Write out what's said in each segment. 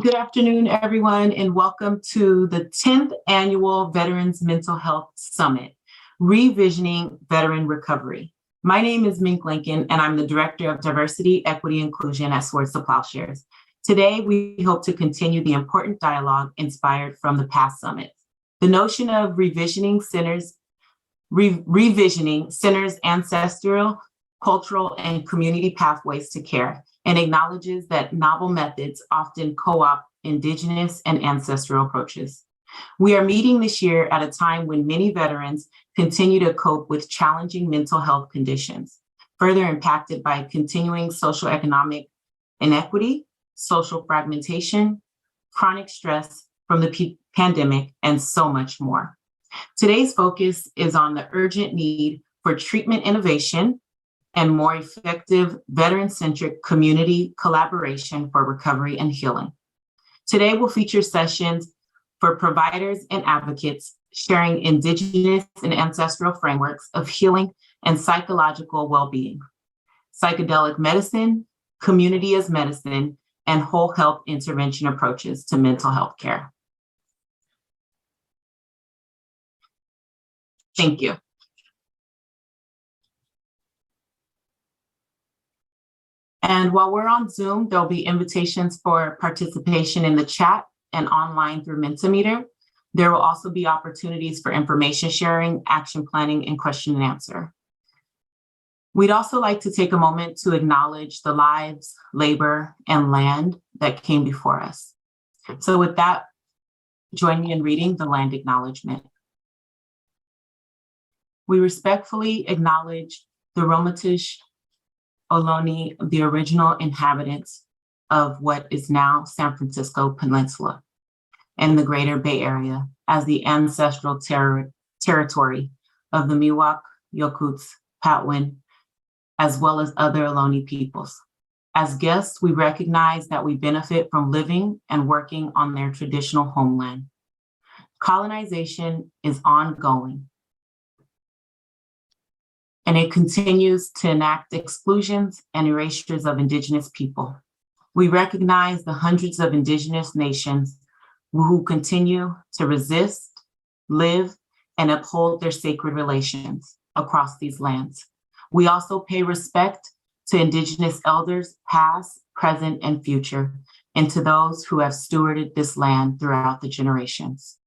Good afternoon, everyone, and welcome to the 10th Annual Veterans Mental Health Summit, Revisioning Veteran Recovery. My name is Mink Lincoln, and I'm the Director of Diversity, Equity, and Inclusion at Swords to Plowshares. Today, we hope to continue the important dialogue inspired from the past summits. The notion of revisioning centers ancestral, cultural, and community pathways to care, and acknowledges that novel methods often co-opt Indigenous and ancestral approaches. We are meeting this year at a time when many veterans continue to cope with challenging mental health conditions, further impacted by continuing socioeconomic inequity, social fragmentation, chronic stress from the pandemic, and so much more. Today's focus is on the urgent need for treatment innovation and more effective veteran-centric community collaboration for recovery and healing. Today will feature sessions for providers and advocates sharing Indigenous and ancestral frameworks of healing and psychological well-being, psychedelic medicine, community as medicine, and whole health intervention approaches to mental health care. Thank you. And while we're on Zoom, there'll be invitations for participation in the chat and online through Mentimeter. There will also be opportunities for information sharing, action planning, and question and answer. We'd also like to take a moment to acknowledge the lives, labor, and land that came before us. So with that, join me in reading the land acknowledgement. We respectfully acknowledge the Ramaytush Ohlone, the original inhabitants of what is now San Francisco Peninsula and the Greater Bay Area, as the ancestral territory of the Miwok, Yokuts, Patwin, as well as other Ohlone peoples. As guests, we recognize that we benefit from living and working on their traditional homeland. Colonization is ongoing, and it continues to enact exclusions and erasures of Indigenous people. We recognize the hundreds of Indigenous nations who continue to resist, live, and uphold their sacred relations across these lands. We also pay respect to Indigenous elders, past, present, and future, and to those who have stewarded this land throughout the generations.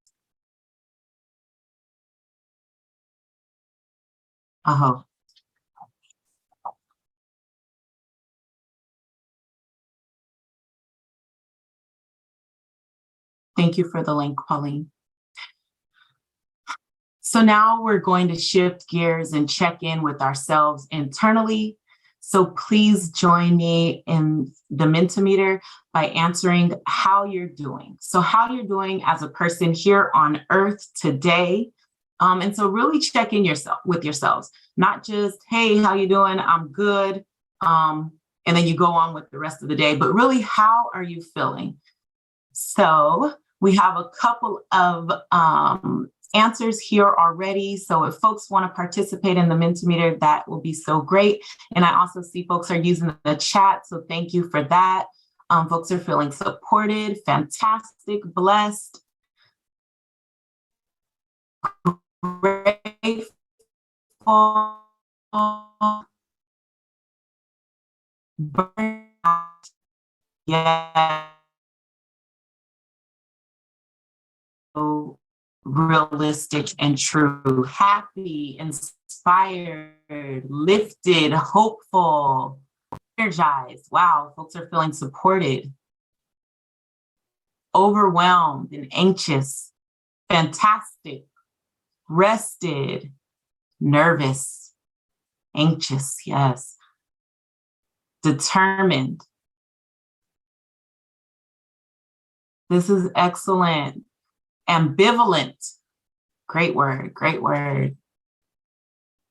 Aho. Thank you for the link, Pauline. So now we're going to shift gears and check in with ourselves internally. So please join me in the Mentimeter by answering how you're doing. So how you're doing as a person here on Earth today. And so really check in with yourselves, not just, hey, how you doing? I'm good. And then you go on with the rest of the day, but really, how are you feeling? So we have a couple of answers here already. So if folks want to participate in the Mentimeter, that will be so great. And I also see folks are using the chat, so thank you for that. Folks are feeling supported, fantastic, blessed, grateful, burnout, yeah. Realistic and true, happy, inspired, lifted, hopeful, energized. Wow, folks are feeling supported, overwhelmed and anxious, fantastic, rested, nervous, anxious, yes, determined. This is excellent. Ambivalent, great word, great word.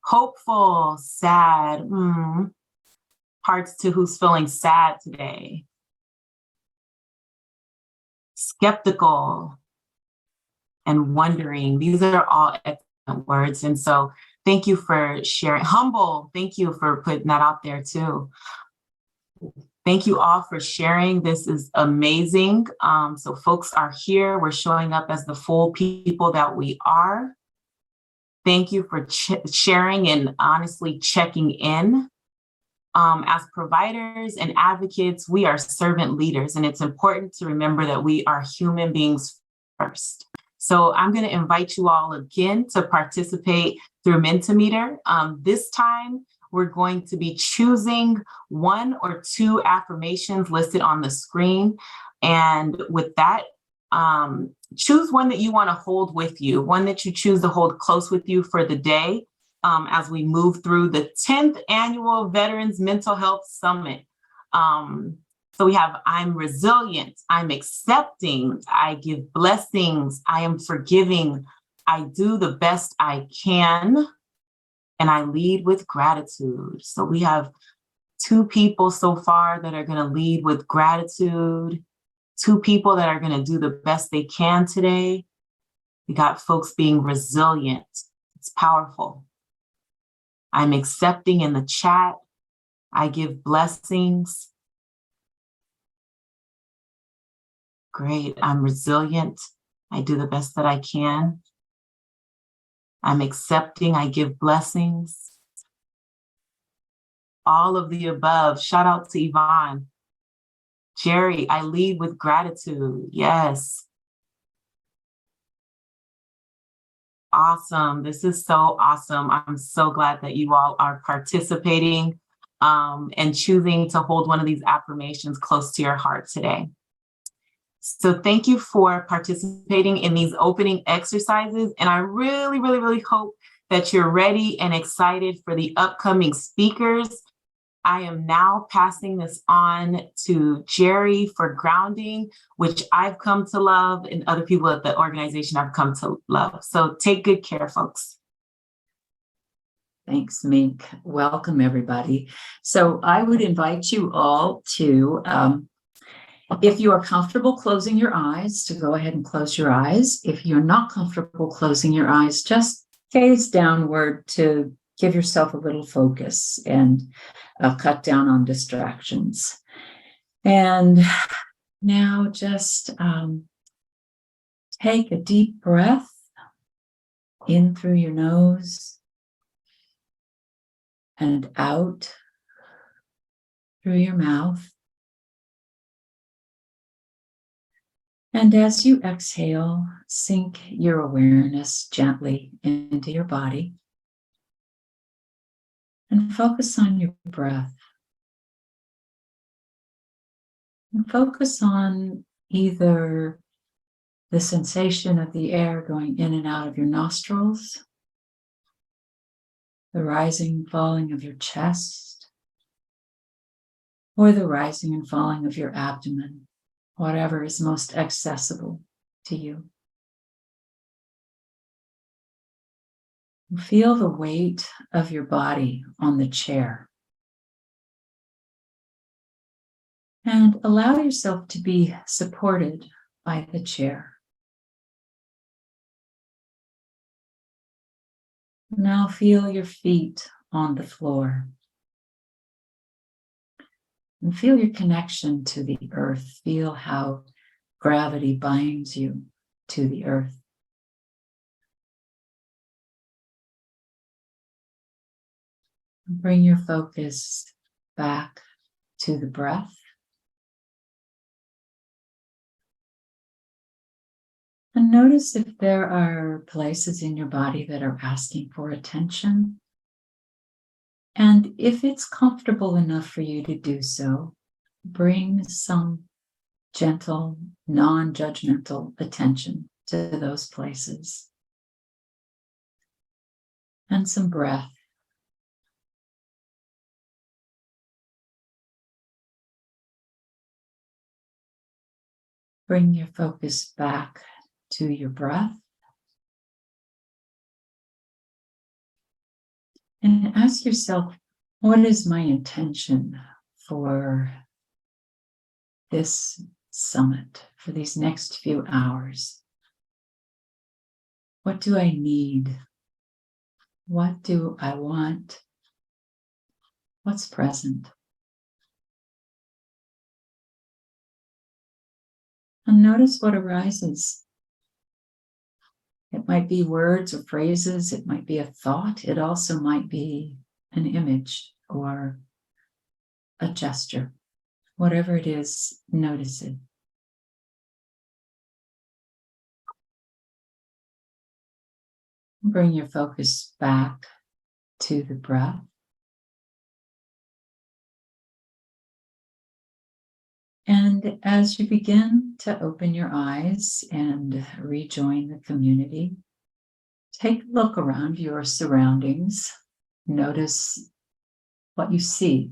Hopeful, sad, hearts to who's feeling sad today. Skeptical and wondering, these are all excellent words. And so thank you for sharing. Humble, thank you for putting that out there too. Thank you all for sharing. This is amazing. So folks are here. We're showing up as the full people that we are. Thank you for sharing and honestly checking in. As providers and advocates, we are servant leaders, and it's important to remember that we are human beings first. So I'm going to invite you all again to participate through Mentimeter. This time, we're going to be choosing 1 or 2 affirmations listed on the screen. And with that, choose one that you want to hold with you, one that you choose to hold close with you for the day as we move through the 10th annual Veterans Mental Health Summit. So we have, I'm resilient, I'm accepting, I give blessings, I am forgiving, I do the best I can, and I lead with gratitude. So we have 2 people so far that are going to lead with gratitude, 2 people that are going to do the best they can today. We got folks being resilient. It's powerful. I'm accepting in the chat. I give blessings. Great. I'm resilient. I do the best that I can. I'm accepting. I give blessings. All of the above. Shout out to Yvonne. Jerry, I lead with gratitude. Yes. Awesome. This is so awesome. I'm so glad that you all are participating and choosing to hold one of these affirmations close to your heart today. So thank you for participating in these opening exercises. And I really, really, really hope that you're ready and excited for the upcoming speakers. I am now passing this on to Jerry for grounding, which I've come to love and other people at the organization have come to love. So take good care, folks. Thanks, Mink. Welcome, everybody. So I would invite you all to, if you are comfortable closing your eyes, to go ahead and close your eyes. If you're not comfortable closing your eyes, just gaze downward to give yourself a little focus and cut down on distractions. And now just take a deep breath in through your nose and out through your mouth. And as you exhale, sink your awareness gently into your body and focus on your breath. And focus on either the sensation of the air going in and out of your nostrils, the rising and falling of your chest, or the rising and falling of your abdomen, whatever is most accessible to you. Feel the weight of your body on the chair. And allow yourself to be supported by the chair. Now feel your feet on the floor. And feel your connection to the earth. Feel how gravity binds you to the earth. Bring your focus back to the breath. And notice if there are places in your body that are asking for attention. And if it's comfortable enough for you to do so, bring some gentle, non-judgmental attention to those places. And some breath. Bring your focus back to your breath. And ask yourself, what is my intention for this summit, for these next few hours? What do I need? What do I want? What's present? And notice what arises. It might be words or phrases, it might be a thought, it also might be an image or a gesture. Whatever it is, notice it. Bring your focus back to the breath. And as you begin to open your eyes and rejoin the community, take a look around your surroundings. Notice what you see.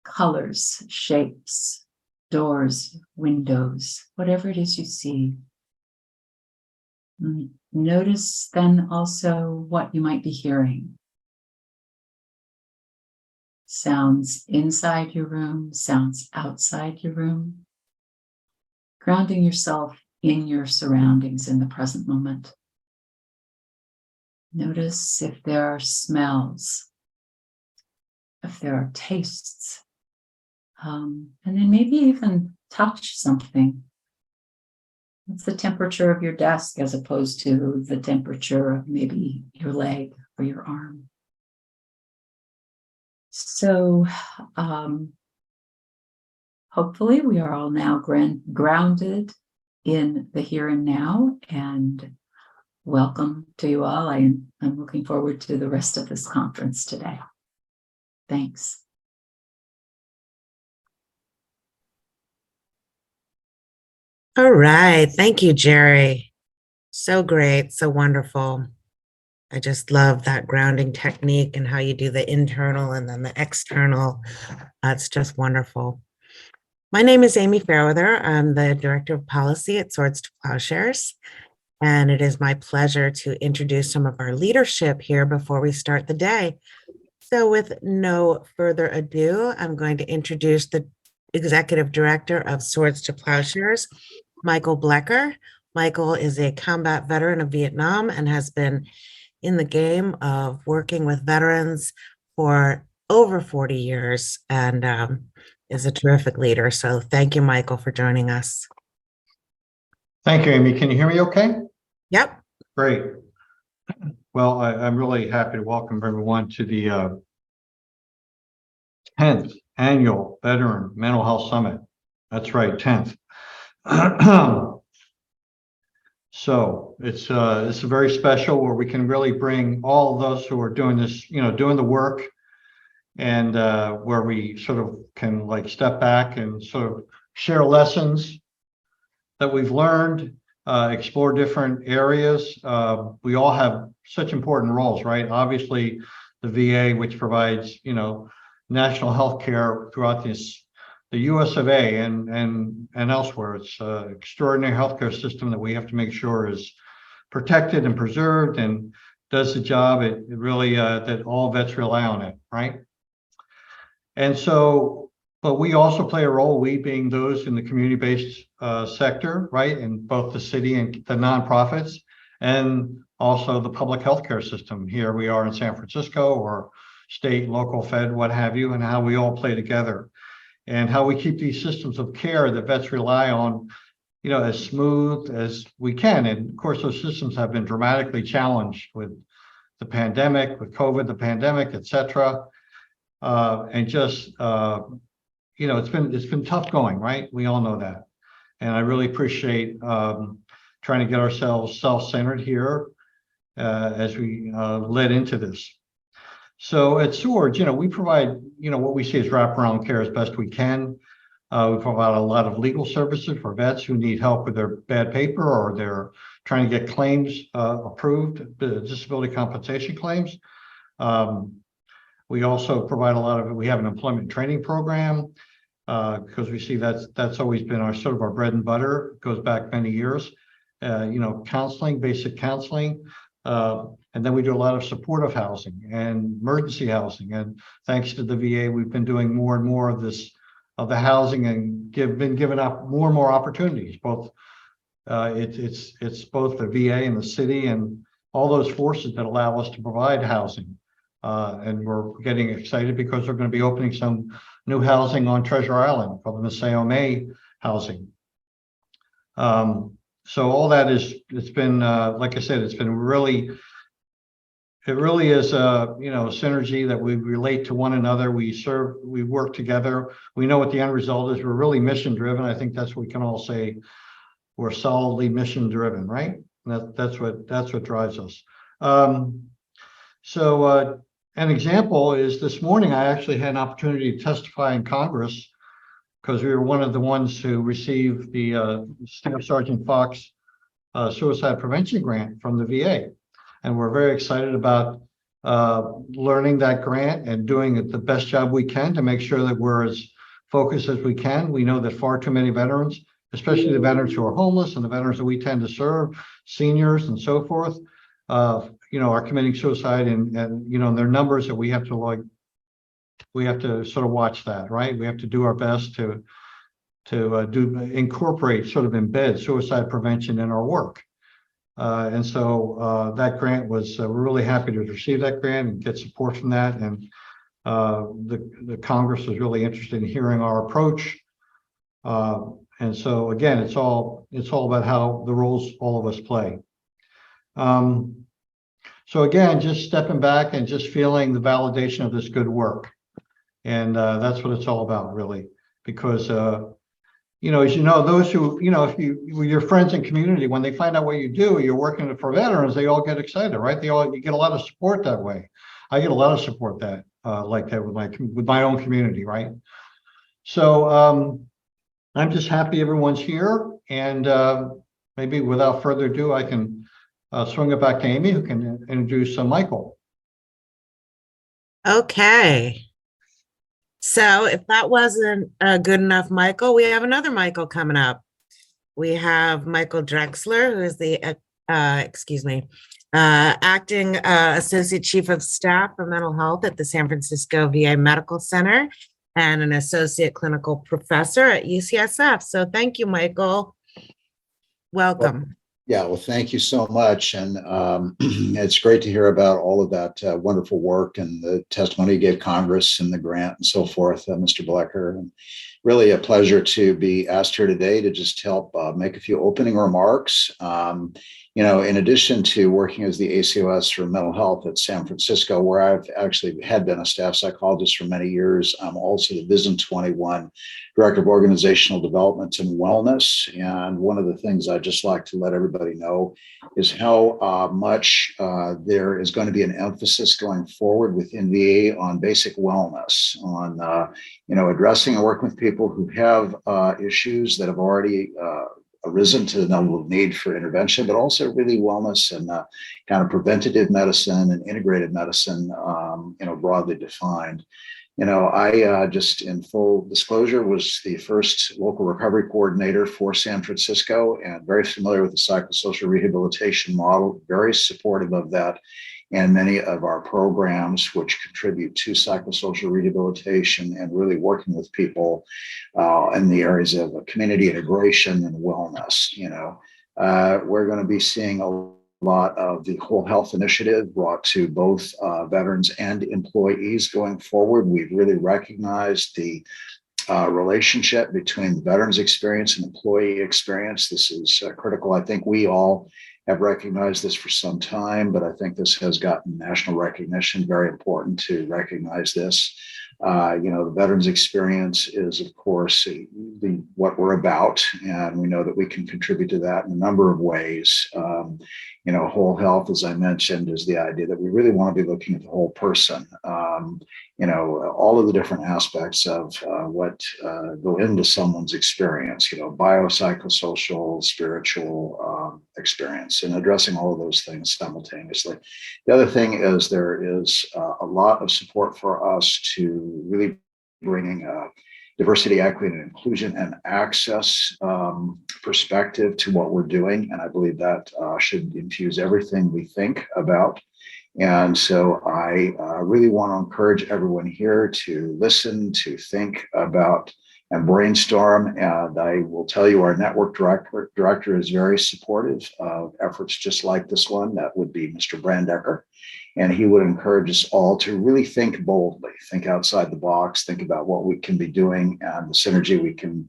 Colors, shapes, doors, windows, whatever it is you see. Notice then also what you might be hearing. Sounds inside your room, sounds outside your room. Grounding yourself in your surroundings in the present moment. Notice if there are smells, if there are tastes, and then maybe even touch something. What's the temperature of your desk as opposed to the temperature of maybe your leg or your arm? So hopefully we are all now grounded in the here and now, and welcome to you all. I'm looking forward to the rest of this conference today. Thanks. All right. Thank you, Jerry. So great. So wonderful. I just love that grounding technique and how you do the internal and then the external. It's just wonderful. My name is Amy Fairweather. I'm the Director of Policy at Swords to Plowshares. And it is my pleasure to introduce some of our leadership here before we start the day. So with no further ado, I'm going to introduce the Executive Director of Swords to Plowshares, Michael Blecker. Michael is a combat veteran of Vietnam and has been in the game of working with veterans for over 40 years and is a terrific leader. So thank you, Michael, for joining us. Thank you, Amy. Can you hear me okay? Yep. Great. Well, I'm really happy to welcome everyone to the 10th Annual Veteran Mental Health Summit. That's right, 10th. So it's very special where we can really bring all of those who are doing this, doing the work, and where we sort of can like step back and sort of share lessons that we've learned, explore different areas. We all have such important roles, right? Obviously, the VA, which provides, national health care throughout the US of A and elsewhere. It's an extraordinary healthcare system that we have to make sure is protected and preserved and does the job it really that all vets rely on it, right? And so, but we also play a role, we being those in the community-based sector, right? In both the city and the nonprofits, and also the public healthcare system. Here we are in San Francisco, or state, local, fed, what have you, and how we all play together. And how we keep these systems of care that vets rely on, as smooth as we can. And of course, those systems have been dramatically challenged with the pandemic, with COVID, the pandemic, et cetera. And just, it's been tough going, right? We all know that. And I really appreciate trying to get ourselves self-centered here as we led into this. So at Swords, we provide, what we see as wraparound care as best we can. We provide a lot of legal services for vets who need help with their bad paper or they're trying to get claims approved, disability compensation claims. We also provide we have an employment training program because we see that's always been our bread and butter. It goes back many years. Counseling, basic counseling. And then we do a lot of supportive housing and emergency housing. And thanks to the VA, we've been doing more and more of the housing and been given up more and more opportunities. Both it's both the VA and the city and all those forces that allow us to provide housing. And we're getting excited because we're going to be opening some new housing on Treasure Island called the Maseo May housing. So all that it's been, like I said, it's been really, it really is a, synergy that we relate to one another. We work together. We know what the end result is. We're really mission driven. I think that's what we can all say. We're solidly mission driven, right? That's what drives us. So an example is this morning, I actually had an opportunity to testify in Congress because we were one of the ones who received the Staff Sergeant Fox suicide prevention grant from the VA. And we're very excited about learning that grant and doing it the best job we can to make sure that we're as focused as we can. We know that far too many veterans, especially the veterans who are homeless and the veterans that we tend to serve, seniors and so forth, are committing suicide and their numbers that we have to sort of watch that, right? We have to do our best to incorporate, sort of embed suicide prevention in our work. And so that grant was, we're really happy to receive that grant and get support from that. And the Congress was really interested in hearing our approach. And so again, it's all about how the roles all of us play. So again, just stepping back and just feeling the validation of this good work. And that's what it's all about, really, because as you know, those who, if your friends and community, when they find out what you do, you're working for veterans, they all get excited, right? You get a lot of support that way. I get a lot of support that like that with my own community, right? So I'm just happy everyone's here, and maybe without further ado, I can swing it back to Amy, who can introduce Michael. Okay. So if that wasn't good enough, Michael, we have another Michael coming up. We have Michael Drexler, who is the, acting Associate Chief of Staff for Mental Health at the San Francisco VA Medical Center and an Associate Clinical Professor at UCSF. So thank you, Michael. Welcome. Well, thank you so much. And it's great to hear about all of that wonderful work and the testimony you gave Congress and the grant and so forth, Mr. Blecker. And really a pleasure to be asked here today to just help make a few opening remarks. In addition to working as the ACOS for mental health at San Francisco, where I've actually had been a staff psychologist for many years, I'm also the Vision 21 Director of Organizational Development and Wellness. And one of the things I'd just like to let everybody know is how much there is going to be an emphasis going forward within VA on basic wellness, on addressing and working with people who have issues that have already arisen to the level of need for intervention, but also really wellness and kind of preventative medicine and integrated medicine, broadly defined. I just, in full disclosure, was the first local recovery coordinator for San Francisco and very familiar with the psychosocial rehabilitation model, very supportive of that and many of our programs which contribute to psychosocial rehabilitation and really working with people in the areas of community integration and wellness. We're going to be seeing a lot of the whole health initiative brought to both veterans and employees going forward. We've really recognized the relationship between the veterans experience and employee experience. This is critical. I think we all have recognized this for some time, but I think this has gotten national recognition. Very important to recognize this. The veterans experience is, of course, what we're about, and we know that we can contribute to that in a number of ways. Whole health, as I mentioned, is the idea that we really want to be looking at the whole person. All of the different aspects of what go into someone's experience, biopsychosocial, spiritual experience, and addressing all of those things simultaneously. The other thing is there is a lot of support for us to really bringing diversity, equity, and inclusion and access perspective to what we're doing. And I believe that should infuse everything we think about. And so I really want to encourage everyone here to listen, to think about and brainstorm. And I will tell you, our network director is very supportive of efforts just like this one. That would be Mr. Brandecker. And he would encourage us all to really think boldly, think outside the box, think about what we can be doing and the synergy we can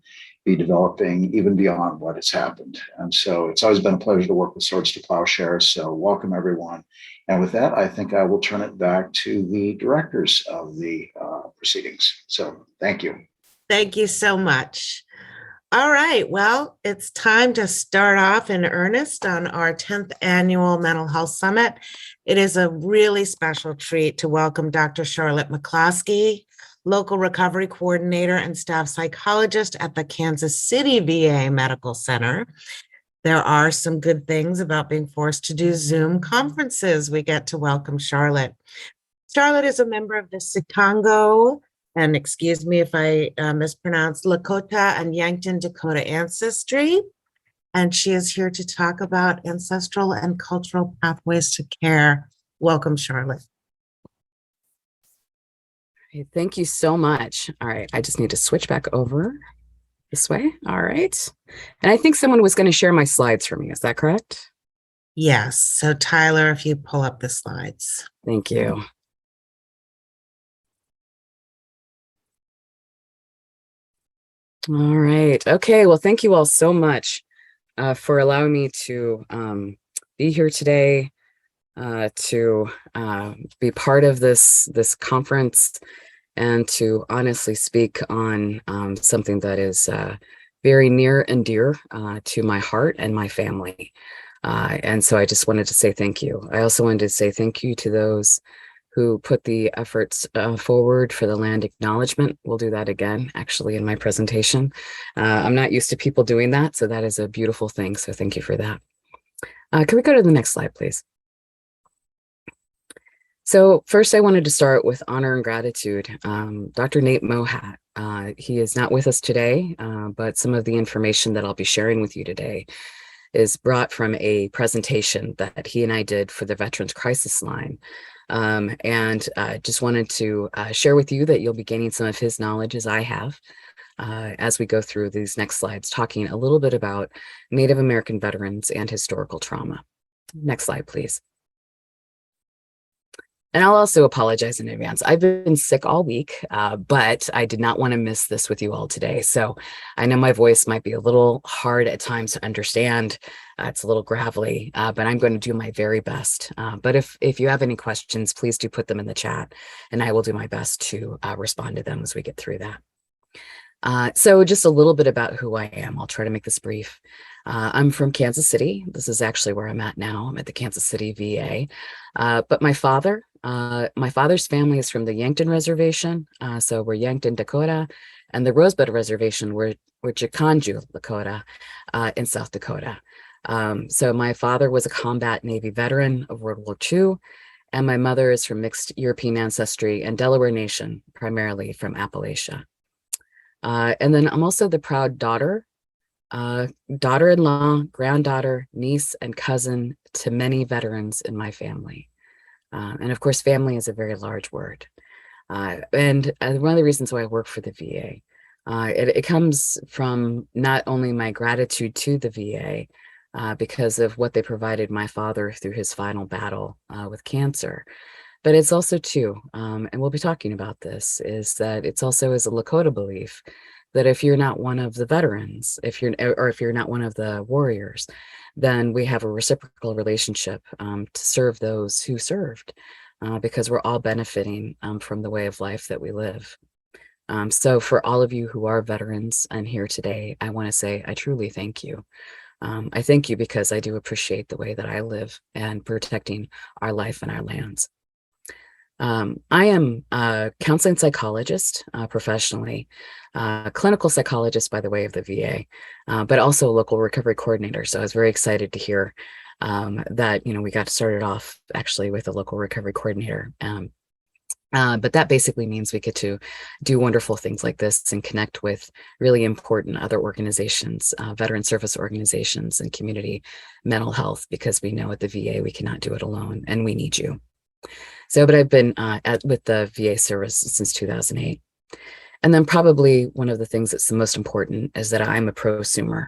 be developing even beyond what has happened. And so it's always been a pleasure to work with Swords to Plowshares. So welcome, everyone. And with that, I think I will turn it back to the directors of the proceedings. So thank you. Thank you so much. All right, well, it's time to start off in earnest on our 10th annual Mental Health Summit. It is a really special treat to welcome Dr. Charlotte McCloskey, local recovery coordinator and staff psychologist at the Kansas City VA Medical Center. There are some good things about being forced to do Zoom conferences. We get to welcome Charlotte. Charlotte is a member of the Sitango, and excuse me if I mispronounce, Lakota and Yankton Dakota ancestry. And she is here to talk about ancestral and cultural pathways to care. Welcome, Charlotte. Okay, thank you so much. All right, I just need to switch back over this way. All right. And I think someone was going to share my slides for me. Is that correct? Yes. So Tyler, if you pull up the slides. Thank you. All right. Okay. Well, thank you all so much for allowing me to be here today, to be part of this conference, and to honestly speak on something that is very near and dear to my heart and my family. And so I just wanted to say thank you. I also wanted to say thank you to those who put the efforts forward for the land acknowledgement. We'll do that again, actually, in my presentation. I'm not used to people doing that, so that is a beautiful thing. So thank you for that. Can we go to the next slide, please? So first, I wanted to start with honor and gratitude. Dr. Nate Mohat, he is not with us today, but some of the information that I'll be sharing with you today is brought from a presentation that he and I did for the Veterans Crisis Line. And just wanted to share with you that you'll be gaining some of his knowledge as I have as we go through these next slides, talking a little bit about Native American veterans and historical trauma. Next slide, please. And I'll also apologize in advance. I've been sick all week, but I did not want to miss this with you all today. So I know my voice might be a little hard at times to understand. It's a little gravelly, but I'm going to do my very best. But if you have any questions, please do put them in the chat, and I will do my best to respond to them as we get through that. So just a little bit about who I am. I'll try to make this brief. I'm from Kansas City. This is actually where I'm at now. I'm at the Kansas City VA. But my father's family is from the Yankton Reservation. So we're Yankton, Dakota, and the Rosebud Reservation, we're Chikanju, Lakota, in South Dakota. So my father was a combat Navy veteran of World War II, and my mother is from mixed European ancestry and Delaware Nation, primarily from Appalachia. And then I'm also the proud daughter-in-law, granddaughter, niece, and cousin to many veterans in my family. And of course, family is a very large word. And one of the reasons why I work for the VA, it comes from not only my gratitude to the VA, because of what they provided my father through his final battle with cancer, but it's also too, and we'll be talking about this, is that it's also as a Lakota belief that if you're not one of the veterans, if you're not one of the warriors, then we have a reciprocal relationship to serve those who served, because we're all benefiting from the way of life that we live. So for all of you who are veterans and here today, I want to say I truly thank you. I thank you because I do appreciate the way that I live and protecting our life and our lands. I am a counseling psychologist professionally, clinical psychologist by the way of the VA, but also a local recovery coordinator. So I was very excited to hear that, we got started off actually with a local recovery coordinator. But that basically means we get to do wonderful things like this and connect with really important other organizations, veteran service organizations and community mental health, because we know at the VA we cannot do it alone and we need you. So, but I've been with the VA service since 2008. And then probably one of the things that's the most important is that I'm a prosumer.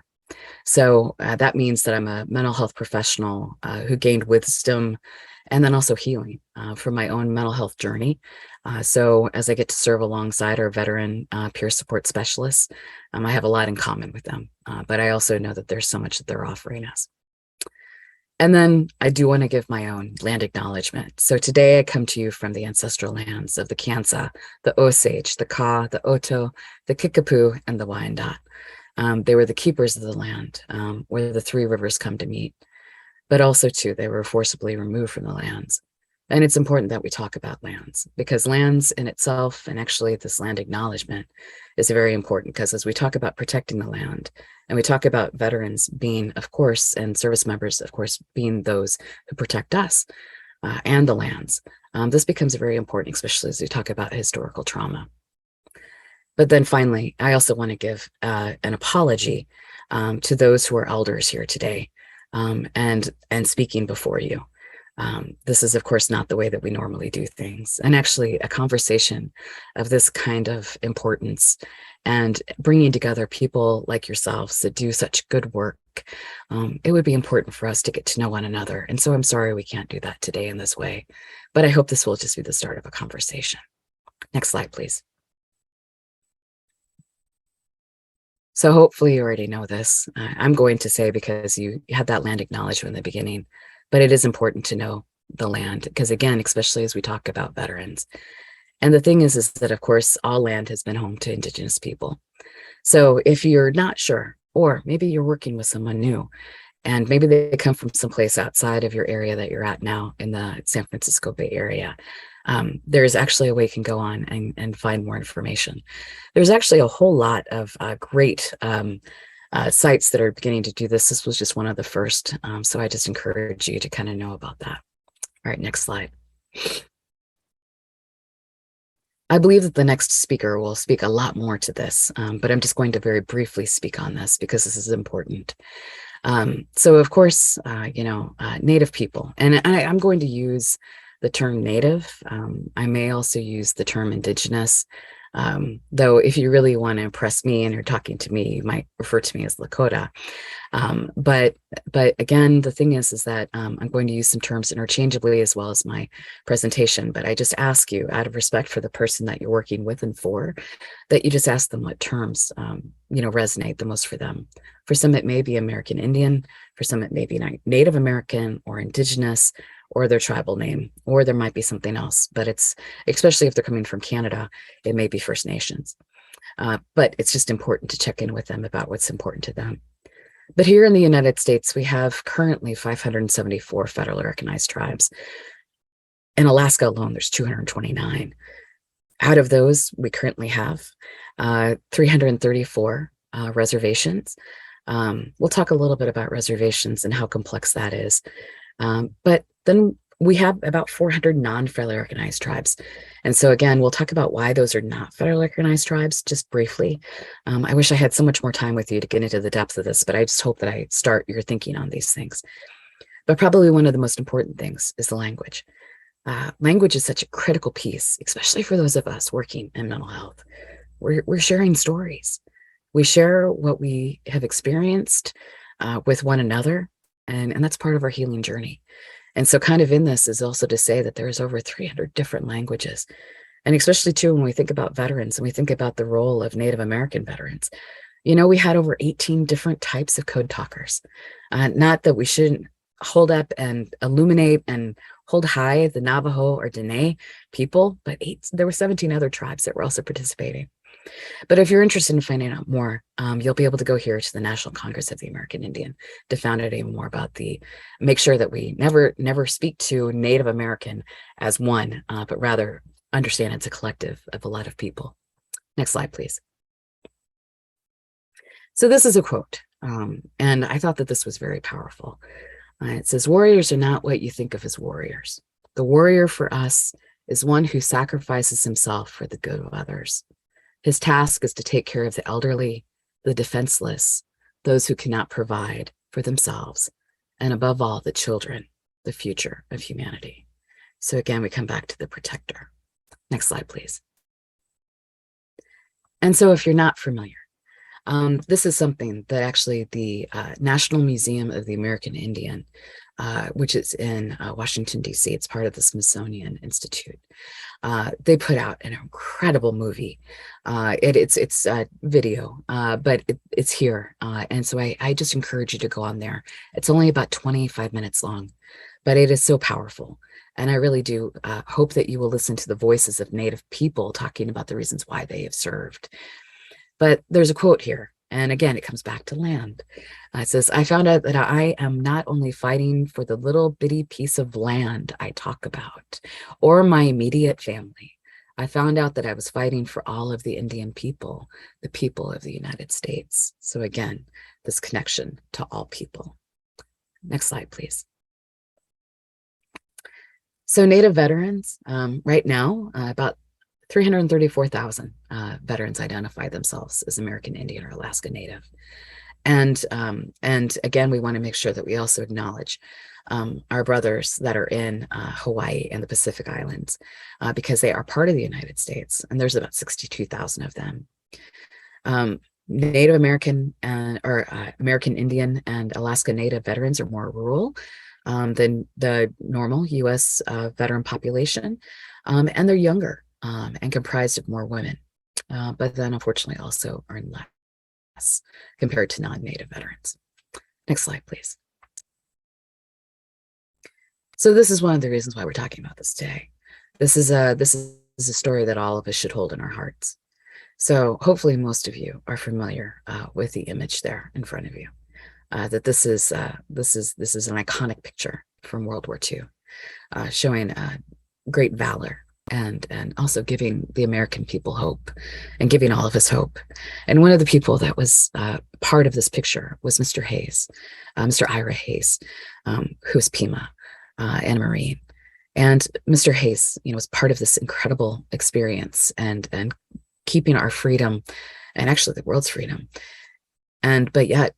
So that means that I'm a mental health professional who gained wisdom and then also healing from my own mental health journey. So as I get to serve alongside our veteran peer support specialists, I have a lot in common with them, but I also know that there's so much that they're offering us. And then I do want to give my own land acknowledgement. So today I come to you from the ancestral lands of the Kansa, the Osage, the Ka, the Oto, the Kickapoo, and the Wyandot. They were the keepers of the land where the three rivers come to meet. But also, too, they were forcibly removed from the lands. And it's important that we talk about lands, because lands in itself, and actually this land acknowledgement, is very important, because as we talk about protecting the land, and we talk about veterans being, of course, and service members, of course, being those who protect us and the lands, this becomes very important, especially as we talk about historical trauma. But then finally, I also want to give an apology to those who are elders here today and speaking before you. This is, of course, not the way that we normally do things. And actually, a conversation of this kind of importance and bringing together people like yourselves that do such good work, it would be important for us to get to know one another. And so I'm sorry we can't do that today in this way, but I hope this will just be the start of a conversation. Next slide, please. So hopefully you already know this. I'm going to say, because you had that land acknowledgement in the beginning, but it is important to know the land, because again, especially as we talk about veterans. And the thing is that, of course, all land has been home to Indigenous people. So if you're not sure, or maybe you're working with someone new, and maybe they come from someplace outside of your area that you're at now in the San Francisco Bay Area, there's actually a way you can go on and find more information. There's actually a whole lot of great sites that are beginning to do this. This was just one of the first. So I just encourage you to kind of know about that. All right, next slide. I believe that the next speaker will speak a lot more to this, but I'm just going to very briefly speak on this because this is important. So of course, Native people, and I'm going to use the term Native. I may also use the term Indigenous, though if you really want to impress me and you're talking to me, you might refer to me as Lakota. But again, the thing is that I'm going to use some terms interchangeably as well as my presentation. But I just ask you, out of respect for the person that you're working with and for, that you just ask them what terms resonate the most for them. For some, it may be American Indian. For some, it may be Native American or Indigenous, or their tribal name, or there might be something else. But it's, especially if they're coming from Canada, it may be First Nations. But it's just important to check in with them about what's important to them. But here in the United States, we have currently 574 federally recognized tribes. In Alaska alone, there's 229. Out of those, we currently have 334 reservations. We'll talk a little bit about reservations and how complex that is. But then we have about 400 non-federally recognized tribes. And so again, we'll talk about why those are not federally recognized tribes just briefly. I wish I had so much more time with you to get into the depth of this, but I just hope that I start your thinking on these things. But probably one of the most important things is the language. Language is such a critical piece, especially for those of us working in mental health. We're sharing stories. We share what we have experienced with one another, and that's part of our healing journey. And so kind of in this is also to say that there's over 300 different languages. And especially too, when we think about veterans and we think about the role of Native American veterans, we had over 18 different types of code talkers. Not that we shouldn't hold up and illuminate and hold high the Navajo or Dene people, but there were 17 other tribes that were also participating. But if you're interested in finding out more, you'll be able to go here to the National Congress of the American Indian to find out even more about make sure that we never speak to Native American as one, but rather understand it's a collective of a lot of people. Next slide, please. So this is a quote, and I thought that this was very powerful. It says, "Warriors are not what you think of as warriors. The warrior for us is one who sacrifices himself for the good of others. His task is to take care of the elderly, the defenseless, those who cannot provide for themselves, and above all, the children, the future of humanity." So again, we come back to the protector. Next slide, please. And so if you're not familiar, this is something that actually the National Museum of the American Indian which is in Washington, D.C. It's part of the Smithsonian Institute. They put out an incredible movie. It's video, but it's here. And so I just encourage you to go on there. It's only about 25 minutes long, but it is so powerful. And I really do hope that you will listen to the voices of Native people talking about the reasons why they have served. But there's a quote here. And again, it comes back to land. It says, I found out that I am not only fighting for the little bitty piece of land I talk about, or my immediate family. I found out that I was fighting for all of the Indian people, the people of the United States. So again, this connection to all people. Next slide, please. So Native veterans, right now, about 334,000 veterans identify themselves as American Indian or Alaska Native. And again, we want to make sure that we also acknowledge our brothers that are in Hawaii and the Pacific Islands, because they are part of the United States, and there's about 62,000 of them. Native American or American Indian and Alaska Native veterans are more rural than the normal U.S. Veteran population, and they're younger and comprised of more women, but then unfortunately also earn less compared to non-Native veterans. Next slide, please. So this is one of the reasons why we're talking about this today. This is a story that all of us should hold in our hearts. So hopefully most of you are familiar with the image there in front of you. That this is an iconic picture from World War II, showing great valor and also giving the American people hope and giving all of us hope. And one of the people that was part of this picture was Mr. Hayes, Mr. Ira Hayes, who's Pima and a Marine. And Mr. Hayes, was part of this incredible experience and keeping our freedom and actually the world's freedom. But yet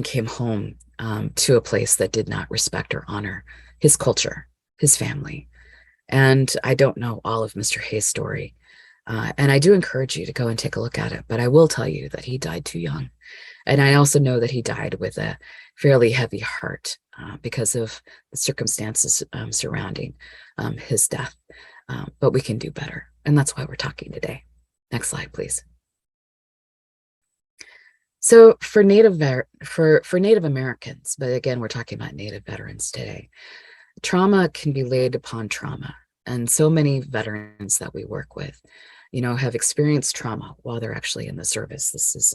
came home to a place that did not respect or honor his culture, his family. And I don't know all of Mr. Hayes' story. And I do encourage you to go and take a look at it. But I will tell you that he died too young. And I also know that he died with a fairly heavy heart because of the circumstances surrounding his death. But we can do better. And that's why we're talking today. Next slide, please. So for Native Americans, but again, we're talking about Native veterans today, trauma can be laid upon trauma. And so many veterans that we work with, have experienced trauma while they're actually in the service. This is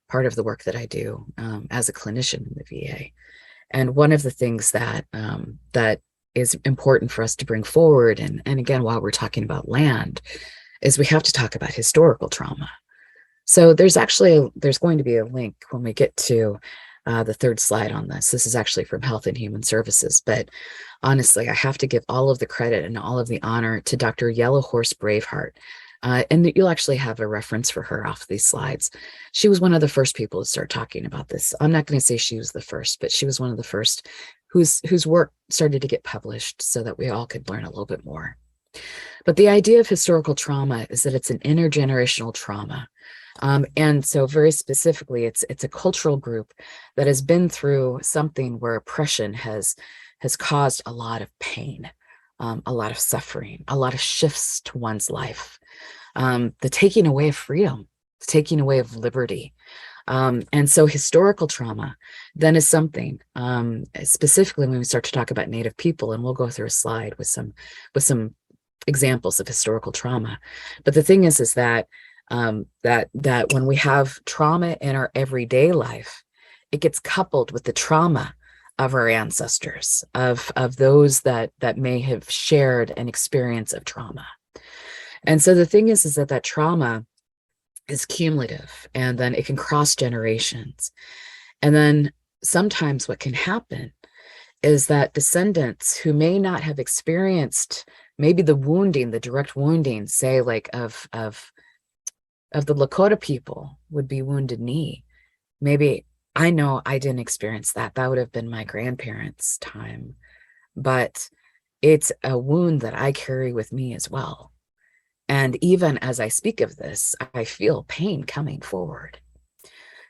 part of the work that I do as a clinician in the VA. And one of the things that is important for us to bring forward, and again, while we're talking about land, is we have to talk about historical trauma. So there's going to be a link when we get to the third slide on this. This is actually from Health and Human Services, but honestly, I have to give all of the credit and all of the honor to Dr. Yellow Horse Braveheart. And you'll actually have a reference for her off these slides. She was one of the first people to start talking about this. I'm not going to say she was the first, but she was one of the first whose work started to get published so that we all could learn a little bit more. But the idea of historical trauma is that it's an intergenerational trauma. And so very specifically, it's a cultural group that has been through something where oppression has caused a lot of pain, a lot of suffering, a lot of shifts to one's life, the taking away of freedom, the taking away of liberty. And so historical trauma then is something, specifically when we start to talk about Native people, and we'll go through a slide with some examples of historical trauma. But the thing is that that when we have trauma in our everyday life, it gets coupled with the trauma of our ancestors, of those that may have shared an experience of trauma. And so the thing is that trauma is cumulative, and then it can cross generations. And then sometimes what can happen is that descendants who may not have experienced maybe the direct wounding, say like of the Lakota people would be Wounded Knee. Maybe I know I didn't experience that. That would have been my grandparents' time, but it's a wound that I carry with me as well. And even as I speak of this, I feel pain coming forward.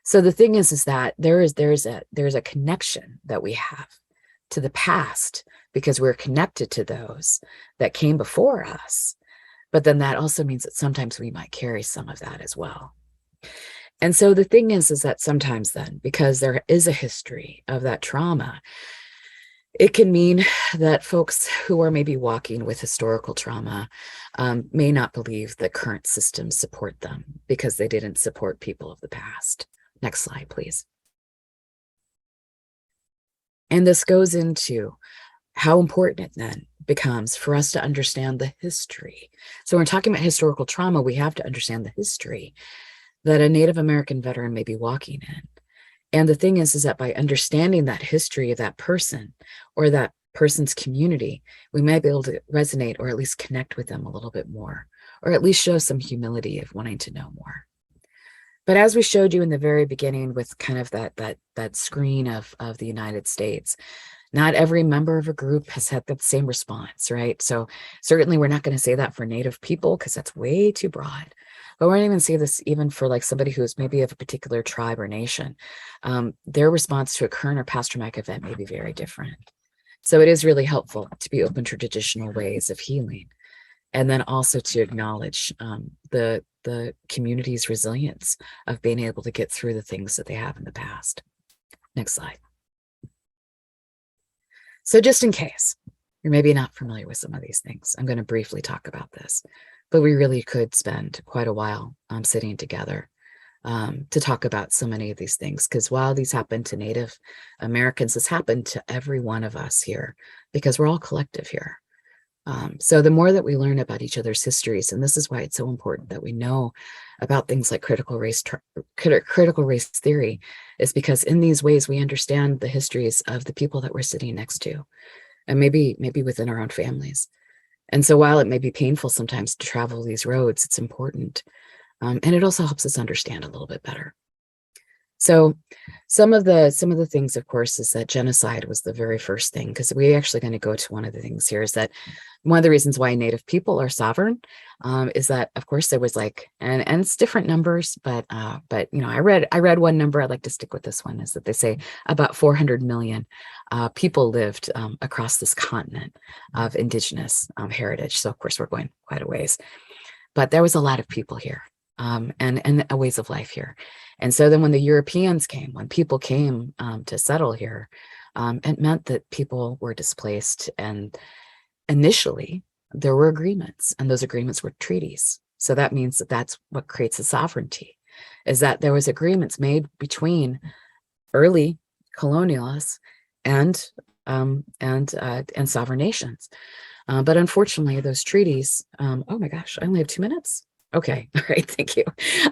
So the thing is that there's a connection that we have to the past because we're connected to those that came before us. But then that also means that sometimes we might carry some of that as well. And so the thing is that sometimes then, because there is a history of that trauma, it can mean that folks who are maybe walking with historical trauma may not believe that current systems support them because they didn't support people of the past. Next slide, please. And this goes into how important it then becomes for us to understand the history. So when we're talking about historical trauma, we have to understand the history that a Native American veteran may be walking in. And the thing is that by understanding that history of that person or that person's community, we might be able to resonate or at least connect with them a little bit more, or at least show some humility of wanting to know more. But as we showed you in the very beginning with kind of that screen of the United States, not every member of a group has had that same response, right? So certainly we're not going to say that for Native people because that's way too broad. But we're not even say this even for like somebody who's maybe of a particular tribe or nation. Their response to a current or past traumatic event may be very different. So it is really helpful to be open to traditional ways of healing, and then also to acknowledge the community's resilience of being able to get through the things that they have in the past. Next slide. So just in case you're maybe not familiar with some of these things, I'm going to briefly talk about this, but we really could spend quite a while sitting together to talk about so many of these things, because while these happen to Native Americans, this happened to every one of us here because we're all collective here. So the more that we learn about each other's histories, and this is why it's so important that we know about things like critical race theory, is because in these ways we understand the histories of the people that we're sitting next to, and maybe within our own families. And so while it may be painful sometimes to travel these roads, it's important. And it also helps us understand a little bit better. So some of the things, of course, is that genocide was the very first thing, because we're actually going to go to one of the things here is that one of the reasons why Native people are sovereign is that, of course, there was like, and it's different numbers, but you know, I read one number, I'd like to stick with this one, is that they say about 400 million people lived across this continent of indigenous heritage. So of course, we're going quite a ways, but there was a lot of people here. And ways of life here. And so then when the Europeans came, when people came to settle here, it meant that people were displaced. And initially there were agreements, and those agreements were treaties. So that means that that's what creates a sovereignty, is that there was agreements made between early colonialists and sovereign nations. But unfortunately, those treaties, oh my gosh, I only have 2 minutes. Okay. All right. Thank you.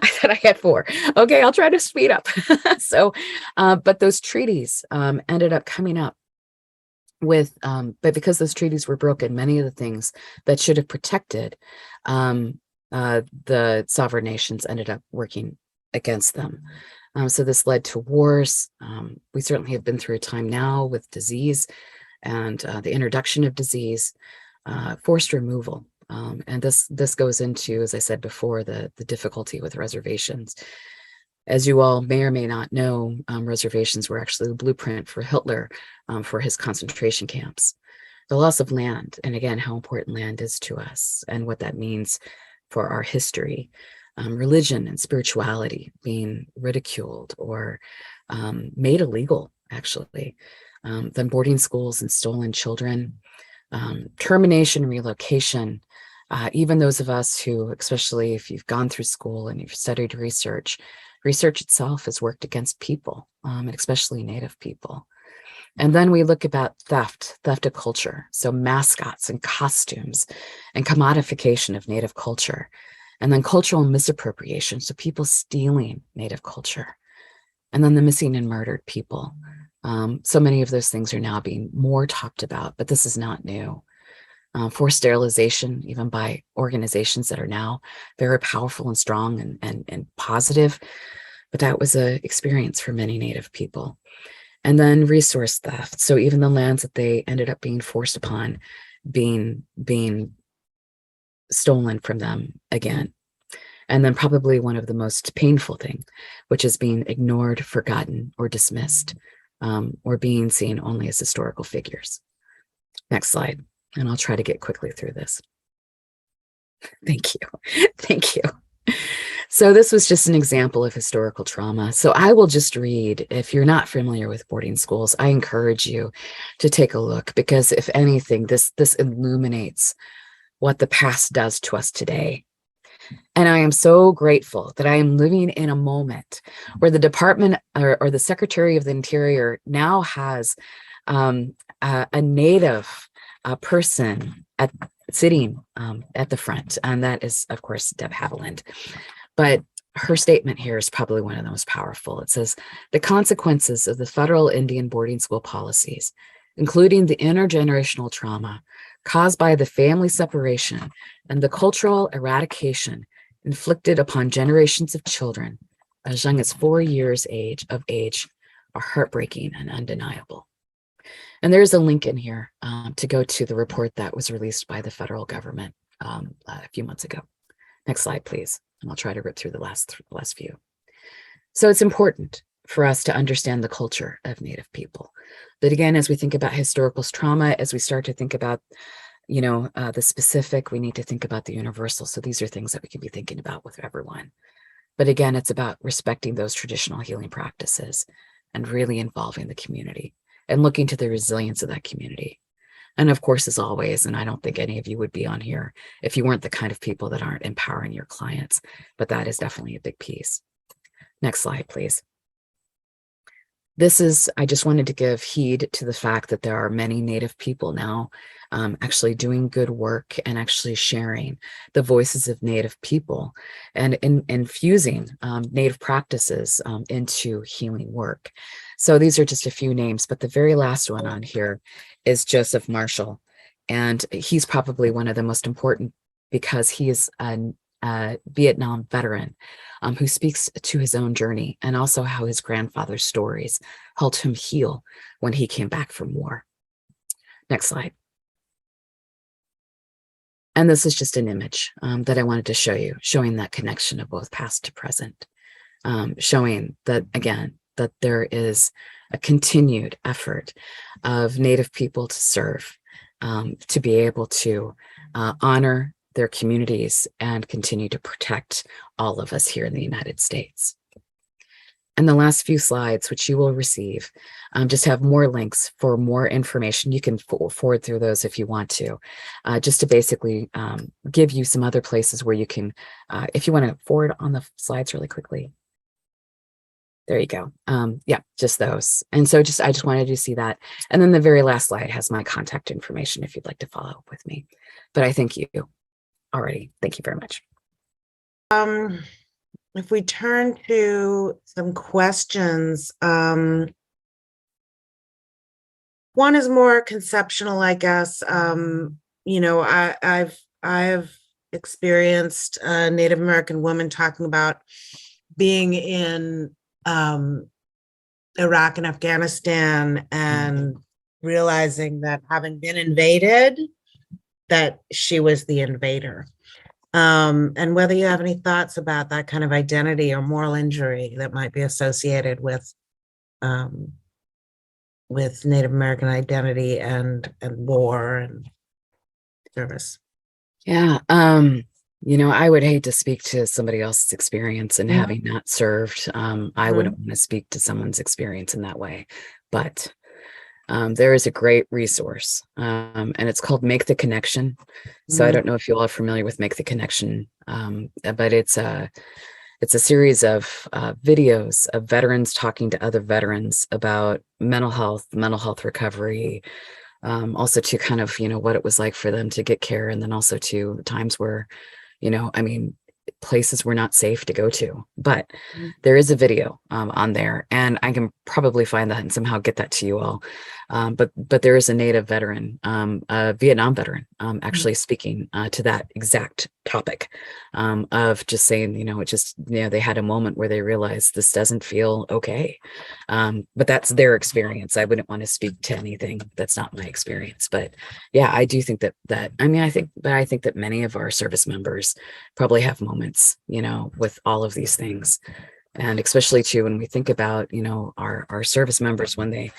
I thought I had 4. Okay. I'll try to speed up. So, but those treaties ended up coming up with, but because those treaties were broken, many of the things that should have protected the sovereign nations ended up working against them. So this led to wars. We certainly have been through a time now with disease and the introduction of disease, forced removal. And this goes into, as I said before, the difficulty with reservations. As you all may or may not know, reservations were actually the blueprint for Hitler for his concentration camps. The loss of land, and again, how important land is to us and what that means for our history. Religion and spirituality being ridiculed or made illegal, actually. Then boarding schools and stolen children, termination, relocation. Even those of us who, especially if you've gone through school and you've studied research itself has worked against people, and especially Native people. And then we look about theft of culture. So mascots and costumes and commodification of Native culture. And then cultural misappropriation. So people stealing Native culture. And then the missing and murdered people. So many of those things are now being more talked about, but this is not new. Forced sterilization, even by organizations that are now very powerful and strong and positive. But that was an experience for many Native people. And then resource theft. So even the lands that they ended up being forced upon being stolen from them again. And then probably one of the most painful thing, which is being ignored, forgotten, or dismissed or being seen only as historical figures. Next slide, and I'll try to get quickly through this. Thank you. Thank you. So this was just an example of historical trauma. So I will just read, if you're not familiar with boarding schools, I encourage you to take a look, because if anything, this illuminates what the past does to us today. And I am so grateful that I am living in a moment where the Department or the Secretary of the Interior now has a Native person sitting at the front, and that is, of course, Deb Haviland. But her statement here is probably one of the most powerful. It says, the consequences of the federal Indian boarding school policies, including the intergenerational trauma caused by the family separation and the cultural eradication inflicted upon generations of children as young as 4 years of age, are heartbreaking and undeniable. And there's a link in here to go to the report that was released by the federal government a few months ago. Next slide, please. And I'll try to rip through the last few. So it's important for us to understand the culture of Native people. But again, as we think about historical trauma, as we start to think about, the specific, we need to think about the universal. So these are things that we can be thinking about with everyone. But again, it's about respecting those traditional healing practices and really involving the community and looking to the resilience of that community. And of course, as always, and I don't think any of you would be on here if you weren't the kind of people that aren't empowering your clients, but that is definitely a big piece. Next slide, please. I just wanted to give heed to the fact that there are many Native people now actually doing good work and actually sharing the voices of Native people and infusing Native practices into healing work. So these are just a few names, but the very last one on here is Joseph Marshall. And he's probably one of the most important because he is a Vietnam veteran who speaks to his own journey and also how his grandfather's stories helped him heal when he came back from war. Next slide. And this is just an image that I wanted to show you, showing that connection of both past to present, showing that, again, that there is a continued effort of Native people to serve, to be able to honor their communities and continue to protect all of us here in the United States. And the last few slides, which you will receive, just have more links for more information. You can forward through those if you want to, just to basically give you some other places where you can, if you want to forward on the slides really quickly. There you go. Yeah, just those. And so I just wanted you to see that. And then the very last slide has my contact information if you'd like to follow up with me. But I thank you already. Thank you very much. If we turn to some questions, one is more conceptual, I guess. I've experienced a Native American woman talking about being in Iraq and Afghanistan and realizing that having been invaded, that she was the invader. And whether you have any thoughts about that kind of identity or moral injury that might be associated with Native American identity and war and service. Yeah. I would hate to speak to somebody else's experience and having not served. I wouldn't want to speak to someone's experience in that way, but there is a great resource and it's called Make the Connection. So I don't know if you all are familiar with Make the Connection, but it's a series of videos of veterans talking to other veterans about mental health recovery, also to kind of, what it was like for them to get care. And then also to times where, places were not safe to go to, but there is a video on there, and I can probably find that and somehow get that to you all. But there is a Native veteran, a Vietnam veteran, actually speaking to that exact topic of just saying, they had a moment where they realized this doesn't feel okay. But that's their experience. I wouldn't want to speak to anything that's not my experience. But yeah, I do think I think that many of our service members probably have moments, with all of these things And especially too, when we think about, our service members, when they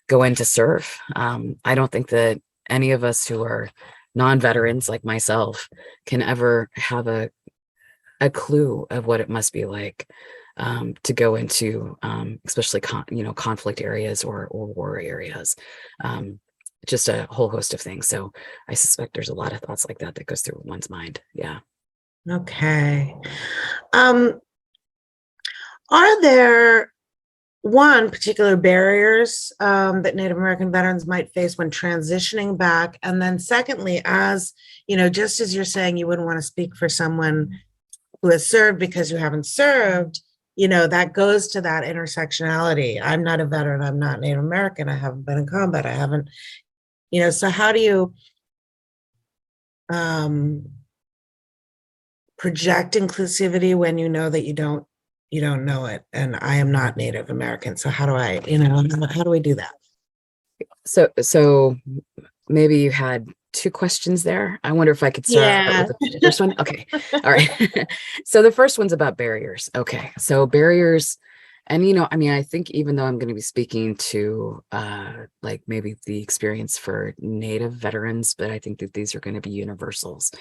go in to serve, I don't think that any of us who are non-veterans like myself can ever have a clue of what it must be like to go into especially conflict areas or war areas, just a whole host of things. So I suspect there's a lot of thoughts like that goes through one's mind. Yeah. Okay. Are there particular barriers that Native American veterans might face when transitioning back? And then secondly, as just as you're saying, you wouldn't want to speak for someone who has served because you haven't served, that goes to that intersectionality. I'm not a veteran. I'm not Native American. I haven't been in combat. I haven't, so how do you project inclusivity when you know that you don't know it? And I am not Native American. So how do I, how do we do that? So maybe you had two questions there. I wonder if I could start Yeah. with the first one. Okay. All right. So the first one's about barriers. Okay. So barriers, and I think even though I'm going to be speaking to like maybe the experience for Native veterans, but I think that these are going to be universals.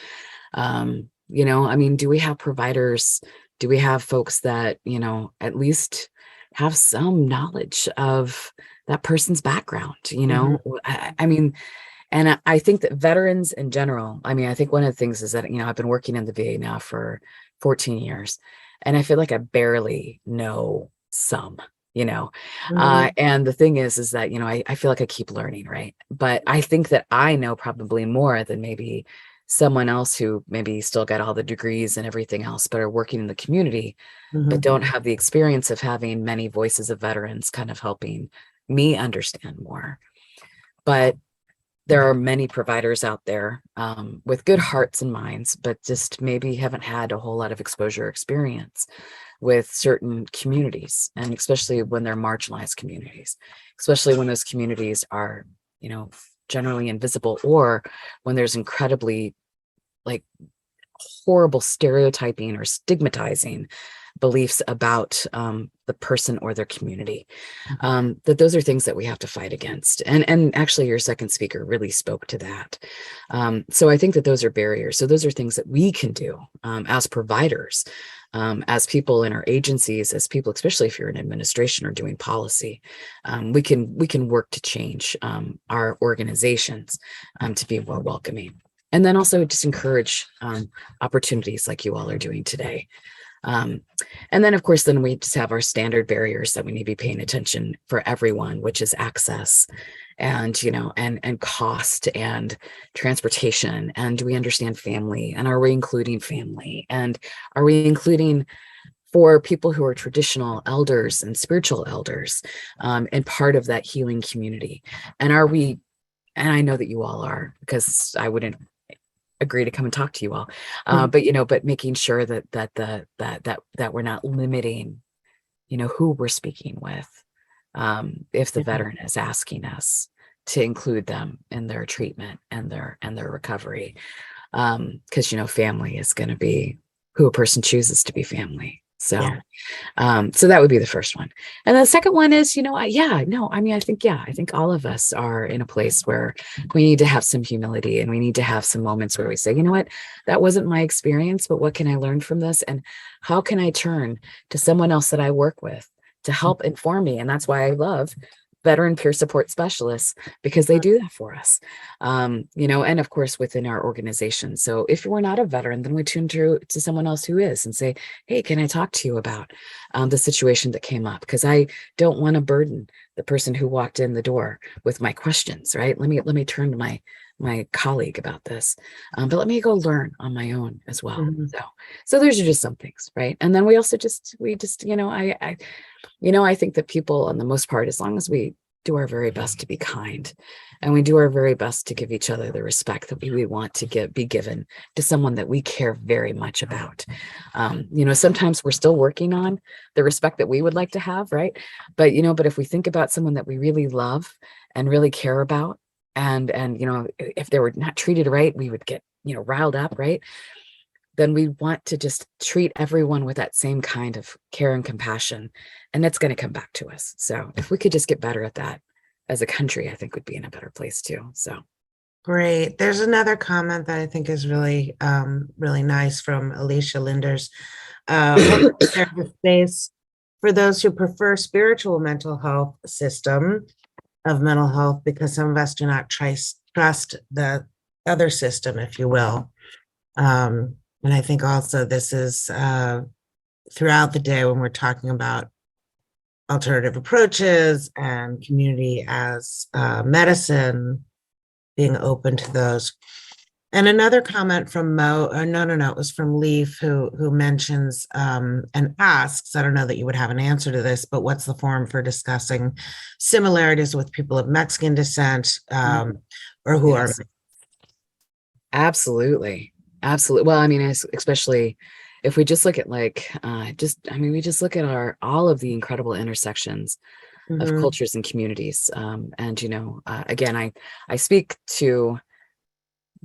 Do we have providers? Do we have folks that, at least have some knowledge of that person's background? And I think that veterans in general, I think one of the things is that, I've been working in the VA now for 14 years, and I feel like I barely know some, and the thing is that, I feel like I keep learning, right? But I think that I know probably more than maybe someone else who maybe still got all the degrees and everything else, but are working in the community, but don't have the experience of having many voices of veterans kind of helping me understand more. But there are many providers out there with good hearts and minds, but just maybe haven't had a whole lot of exposure or experience with certain communities, and especially when they're marginalized communities, especially when those communities are, generally invisible, or when there's incredibly like horrible stereotyping or stigmatizing beliefs about the person or their community. That those are things that we have to fight against. And actually your second speaker really spoke to that. So I think that those are barriers. So those are things that we can do as providers, as people in our agencies, as people, especially if you're in administration or doing policy. We can work to change our organizations to be more welcoming. And then also just encourage opportunities like you all are doing today. And then, of course, then we just have our standard barriers that we need to be paying attention for everyone, which is access and, and cost and transportation. And do we understand family? And are we including family? And are we including for people who are traditional elders and spiritual elders and part of that healing community? And are we, and I know that you all are, because I wouldn't agree to come and talk to you all, but making sure that we're not limiting, who we're speaking with, if the veteran is asking us to include them in their treatment and their recovery, because family is going to be who a person chooses to be family. So, so that would be the first one. And the second one is, I think all of us are in a place where we need to have some humility, and we need to have some moments where we say, you know what, that wasn't my experience, but what can I learn from this? And how can I turn to someone else that I work with to help inform me? And that's why I love veteran peer support specialists, because they do that for us, and of course within our organization. So if we're not a veteran, then we tune to someone else who is and say, hey, can I talk to you about the situation that came up? Because I don't want to burden the person who walked in the door with my questions, right? Let me turn to my colleague about this, but let me go learn on my own as well. So those are just some things, right? And then we I think that people, on the most part, as long as we do our very best to be kind, and we do our very best to give each other the respect that we want to be given to someone that we care very much about. Sometimes we're still working on the respect that we would like to have, right? But if we think about someone that we really love and really care about, and if they were not treated right, we would get riled up, right? then we want to just treat everyone with that same kind of care and compassion, and it's going to come back to us. So if we could just get better at that as a country, I think we'd be in a better place too. So Great. There's another comment that I think is really, really nice from Alicia Linders. Hope there's a space for those who prefer spiritual mental health system of mental health, because some of us do not trust the other system, if you will. And I think also this is throughout the day when we're talking about alternative approaches and community as medicine, being open to those. And another comment from Mo, no, it was from Leaf, who mentions and asks, I don't know that you would have an answer to this, but what's the forum for discussing similarities with people of Mexican descent or who are? Absolutely. Absolutely. Well, I mean, especially if we just look at we just look at all of the incredible intersections of cultures and communities. And, again, I speak to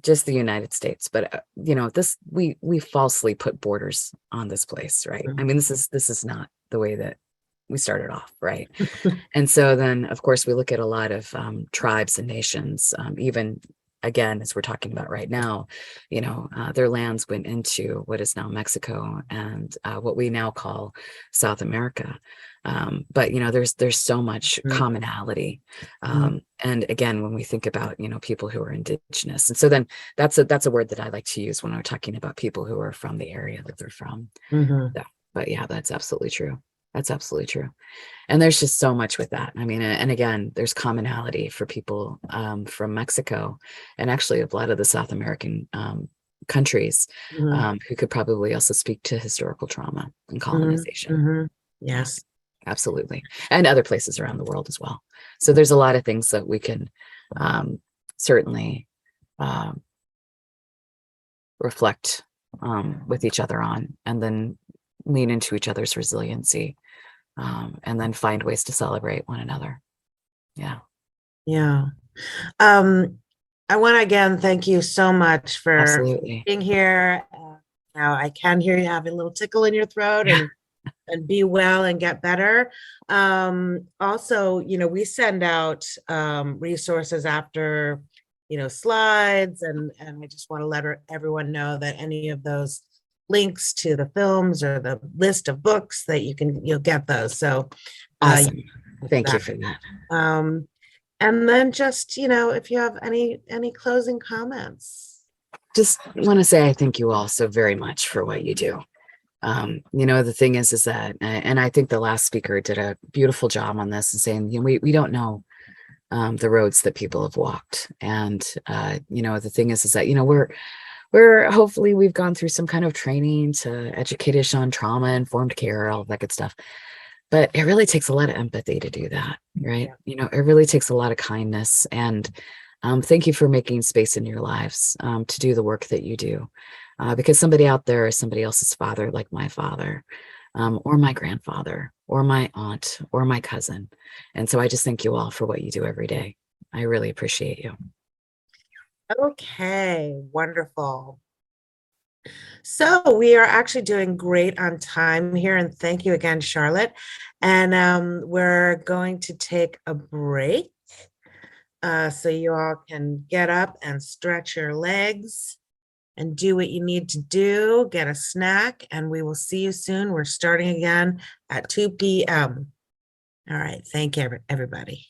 just the United States, but we falsely put borders on this place, right? I mean, this is not the way that we started off, right? And so then, of course, we look at a lot of tribes and nations, even again, as we're talking about right now, their lands went into what is now Mexico and what we now call South America. But there's so much commonality. And again, when we think about people who are indigenous, and so then that's a word that I like to use when we're talking about people who are from the area that they're from. But yeah, that's absolutely true. That's absolutely true. And there's just so much with that. I mean, and again, there's commonality for people from Mexico and actually a lot of the South American countries who could probably also speak to historical trauma and colonization. Yes. Yeah, absolutely. And other places around the world as well. So there's a lot of things that we can certainly reflect with each other on, and then lean into each other's resiliency. And then find ways to celebrate one another. Yeah. Yeah. I want to again thank you so much for Absolutely being here. Now I can hear you have a little tickle in your throat and be well and get better. Also, we send out resources after, slides, and I just want to let everyone know that any of those links to the films or the list of books that you'll get those. So awesome. Thank you for that. And then just, if you have any closing comments. Just want to say I thank you all so very much for what you do. The thing is that, and I think the last speaker did a beautiful job on this and saying, we don't know the roads that people have walked. And, the thing is that, we're hopefully we've gone through some kind of training to educate us on trauma, informed care, all that good stuff. But it really takes a lot of empathy to do that, right? Yeah. It really takes a lot of kindness. And thank you for making space in your lives to do the work that you do. Because somebody out there is somebody else's father, like my father, or my grandfather, or my aunt, or my cousin. And so I just thank you all for what you do every day. I really appreciate you. Okay, wonderful. So we are actually doing great on time here, and thank you again, Charlotte. And we're going to take a break so you all can get up and stretch your legs and do what you need to do, get a snack, and we will see you soon. We're starting again at 2 p.m. All right, thank you, everybody.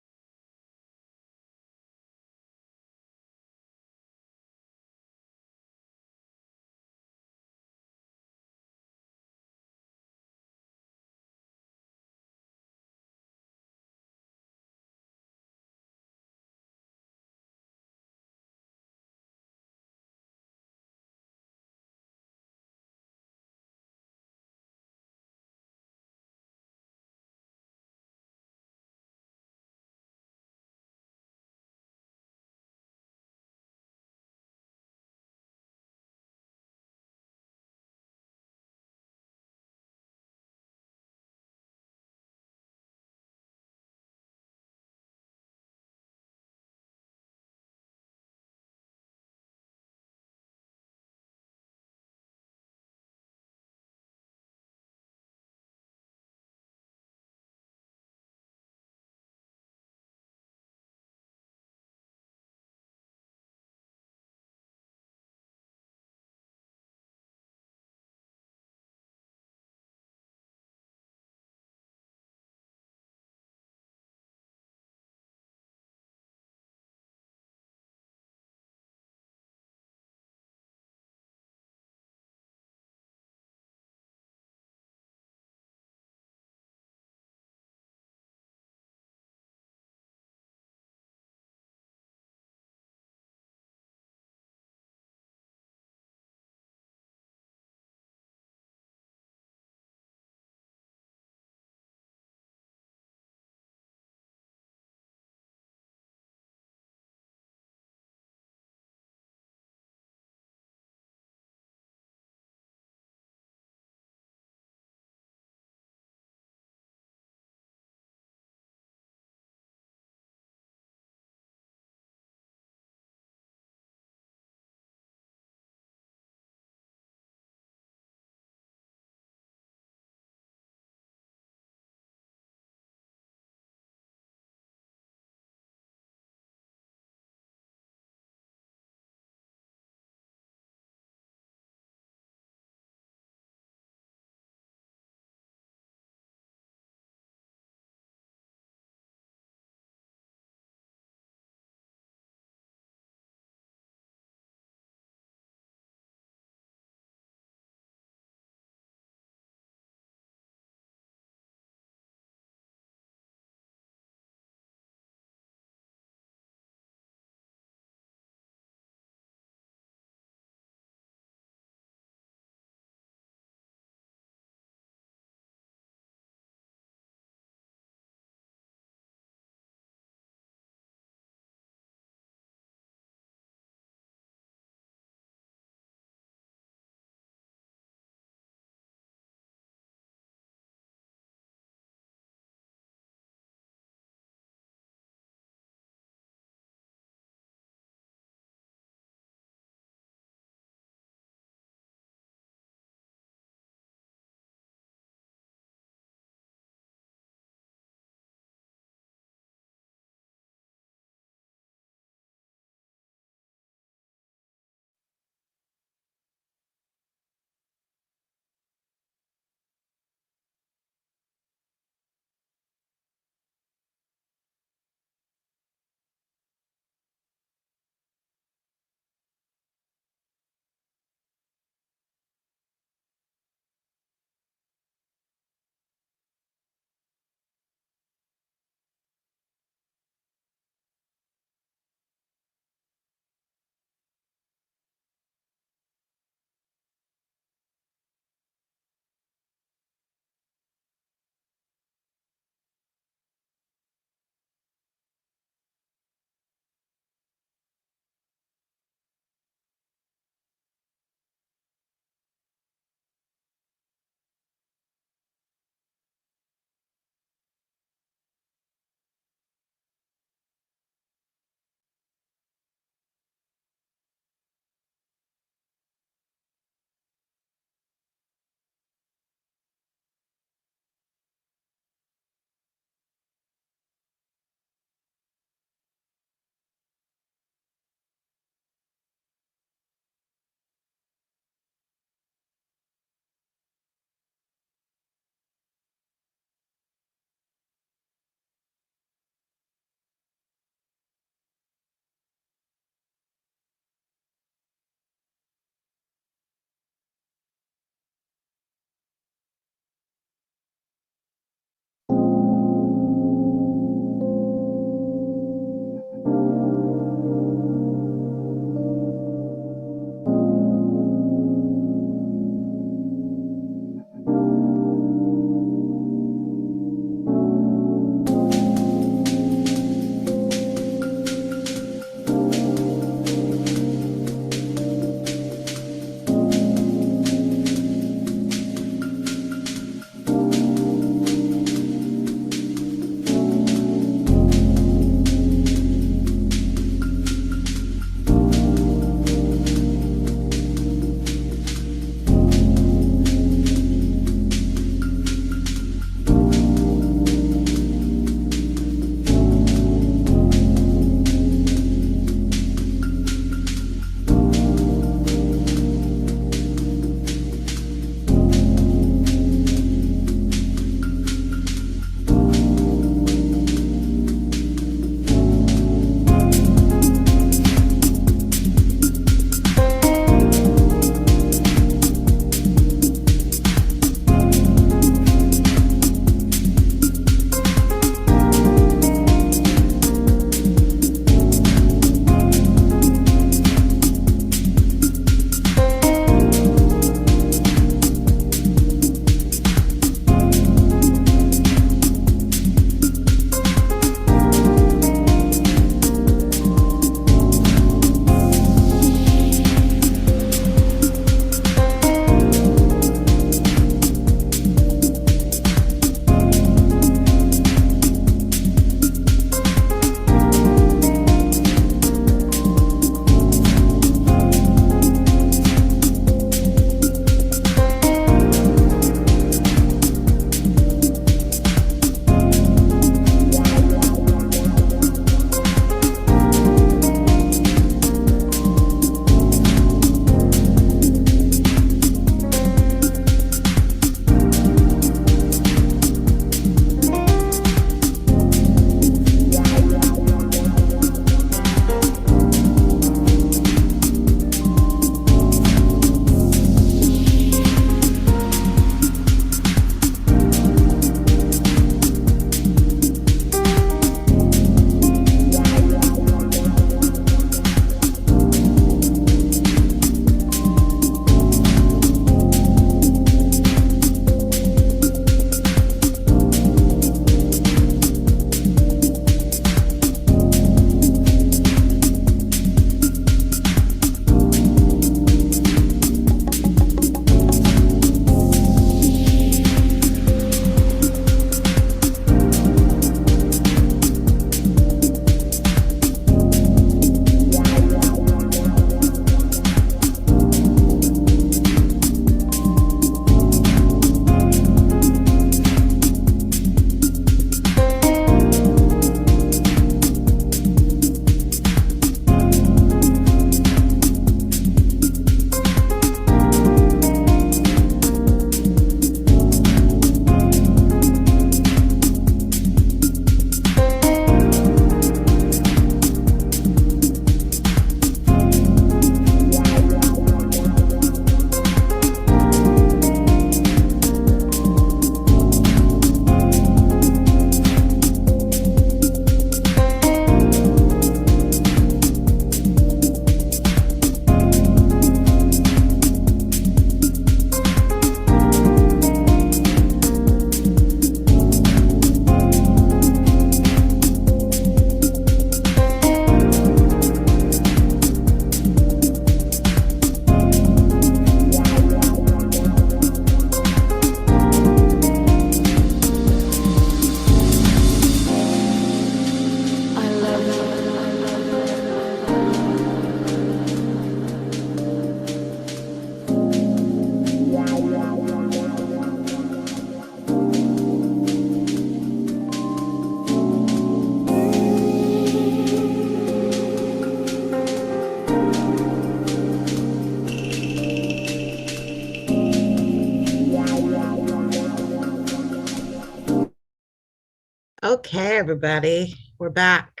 Okay, everybody, we're back.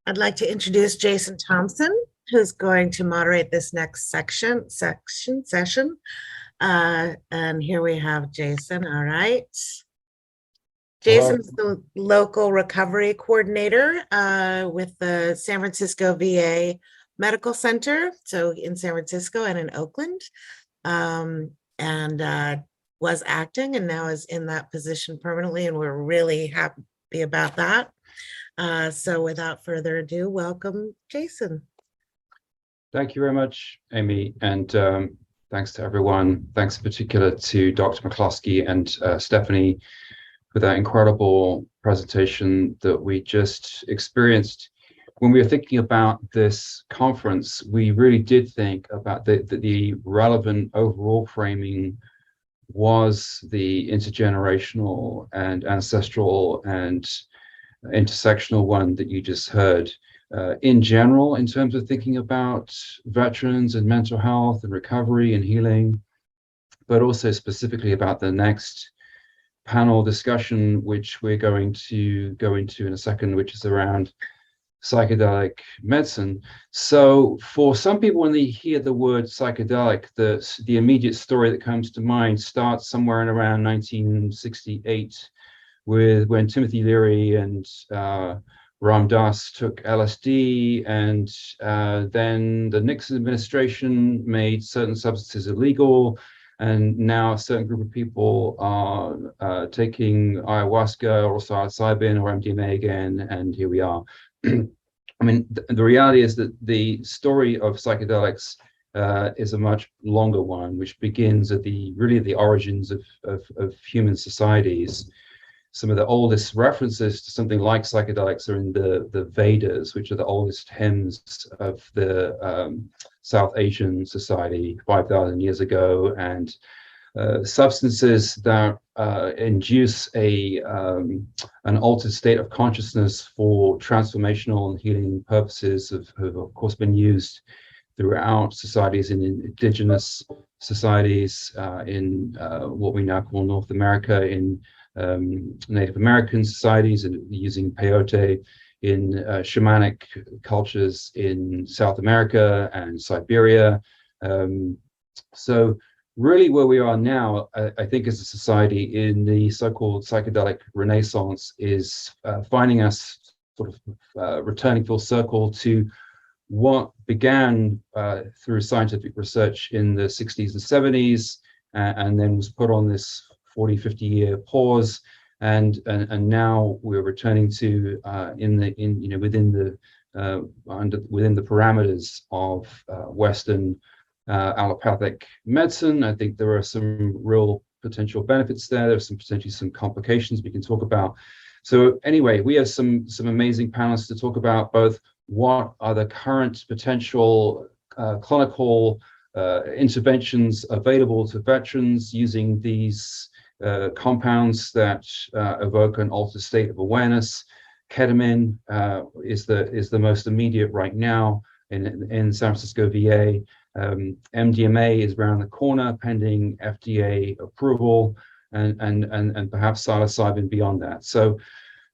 I'd like to introduce Jason Thompson, who's going to moderate this next session. And here we have Jason. All right. Jason's the local recovery coordinator with the San Francisco VA Medical Center, so in San Francisco and in Oakland, and was acting and now is in that position permanently, and we're really happy about that. So without further ado, welcome, Jason. Thank you very much, Amy, and thanks to everyone. Thanks in particular to Dr. McCloskey and Stephanie for that incredible presentation that we just experienced. When we were thinking about this conference, we really did think about the relevant overall framing was the intergenerational and ancestral and intersectional one that you just heard. In general, in terms of thinking about veterans and mental health and recovery and healing, but also specifically about the next panel discussion, which we're going to go into in a second, which is around psychedelic medicine. So for some people, when they hear the word psychedelic, the immediate story that comes to mind starts somewhere in around 1968 when Timothy Leary and Ram Dass took LSD, and then the Nixon administration made certain substances illegal, and now a certain group of people are taking ayahuasca or psilocybin or MDMA again, and here we are. I mean, the reality is that the story of psychedelics is a much longer one, which begins at the origins of human societies. Some of the oldest references to something like psychedelics are in the Vedas, which are the oldest hymns of the South Asian society 5,000 years ago, and substances that induce an altered state of consciousness for transformational and healing purposes have of course been used throughout societies, in indigenous societies, in what we now call North America, in Native American societies, and using peyote in shamanic cultures in South America and Siberia. So really where we are now, I think, as a society in the so-called psychedelic renaissance is finding us sort of returning full circle to what began through scientific research in the 60s and 70s, and then was put on this 40-50 year pause, and now we're returning to within the parameters of Western allopathic medicine. I think there are some real potential benefits there. There's potentially some complications we can talk about. So anyway, we have some amazing panels to talk about both what are the current potential clinical interventions available to veterans using these compounds that evoke an altered state of awareness. Ketamine is the most immediate right now in San Francisco VA. MDMA is around the corner pending FDA approval, and perhaps psilocybin beyond that. So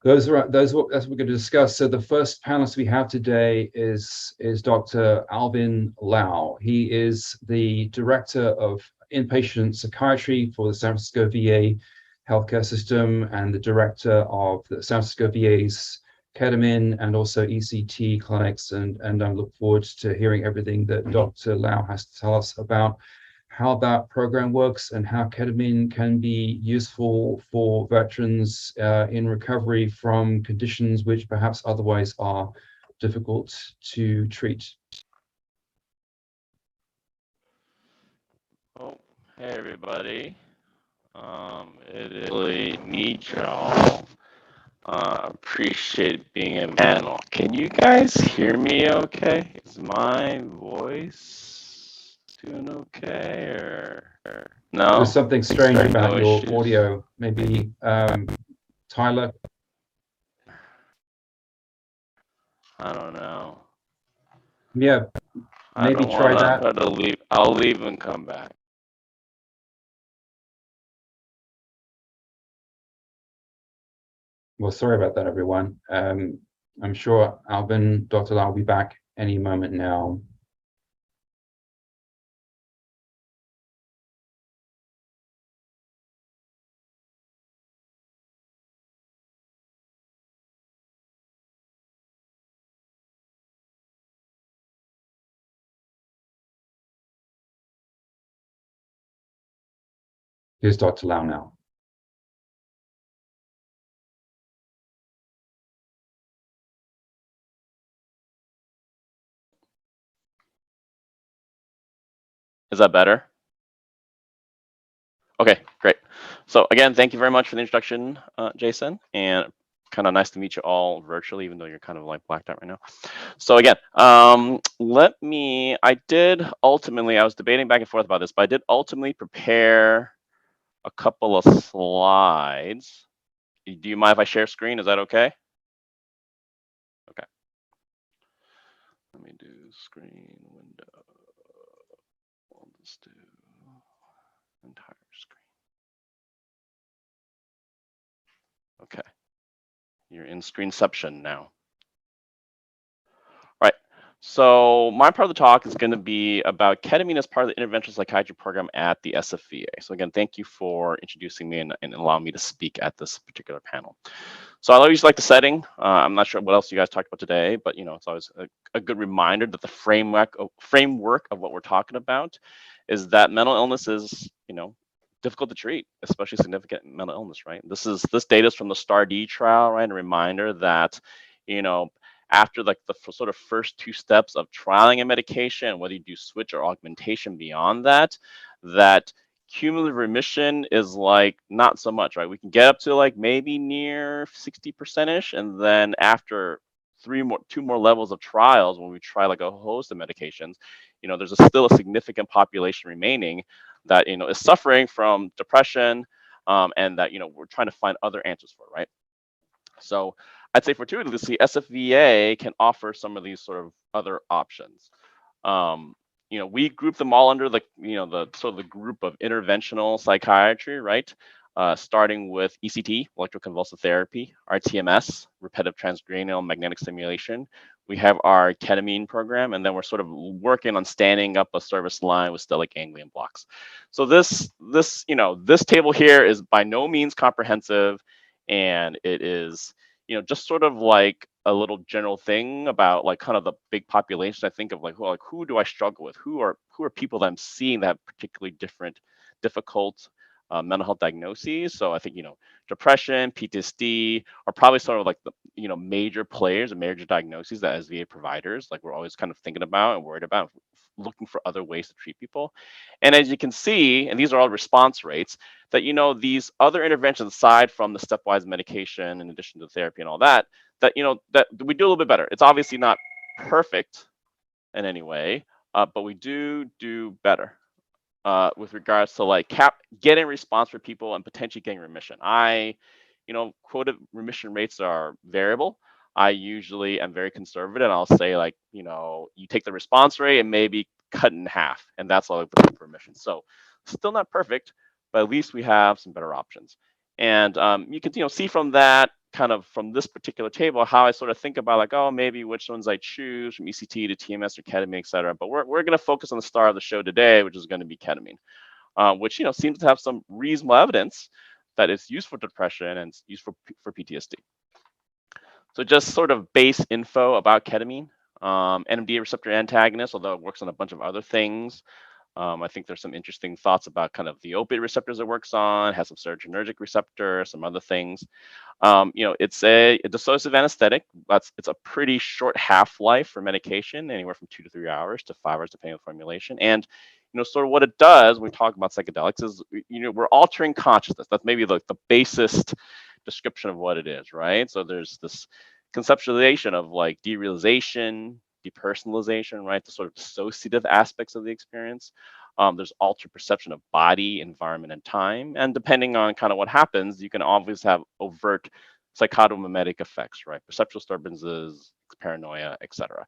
that's what we're going to discuss. So the first panelist we have today is Dr. Alvin Lau. He is the director of inpatient psychiatry for the San Francisco VA healthcare system, and the director of the San Francisco VA's ketamine and also ECT clinics. And I look forward to hearing everything that Dr. Lau has to tell us about how that program works and how ketamine can be useful for veterans in recovery from conditions which perhaps otherwise are difficult to treat. Oh, hey everybody. It is really neat, y'all. Appreciate being in panel. Can you guys hear me okay? Is my voice doing okay or no? There's something strange about No your issues? audio. Maybe Tyler. I don't know. Yeah, I maybe don't try wanna, that. I'll leave and come back. Well, sorry about that, everyone. I'm sure Alvin, Dr. Lau will be back any moment now. Here's Dr. Lau now. Is that better? Okay, great. So again, thank you very much for the introduction, Jason, and kind of nice to meet you all virtually, even though you're kind of like blacked out right now. So again, I was debating back and forth about this, but I did ultimately prepare a couple of slides. Do you mind if I share screen? Is that okay? Okay. Let me do screen window. We'll just do entire screen. Okay. You're in screenception now. Right. So my part of the talk is going to be about ketamine as part of the interventional psychiatry program at the SFVA. So again, thank you for introducing me and allowing me to speak at this particular panel. So I always like the setting. I'm not sure what else you guys talked about today, but it's always a good reminder that the framework of what we're talking about is that mental illness is, difficult to treat, especially significant mental illness, right? This data is from the STAR-D trial, right? A reminder that, after like the sort of first two steps of trialing a medication, whether you do switch or augmentation beyond that, that cumulative remission is like not so much, right? We can get up to like maybe near 60%ish, and then after two more levels of trials, when we try like a host of medications, there's still a significant population remaining that is suffering from depression, and that we're trying to find other answers for, right? So I'd say fortuitously, SFVA can offer some of these sort of other options. We group them all under the sort of the group of interventional psychiatry, right? Starting with ECT, electroconvulsive therapy, RTMS, repetitive transcranial magnetic stimulation. We have our ketamine program, and then we're sort of working on standing up a service line with stellate ganglion blocks. So this table here is by no means comprehensive, and it is just sort of like a little general thing about like kind of the big population. I think of like who do I struggle with? Who are people that I'm seeing that have particularly difficult mental health diagnoses? So I think depression, PTSD are probably sort of like the major players and major diagnoses that as VA providers like we're always kind of thinking about and worried about, looking for other ways to treat people. And as you can see, and these are all response rates, that these other interventions aside from the stepwise medication in addition to therapy and all that that we do a little bit better. It's obviously not perfect in any way, but we do better with regards to like getting response for people and potentially getting remission. Quoted remission rates are variable. I usually am very conservative, and I'll say like you take the response rate and maybe cut in half, and that's all the remission. So still not perfect, but at least we have some better options. And you can see from that kind of from this particular table how I sort of think about like, oh, maybe which ones I choose from ECT to TMS or ketamine, et cetera. But we're going to focus on the star of the show today, which is going to be ketamine, which seems to have some reasonable evidence that it's used for depression and it's used for PTSD. So just sort of base info about ketamine. NMDA receptor antagonist, although it works on a bunch of other things. I think there's some interesting thoughts about kind of the opiate receptors it works on, has some serotonergic receptor, some other things. It's a dissociative anesthetic. It's a pretty short half-life for medication, anywhere from 2 to 3 hours to 5 hours, depending on formulation. And sort of what it does when we talk about psychedelics is, we're altering consciousness. That's maybe like the basest description of what it is, right? So there's this conceptualization of like derealization, depersonalization, right? The sort of dissociative aspects of the experience. There's altered perception of body, environment, and time. And depending on kind of what happens, you can obviously have overt psychotomimetic effects, right? Perceptual disturbances, paranoia, etc.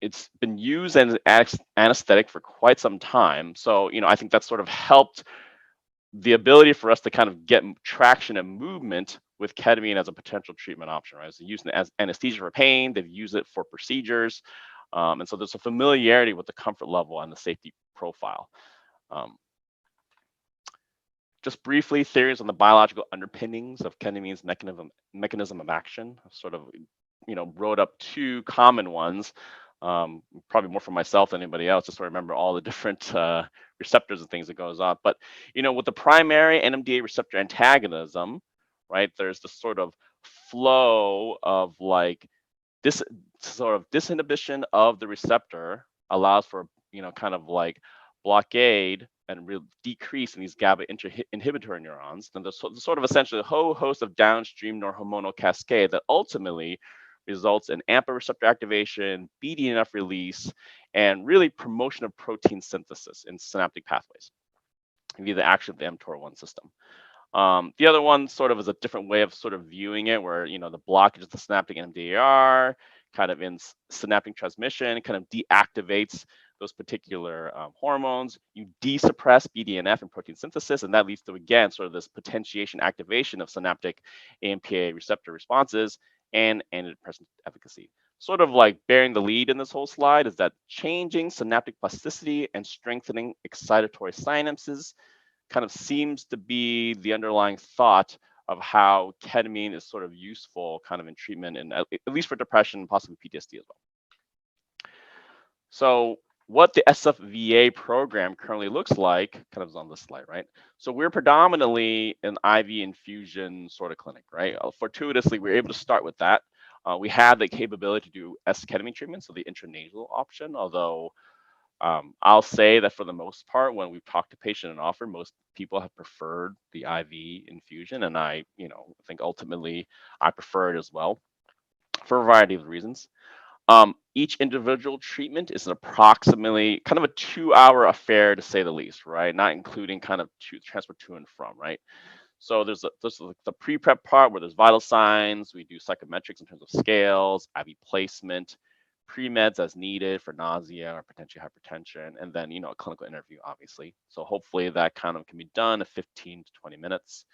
It's been used as anesthetic for quite some time. So, I think that's sort of helped the ability for us to kind of get traction and movement with ketamine as a potential treatment option, right? So using it as anesthesia for pain, they've used it for procedures. And so there's a familiarity with the comfort level and the safety profile. Just briefly, theories on the biological underpinnings of ketamine's mechanism of action. I've sort of, wrote up two common ones, probably more for myself than anybody else, just to remember all the different receptors and things that goes on. But, with the primary NMDA receptor antagonism, right, there's this sort of flow of like this sort of disinhibition of the receptor allows for, kind of like blockade and real decrease in these GABA inhibitory neurons. Then there's sort of essentially a whole host of downstream neurohormonal cascade that ultimately results in AMPA receptor activation, BDNF release, and really promotion of protein synthesis in synaptic pathways via the action of the mTOR1 system. The other one sort of is a different way of sort of viewing it, where the blockage of the synaptic NMDAR kind of in synaptic transmission kind of deactivates those particular hormones. You desuppress BDNF and protein synthesis, and that leads to, again, sort of this potentiation activation of synaptic AMPA receptor responses and antidepressant efficacy. Sort of like bearing the lead in this whole slide is that changing synaptic plasticity and strengthening excitatory synapses kind of seems to be the underlying thought of how ketamine is sort of useful kind of in treatment, and at least for depression, possibly PTSD as well. So what the SFVA program currently looks like kind of is on this slide, right? So we're predominantly an IV infusion sort of clinic, right? Fortuitously, we're able to start with that. We have the capability to do S-ketamine treatment, so the intranasal option, although I'll say that for the most part, when we've talked to patient and offer, most people have preferred the IV infusion, and I think ultimately I prefer it as well for a variety of reasons. Each individual treatment is approximately kind of a 2-hour affair, to say the least, right? Not including kind of transport to and from, right? So there's the pre-prep part where there's vital signs. We do psychometrics in terms of scales, IV placement, pre-meds as needed for nausea or potentially hypertension, and then a clinical interview, obviously. So hopefully that kind of can be done in 15 to 20 minutes.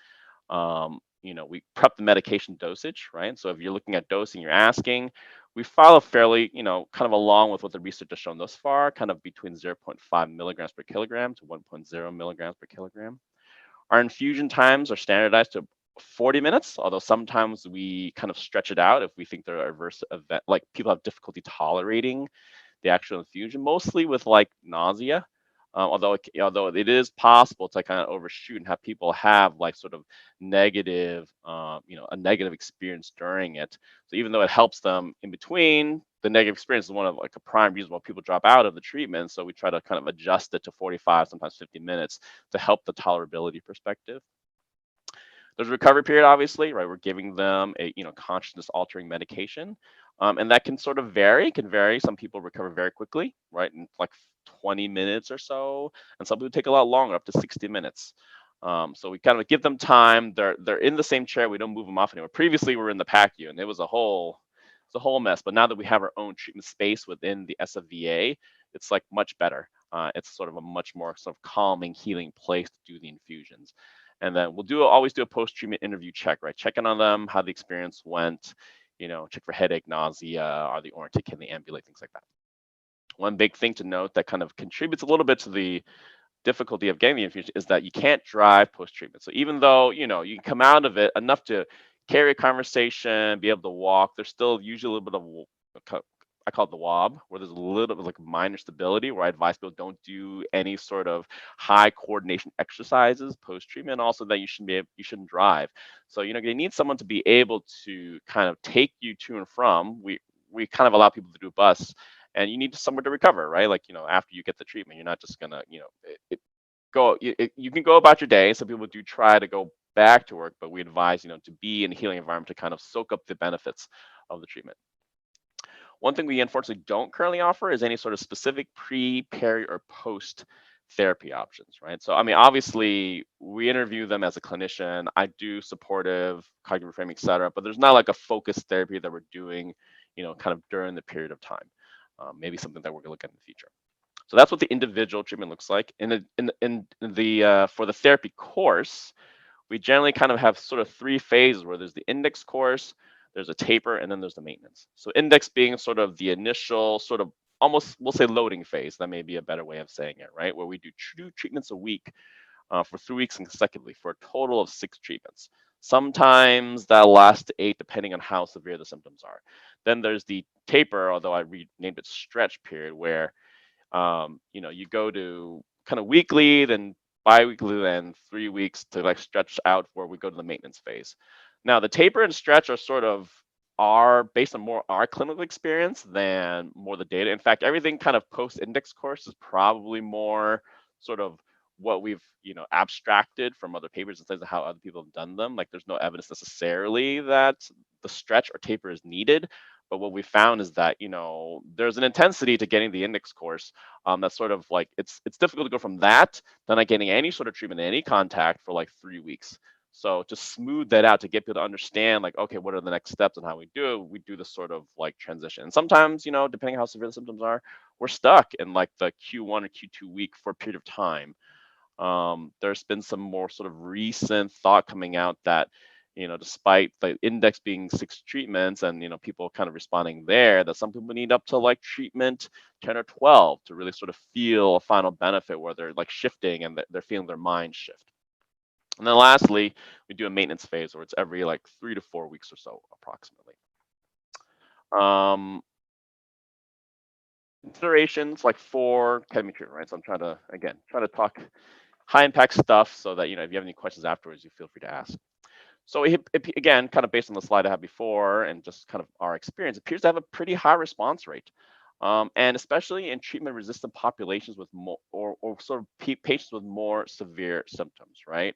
We prep the medication dosage, right? So if you're looking at dosing, you're asking, we follow fairly, kind of along with what the research has shown thus far, kind of between 0.5 milligrams per kilogram to 1.0 milligrams per kilogram. Our infusion times are standardized to 40 minutes, although sometimes we kind of stretch it out if we think there are adverse event, like people have difficulty tolerating the actual infusion, mostly with like nausea. Although it is possible to kind of overshoot and have people have like sort of negative, a negative experience during it. So even though it helps them in between, the negative experience is one of like a prime reason why people drop out of the treatment. So we try to kind of adjust it to 45, sometimes 50 minutes to help the tolerability perspective. There's a recovery period, obviously, right? We're giving them a consciousness altering medication. And that can sort of vary, Some people recover very quickly, right? In like 20 minutes or so. And some people take a lot longer, up to 60 minutes. So we kind of give them time. They're in the same chair. We don't move them off anymore. Previously, we were in the PACU, and it was a whole mess. But now that we have our own treatment space within the SFVA, it's like much better. It's sort of a much more sort of calming, healing place to do the infusions. And then we'll always do a post-treatment interview check, right? Checking on them, how the experience went, check for headache, nausea, are they oriented, can they ambulate, things like that. One big thing to note that kind of contributes a little bit to the difficulty of getting the infusion is that you can't drive post-treatment. So even though, you can come out of it enough to carry a conversation, be able to walk, there's still usually a little bit of, I call it the wob, where there's a little bit of like minor stability, where I advise people don't do any sort of high coordination exercises post-treatment. Also that you shouldn't drive. So, you need someone to be able to kind of take you to and from. We kind of allow people to do bus, and you need somewhere to recover, right? Like, after you get the treatment, you're not just gonna, you can go about your day. Some people do try to go back to work, but we advise, to be in a healing environment to kind of soak up the benefits of the treatment. One thing we unfortunately don't currently offer is any sort of specific pre, peri, or post therapy options, right? So, obviously we interview them as a clinician. I do supportive, cognitive reframing, et cetera, but there's not like a focused therapy that we're doing, kind of during the period of time. Maybe something that we're gonna look at in the future. So that's what the individual treatment looks like. For the therapy course, we generally kind of have sort of 3 phases where there's the index course, there's a taper, and then there's the maintenance. So index being sort of the initial sort of almost, we'll say, loading phase. That may be a better way of saying it, right? Where we do 2 treatments a week for 3 weeks consecutively for a total of 6 treatments. Sometimes that lasts to 8, depending on how severe the symptoms are. Then there's the taper, although I renamed it stretch period, where you go to kind of weekly, then bi-weekly, then 3 weeks to like stretch out where we go to the maintenance phase. Now, the taper and stretch are based on more our clinical experience than more the data. In fact, everything kind of post-index course is probably more sort of what we've abstracted from other papers and says how other people have done them. Like there's no evidence necessarily that the stretch or taper is needed. But what we found is that there's an intensity to getting the index course that's sort of like it's difficult to go from that to not getting any sort of treatment, any contact for like 3 weeks. So to smooth that out, to get people to understand, like, okay, what are the next steps and how we do it, we do this sort of like transition. And sometimes, depending how severe the symptoms are, we're stuck in like the Q1 or Q2 week for a period of time. There's been some more sort of recent thought coming out that, despite the index being 6 treatments and, people kind of responding there, that some people need up to like treatment 10 or 12 to really sort of feel a final benefit where they're like shifting and they're feeling their mind shift. And then lastly, we do a maintenance phase where it's every like 3 to 4 weeks or so, approximately. Considerations like for ketamine treatment, right? So I'm trying to talk high impact stuff so that, if you have any questions afterwards, you feel free to ask. So again, kind of based on the slide I had before and just kind of our experience, it appears to have a pretty high response rate. And especially in treatment-resistant populations with more or sort of patients with more severe symptoms, right?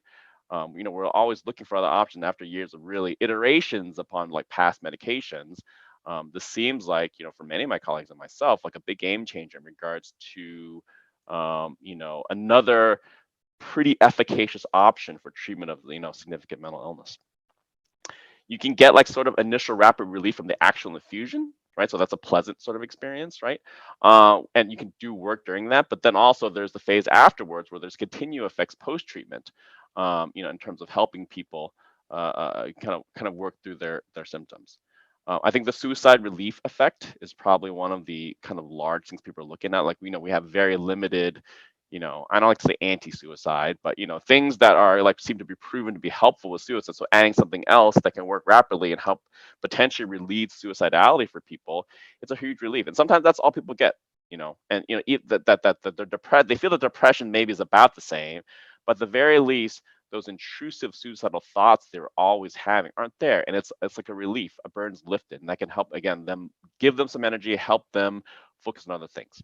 We're always looking for other options after years of really iterations upon like past medications. This seems like, for many of my colleagues and myself, like a big game changer in regards to, another pretty efficacious option for treatment of, significant mental illness. You can get like sort of initial rapid relief from the actual infusion, right? So that's a pleasant sort of experience, right? And you can do work during that, but then also there's the phase afterwards where there's continued effects post-treatment, in terms of helping people kind of work through their symptoms. I think the suicide relief effect is probably one of the kind of large things people are looking at. Like, we have very limited, I don't like to say anti-suicide, but, things that are like seem to be proven to be helpful with suicide. So adding something else that can work rapidly and help potentially relieve suicidality for people, it's a huge relief. And sometimes that's all people get, and, that they're depressed. They feel the depression maybe is about the same, but at the very least, those intrusive suicidal thoughts they're always having aren't there. And it's like a relief, a burden's lifted, and that can help, again, them give them some energy, help them focus on other things.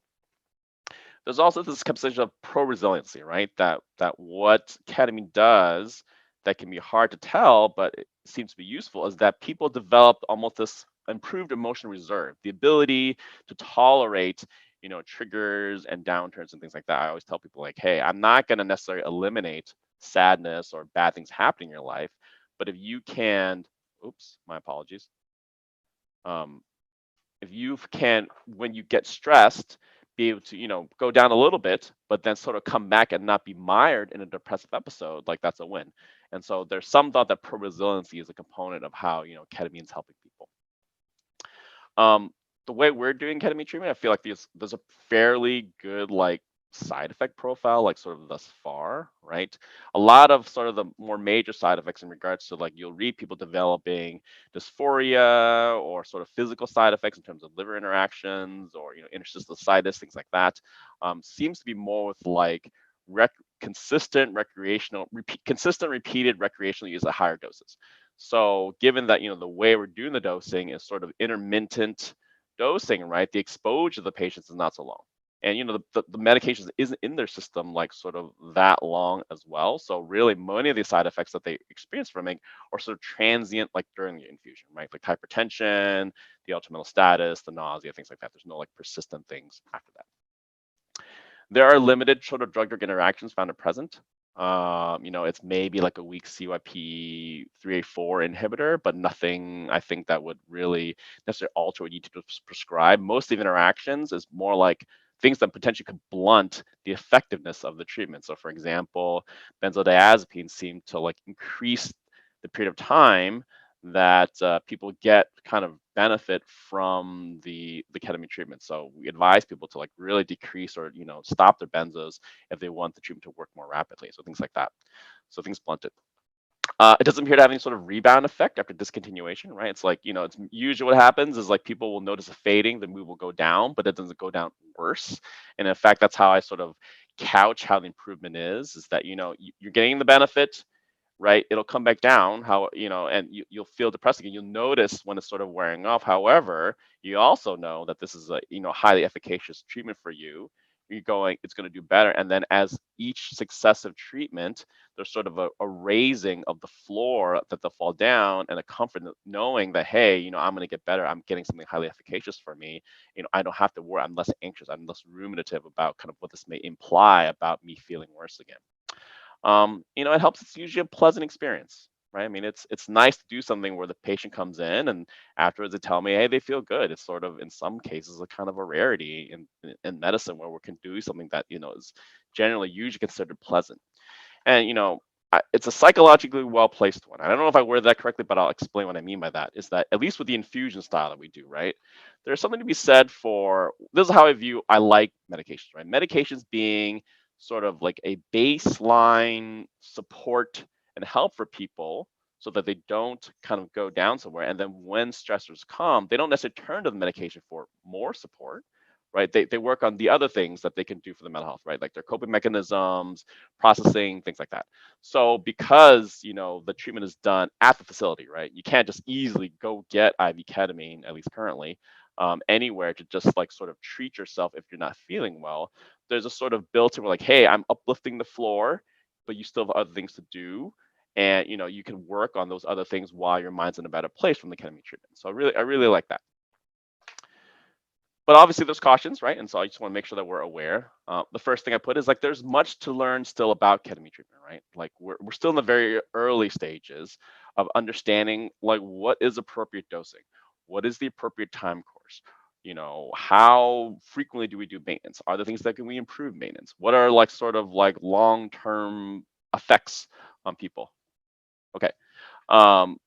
There's also this concept of pro-resiliency, right? That what ketamine does that can be hard to tell, but it seems to be useful, is that people develop almost this improved emotional reserve, the ability to tolerate, triggers and downturns and things like that. I always tell people like, hey, I'm not going to necessarily eliminate sadness or bad things happening in your life, but if you can, oops, my apologies. If you can, when you get stressed, be able to, go down a little bit, but then sort of come back and not be mired in a depressive episode, like that's a win. And so there's some thought that pro-resiliency is a component of how, ketamine is helping people. The way we're doing ketamine treatment, I feel like there's a fairly good like side effect profile, like sort of thus far, right? A lot of sort of the more major side effects in regards to like you'll read people developing dysphoria or sort of physical side effects in terms of liver interactions or interstitial cystitis, things like that. Seems to be more with like consistent repeated recreational use at higher doses. So given that the way we're doing the dosing is sort of intermittent dosing, right? The exposure to the patients is not so long. And the medications isn't in their system like sort of that long as well. So really many of the side effects that they experience from it are sort of transient, like during the infusion, right? Like hypertension, the altered mental status, the nausea, things like that. There's no like persistent things after that. There are limited sort of drug-drug interactions found at present. It's maybe like a weak CYP3A4 inhibitor, but nothing I think that would really necessarily alter what you need to prescribe. Most of the interactions is more like things that potentially could blunt the effectiveness of the treatment. So for example, benzodiazepines seem to like increase the period of time that people get kind of benefit from the ketamine treatment. So we advise people to like really decrease or stop their benzos if they want the treatment to work more rapidly. So things like that. So things blunted. It doesn't appear to have any sort of rebound effect after discontinuation, right? It's like, it's usually what happens is like people will notice a fading, the mood will go down, but it doesn't go down worse. And in fact, that's how I sort of couch how the improvement is that, you're getting the benefit, right? It'll come back down, and you'll feel depressed again. You'll notice when it's sort of wearing off. However, you also know that this is a, highly efficacious treatment for you. It's going to do better. And then as each successive treatment, there's sort of a raising of the floor that they'll fall down, and a comfort knowing that, hey, I'm going to get better. I'm getting something highly efficacious for me. I don't have to worry. I'm less anxious. I'm less ruminative about kind of what this may imply about me feeling worse again. It helps. It's usually a pleasant experience, right? I mean, it's nice to do something where the patient comes in and afterwards they tell me, hey, they feel good. It's sort of, in some cases, a kind of a rarity in medicine where we can do something that, is generally usually considered pleasant. And, it's a psychologically well-placed one. I don't know if I worded that correctly, but I'll explain what I mean by that, is that at least with the infusion style that we do, right? There's something to be said for, this is how I like medications, right? Medications being sort of like a baseline support and help for people so that they don't kind of go down somewhere. And then when stressors come, they don't necessarily turn to the medication for more support, right? They work on the other things that they can do for the mental health, right? Like their coping mechanisms, processing, things like that. So because, the treatment is done at the facility, right? You can't just easily go get IV ketamine, at least currently, anywhere to just like sort of treat yourself if you're not feeling well. There's a sort of built-in, like, hey, I'm uplifting the floor, but you still have other things to do. And, you can work on those other things while your mind's in a better place from the ketamine treatment. So I really like that. But obviously there's cautions, right? And so I just want to make sure that we're aware. The first thing I put is like, there's much to learn still about ketamine treatment, right? Like we're still in the very early stages of understanding like what is appropriate dosing, what is the appropriate time course, how frequently do we do maintenance? Are there things that can we improve maintenance? What are like sort of like long-term effects on people? Okay.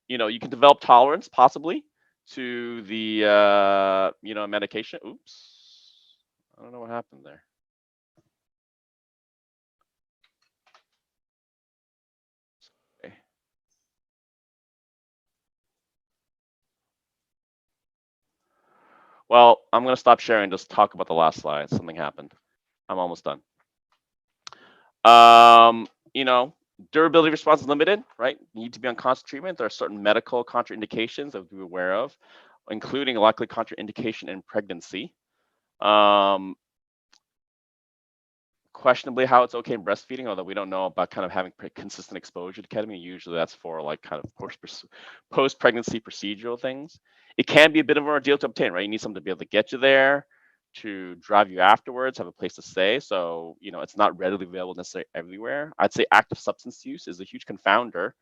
You can develop tolerance possibly to the medication. Oops, I don't know what happened there. Okay. Well, I'm going to stop sharing, just talk about the last slide. Something happened. I'm almost done. Durability response is limited, right? You need to be on constant treatment. There are certain medical contraindications that we're aware of, including a likely contraindication in pregnancy. Questionably how it's okay in breastfeeding, although we don't know about kind of having consistent exposure to ketamine. Usually that's for like kind of post-pregnancy procedural things. It can be a bit of an ordeal to obtain, right? You need someone to be able to get you there, to drive you afterwards, have a place to stay. So, it's not readily available necessarily everywhere. I'd say active substance use is a huge confounder,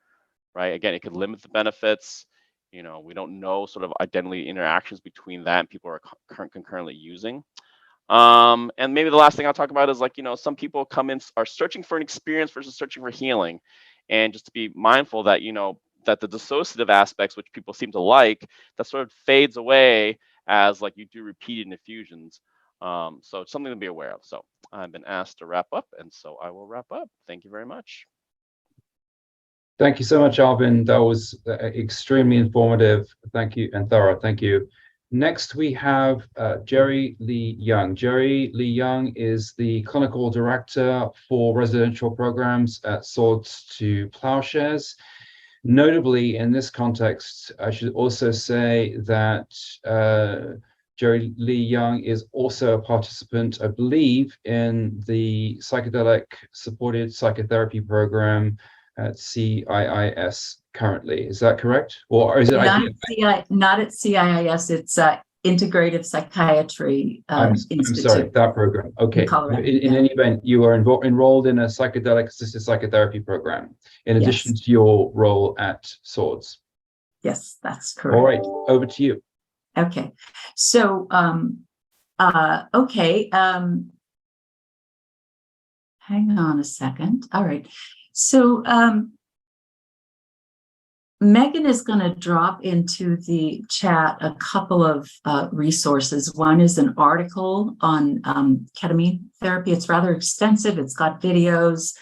right? Again, it could limit the benefits. We don't know sort of identity interactions between that and people are concurrently using. And maybe the last thing I'll talk about is like, some people come in, are searching for an experience versus searching for healing. And just to be mindful that, that the dissociative aspects, which people seem to like, that sort of fades away as like you do repeated infusions. So it's something to be aware of. So I've been asked to wrap up, and so I will wrap up. Thank you very much. Thank you so much, Alvin. That was extremely informative. Thank you, and thorough. Thank you. Next, we have Jerry Lee Young. Jerry Lee Young is the clinical director for residential programs at Swords to Plowshares. Notably, in this context, I should also say that Jerry Lee Young is also a participant, I believe, in the psychedelic supported psychotherapy program at CIIS currently. Is that correct? Or is it not at CIIS, it's Integrative Psychiatry I'm Institute. sorry, that program. Okay. In any event, you are enrolled in a psychedelic assisted psychotherapy program in addition to your role at Swords. Yes, that's correct. All right, over to you. Okay. So Okay. Hang on a second. All right. So Megan is going to drop into the chat a couple of resources. One is an article on ketamine therapy. It's rather extensive. It's got videos,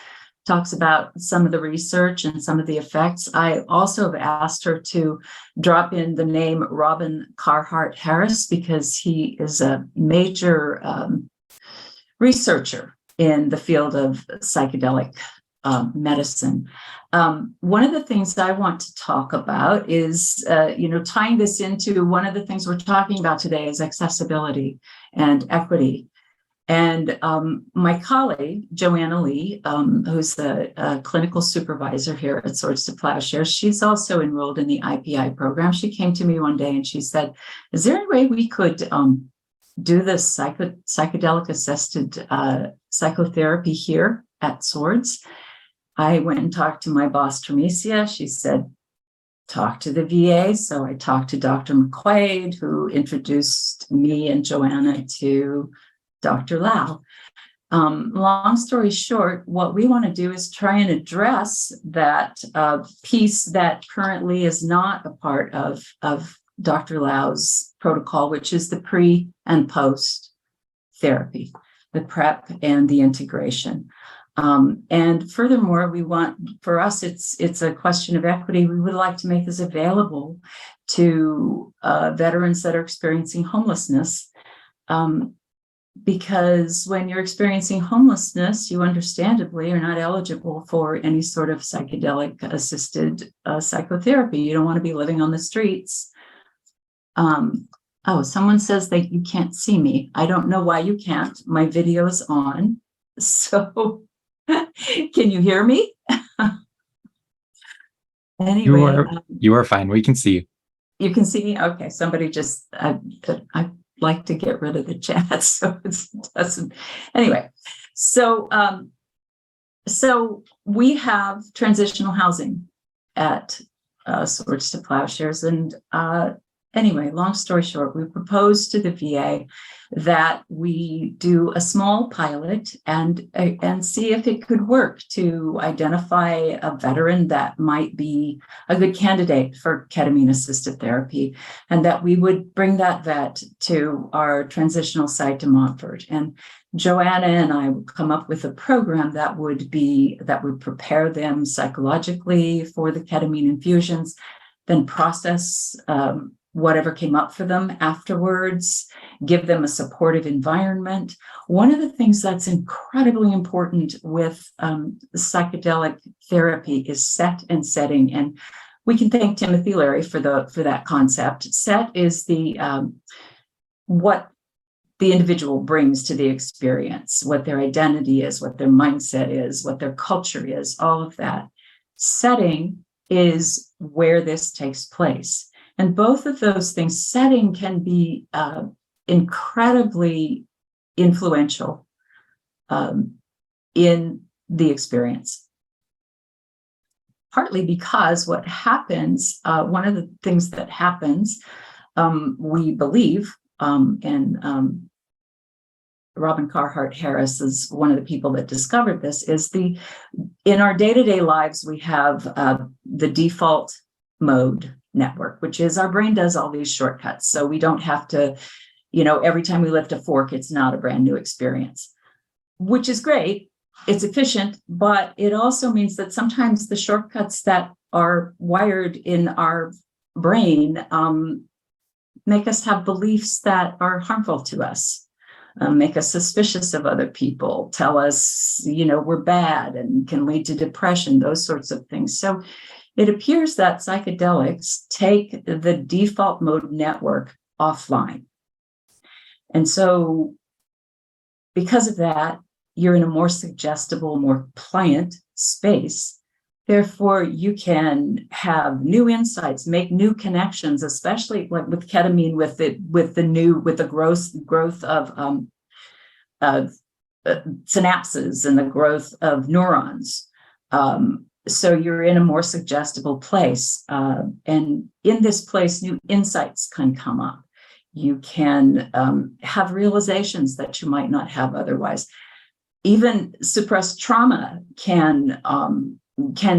talks about some of the research and some of the effects. I also have asked her to drop in the name Robin Carhart Harris because he is a major researcher in the field of psychedelic medicine. One of the things that I want to talk about is, tying this into one of the things we're talking about today is accessibility and equity. And my colleague, Joanna Lee, who's the clinical supervisor here at Swords to Plowshares, she's also enrolled in the IPI program. She came to me one day and she said, is there any way we could do this psychedelic assisted psychotherapy here at Swords? I went and talked to my boss, Tremesia. She said, talk to the VA. So I talked to Dr. McQuaid, who introduced me and Joanna to Dr. Lau. Long story short, what we want to do is try and address that piece that currently is not a part of Dr. Lau's protocol, which is the pre and post therapy, the prep and the integration. And furthermore, we want, for us, it's a question of equity. We would like to make this available to veterans that are experiencing homelessness. Because when you're experiencing homelessness, you understandably are not eligible for any sort of psychedelic assisted psychotherapy. You don't want to be living on the streets. Someone says that you can't see me. I don't know why you can't. My video is on. So can you hear me? Anyway. You are fine. We can see you. You can see me? Okay. Somebody just, I like to get rid of the chat, so it doesn't. Anyway, so we have transitional housing at Swords to Plowshares, and anyway, long story short, we proposed to the VA that we do a small pilot and see if it could work to identify a veteran that might be a good candidate for ketamine-assisted therapy, and that we would bring that vet to our transitional site to Montfort. And Joanna and I would come up with a program that would prepare them psychologically for the ketamine infusions, then process whatever came up for them afterwards, give them a supportive environment. One of the things that's incredibly important with psychedelic therapy is set and setting. And we can thank Timothy Leary for that concept. Set is what the individual brings to the experience, what their identity is, what their mindset is, what their culture is, all of that. Setting is where this takes place. And both of those things, setting can be incredibly influential in the experience. Partly because what happens, one of the things that happens, we believe, and Robin Carhart Harris is one of the people that discovered this, is in our day-to-day lives, we have the default mode network, which is our brain does all these shortcuts. So we don't have to, every time we lift a fork, it's not a brand new experience, which is great. It's efficient, but it also means that sometimes the shortcuts that are wired in our brain make us have beliefs that are harmful to us, make us suspicious of other people, tell us, we're bad and can lead to depression, those sorts of things. So it appears that psychedelics take the default mode network offline. And so because of that, you're in a more suggestible, more pliant space. Therefore, you can have new insights, make new connections, especially like with ketamine, with the growth of synapses and the growth of neurons. So you're in a more suggestible place. And in this place, new insights can come up. You can have realizations that you might not have otherwise. Even suppressed trauma can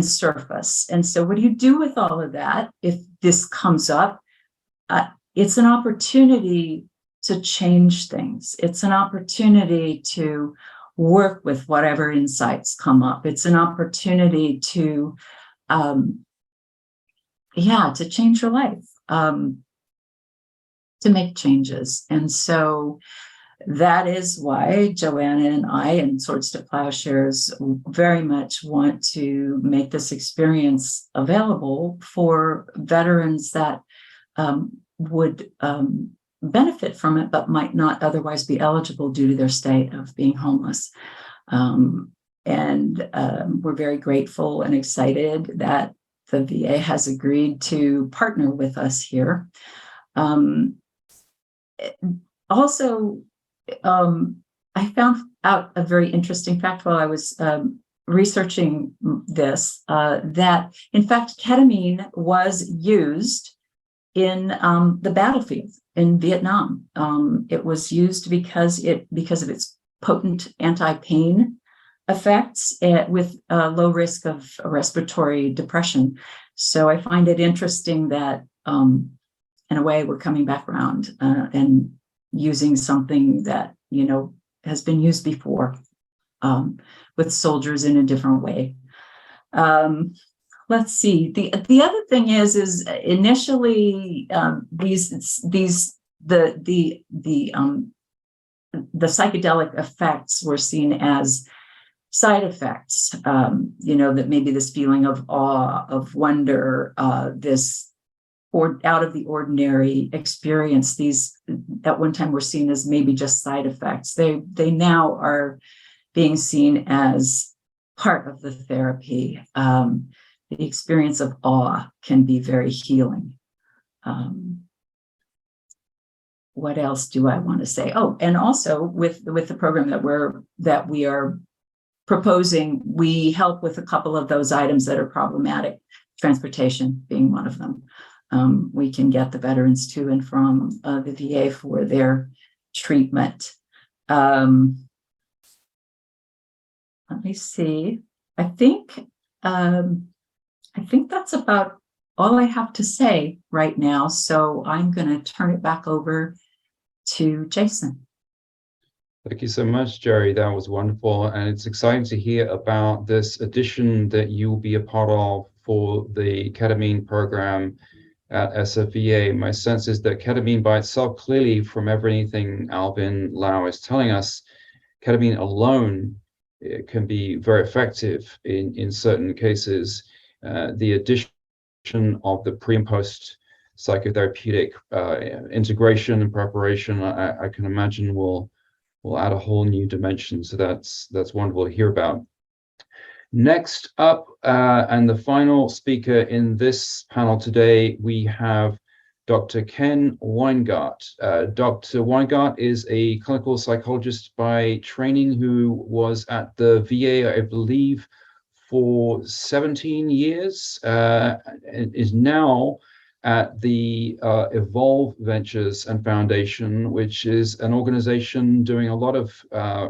surface. And so what do you do with all of that if this comes up? It's an opportunity to change things. It's an opportunity to work with whatever insights come up. It's an opportunity to change your life, to make changes. And so that is why Joanna and I and Swords to Plowshares very much want to make this experience available for veterans that would benefit from it, but might not otherwise be eligible due to their state of being homeless. And we're very grateful and excited that the VA has agreed to partner with us here. Also, I found out a very interesting fact while I was researching this, that in fact, ketamine was used in the battlefield in Vietnam. It was used because of its potent anti-pain effects with low risk of respiratory depression. So I find it interesting that in a way we're coming back around and using something that, has been used before with soldiers in a different way. Let's see. The other thing is initially the psychedelic effects were seen as side effects. That maybe this feeling of awe, of wonder, this or out of the ordinary experience, these at one time were seen as maybe just side effects. They now are being seen as part of the therapy. The experience of awe can be very healing. What else do I want to say? Oh, and also with the program that we are proposing, we help with a couple of those items that are problematic, transportation being one of them. We can get the veterans to and from the VA for their treatment. Let me see. I think that's about all I have to say right now. So I'm going to turn it back over to Jason. Thank you so much, Jerry. That was wonderful. And it's exciting to hear about this addition that you'll be a part of for the ketamine program at SFVA. My sense is that ketamine by itself, clearly from everything Alvin Lau is telling us, ketamine alone can be very effective in certain cases. The addition of the pre and post psychotherapeutic integration and preparation, I can imagine will add a whole new dimension. So that's wonderful to hear about. Next up, and the final speaker in this panel today, we have Dr. Ken Weingart. Dr. Weingart is a clinical psychologist by training who was at the VA, I believe, for 17 years, and is now at the Evolve Ventures and Foundation, which is an organization doing a lot of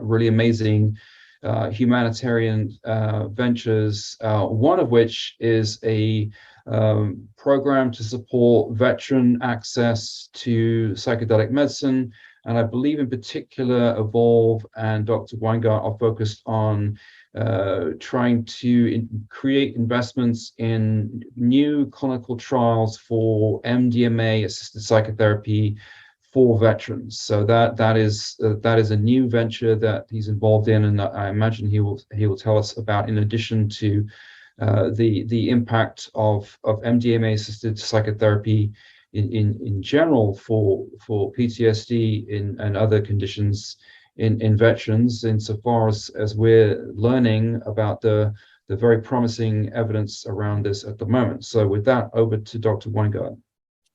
really amazing humanitarian ventures, one of which is a program to support veteran access to psychedelic medicine. And I believe in particular, Evolve and Dr. Weingart are focused on trying to create investments in new clinical trials for MDMA-assisted psychotherapy for veterans. So that is a new venture that he's involved in, and I imagine he will tell us about, in addition to the impact of MDMA-assisted psychotherapy in general for PTSD and other conditions in veterans, insofar as we're learning about the very promising evidence around this at the moment. So with that, over to Dr. Weingart.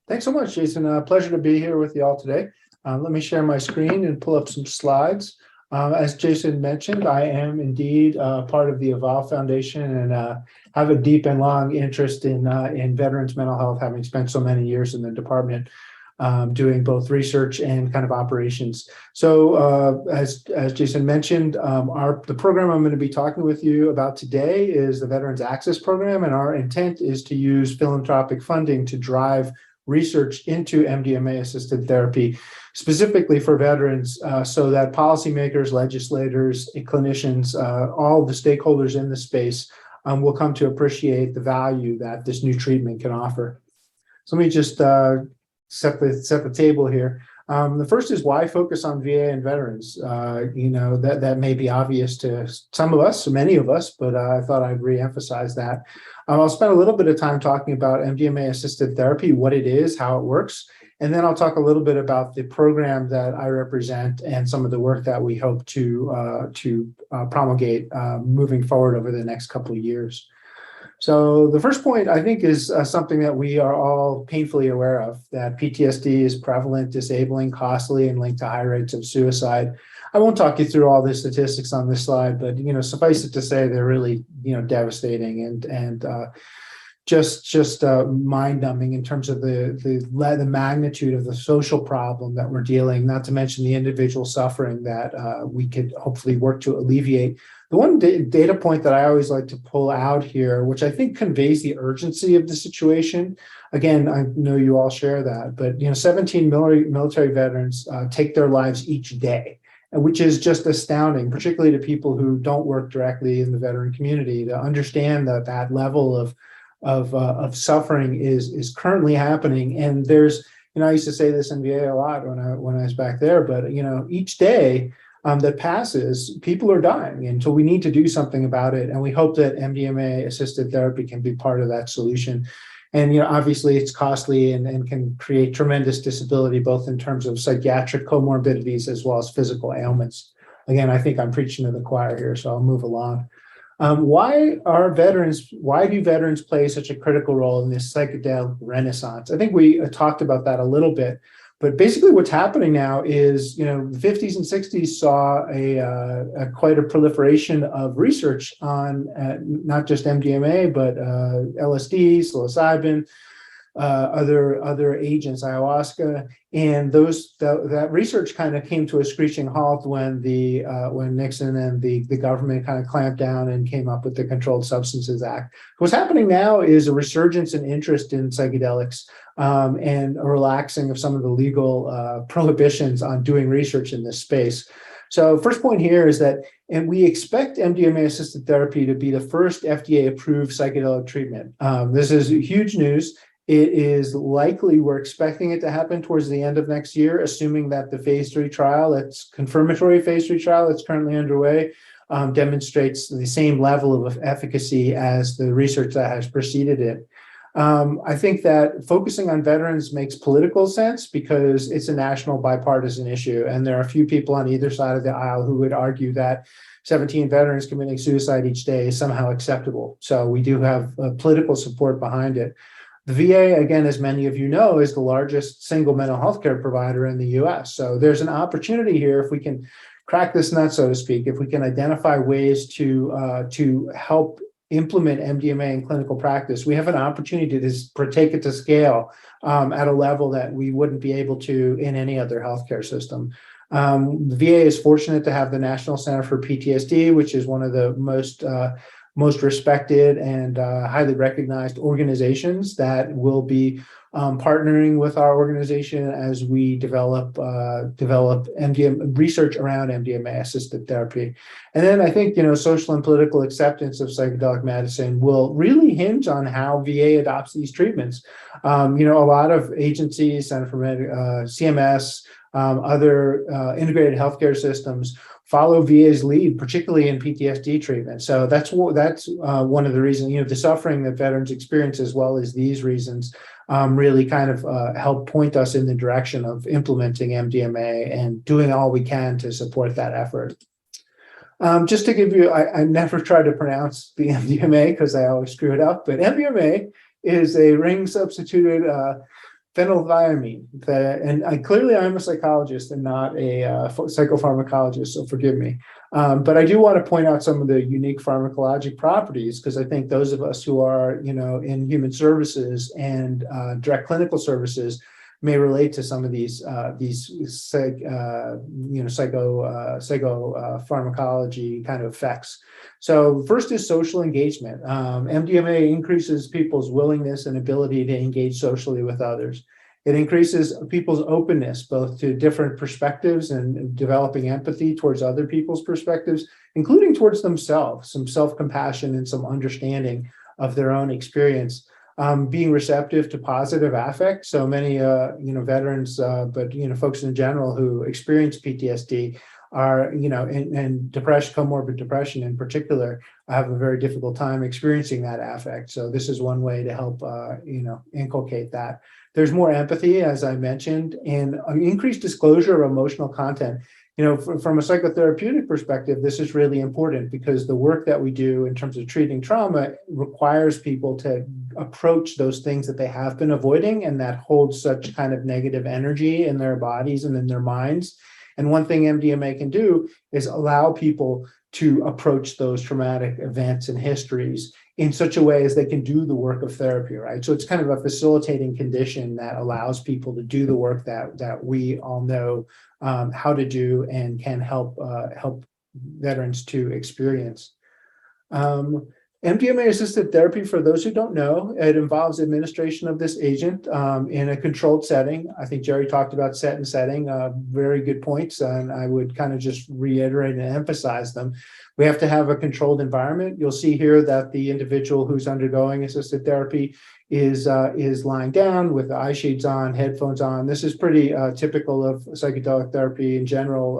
Thanks so much, Jason. Pleasure to be here with you all today. Let me share my screen and pull up some slides. As Jason mentioned, I am indeed part of the Evolve Foundation and have a deep and long interest in veterans' mental health, having spent so many years in the department. doing both research and kind of operations. So as Jason mentioned, the program I'm going to be talking with you about today is the Veterans Access Program, and our intent is to use philanthropic funding to drive research into MDMA-assisted therapy, specifically for veterans, so that policymakers, legislators, clinicians, all the stakeholders in the space will come to appreciate the value that this new treatment can offer. So let me just set the table here. The first is why focus on VA and veterans. That may be obvious to some of us, many of us, but I thought I'd reemphasize that. I'll spend a little bit of time talking about MDMA-assisted therapy, what it is, how it works, and then I'll talk a little bit about the program that I represent and some of the work that we hope to promulgate moving forward over the next couple of years. So the first point, I think, is something that we are all painfully aware of, that PTSD is prevalent, disabling, costly, and linked to high rates of suicide. I won't talk you through all the statistics on this slide, but suffice it to say they're really devastating and just mind-numbing in terms of the magnitude of the social problem that we're dealing, not to mention the individual suffering that we could hopefully work to alleviate. The one data point that I always like to pull out here, which I think conveys the urgency of the situation. Again, I know you all share that, but 17 military veterans take their lives each day, which is just astounding, particularly to people who don't work directly in the veteran community, to understand that level of suffering is currently happening. And there's, I used to say this in VA a lot when I was back there, but each day that passes, people are dying, and so we need to do something about it. And we hope that MDMA-assisted therapy can be part of that solution. And obviously it's costly and can create tremendous disability, both in terms of psychiatric comorbidities as well as physical ailments. Again, I think I'm preaching to the choir here, so I'll move along. Why do veterans play such a critical role in this psychedelic renaissance? I think we talked about that a little bit, but basically what's happening now is, the 50s and 60s saw quite a proliferation of research on not just MDMA, but LSD, psilocybin, other agents, ayahuasca, and that research kind of came to a screeching halt when Nixon and the government kind of clamped down and came up with the Controlled Substances Act. What's happening now is a resurgence in interest in psychedelics and a relaxing of some of the legal prohibitions on doing research in this space. So first point here is that, and we expect MDMA-assisted therapy to be the first FDA-approved psychedelic treatment. This is huge news. It is likely, we're expecting it to happen towards the end of next year, assuming that the phase 3 trial, that's confirmatory phase 3 trial that's currently underway, demonstrates the same level of efficacy as the research that has preceded it. I think that focusing on veterans makes political sense because it's a national bipartisan issue. And there are a few people on either side of the aisle who would argue that 17 veterans committing suicide each day is somehow acceptable. So we do have political support behind it. The VA, again, as many of you know, is the largest single mental health care provider in the US. So there's an opportunity here if we can crack this nut, so to speak, if we can identify ways to help implement MDMA in clinical practice, we have an opportunity to take it to scale at a level that we wouldn't be able to in any other healthcare system. The VA is fortunate to have the National Center for PTSD, which is one of the most respected and highly recognized organizations that will be partnering with our organization as we develop MDMA research around MDMA-assisted therapy. And then I think social and political acceptance of psychedelic medicine will really hinge on how VA adopts these treatments. A lot of agencies, Center for CMS, other integrated healthcare systems follow VA's lead, particularly in PTSD treatment. So that's one of the reasons, the suffering that veterans experience, as well as these reasons, really kind of help point us in the direction of implementing MDMA and doing all we can to support that effort. Just to give you, I never try to pronounce the MDMA because I always screw it up, but MDMA is a ring-substituted phenethylamine. Clearly I'm a psychologist and not a psychopharmacologist, so forgive me. But I do want to point out some of the unique pharmacologic properties, because I think those of us who are, in human services and direct clinical services may relate to some of these psychopharmacology kind of effects. So first is social engagement. MDMA increases people's willingness and ability to engage socially with others. It increases people's openness both to different perspectives and developing empathy towards other people's perspectives, including towards themselves, some self-compassion and some understanding of their own experience. Being receptive to positive affect. So many, veterans, but folks in general who experience PTSD are, and comorbid depression in particular, have a very difficult time experiencing that affect. So this is one way to help, inculcate that. There's more empathy, as I mentioned, and increased disclosure of emotional content. From a psychotherapeutic perspective, this is really important because the work that we do in terms of treating trauma requires people to approach those things that they have been avoiding and that hold such kind of negative energy in their bodies and in their minds. And one thing MDMA can do is allow people to approach those traumatic events and histories in such a way as they can do the work of therapy, right? So it's kind of a facilitating condition that allows people to do the work that we all know how to do and can help veterans to experience. MDMA-assisted therapy, for those who don't know, it involves administration of this agent in a controlled setting. I think Jerry talked about set and setting, very good points, and I would kind of just reiterate and emphasize them. We have to have a controlled environment. You'll see here that the individual who's undergoing assisted therapy is lying down with the eye shades on, headphones on. This is pretty typical of psychedelic therapy in general.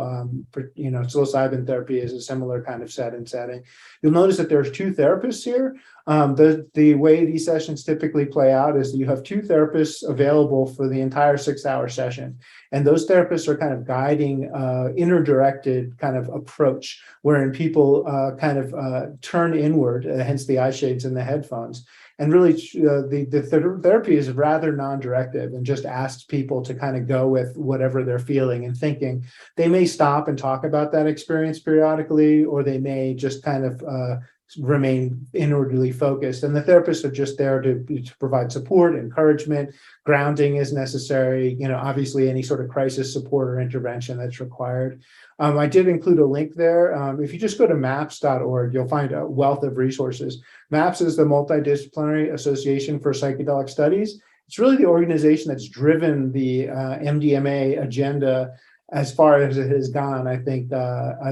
Psilocybin therapy is a similar kind of setting. You'll notice that there's two therapists here. The way these sessions typically play out is that you have two therapists available for the entire 6-hour session. And those therapists are kind of guiding inner directed kind of approach, wherein people turn inward, hence the eye shades and the headphones. And really, the therapy is rather non-directive and just asks people to kind of go with whatever they're feeling and thinking. They may stop and talk about that experience periodically, or they may just kind of remain inwardly focused. And the therapists are just there to provide support, encouragement, grounding is necessary, obviously any sort of crisis support or intervention that's required. I did include a link there. If you just go to maps.org, you'll find a wealth of resources. MAPS is the Multidisciplinary Association for Psychedelic Studies. It's really the organization that's driven the MDMA agenda as far as it has gone. I think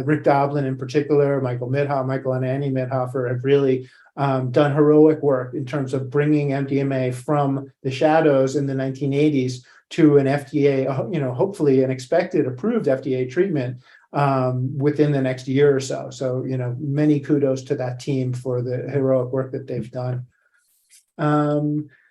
Rick Doblin in particular, Michael and Annie Mithofer have really done heroic work in terms of bringing MDMA from the shadows in the 1980s to an FDA, hopefully an expected approved FDA treatment within the next year or so. So, many kudos to that team for the heroic work that they've done.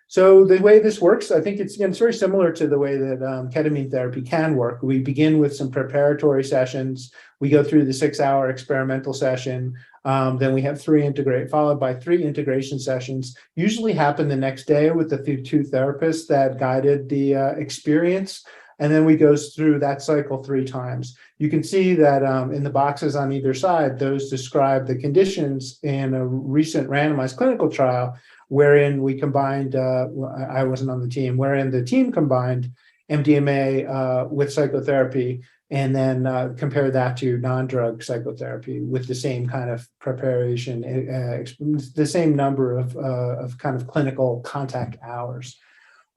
So the way this works, I think it's very similar to the way that ketamine therapy can work. We begin with some preparatory sessions. We go through the 6-hour experimental session. Then we have followed by 3 integration sessions, usually happen the next day with the 2 therapists that guided the experience. And then we go through that cycle 3 times. You can see that in the boxes on either side, those describe the conditions in a recent randomized clinical trial wherein we combined, I wasn't on the team, wherein the team combined MDMA with psychotherapy and then compared that to non-drug psychotherapy with the same kind of preparation, the same number of kind of clinical contact hours.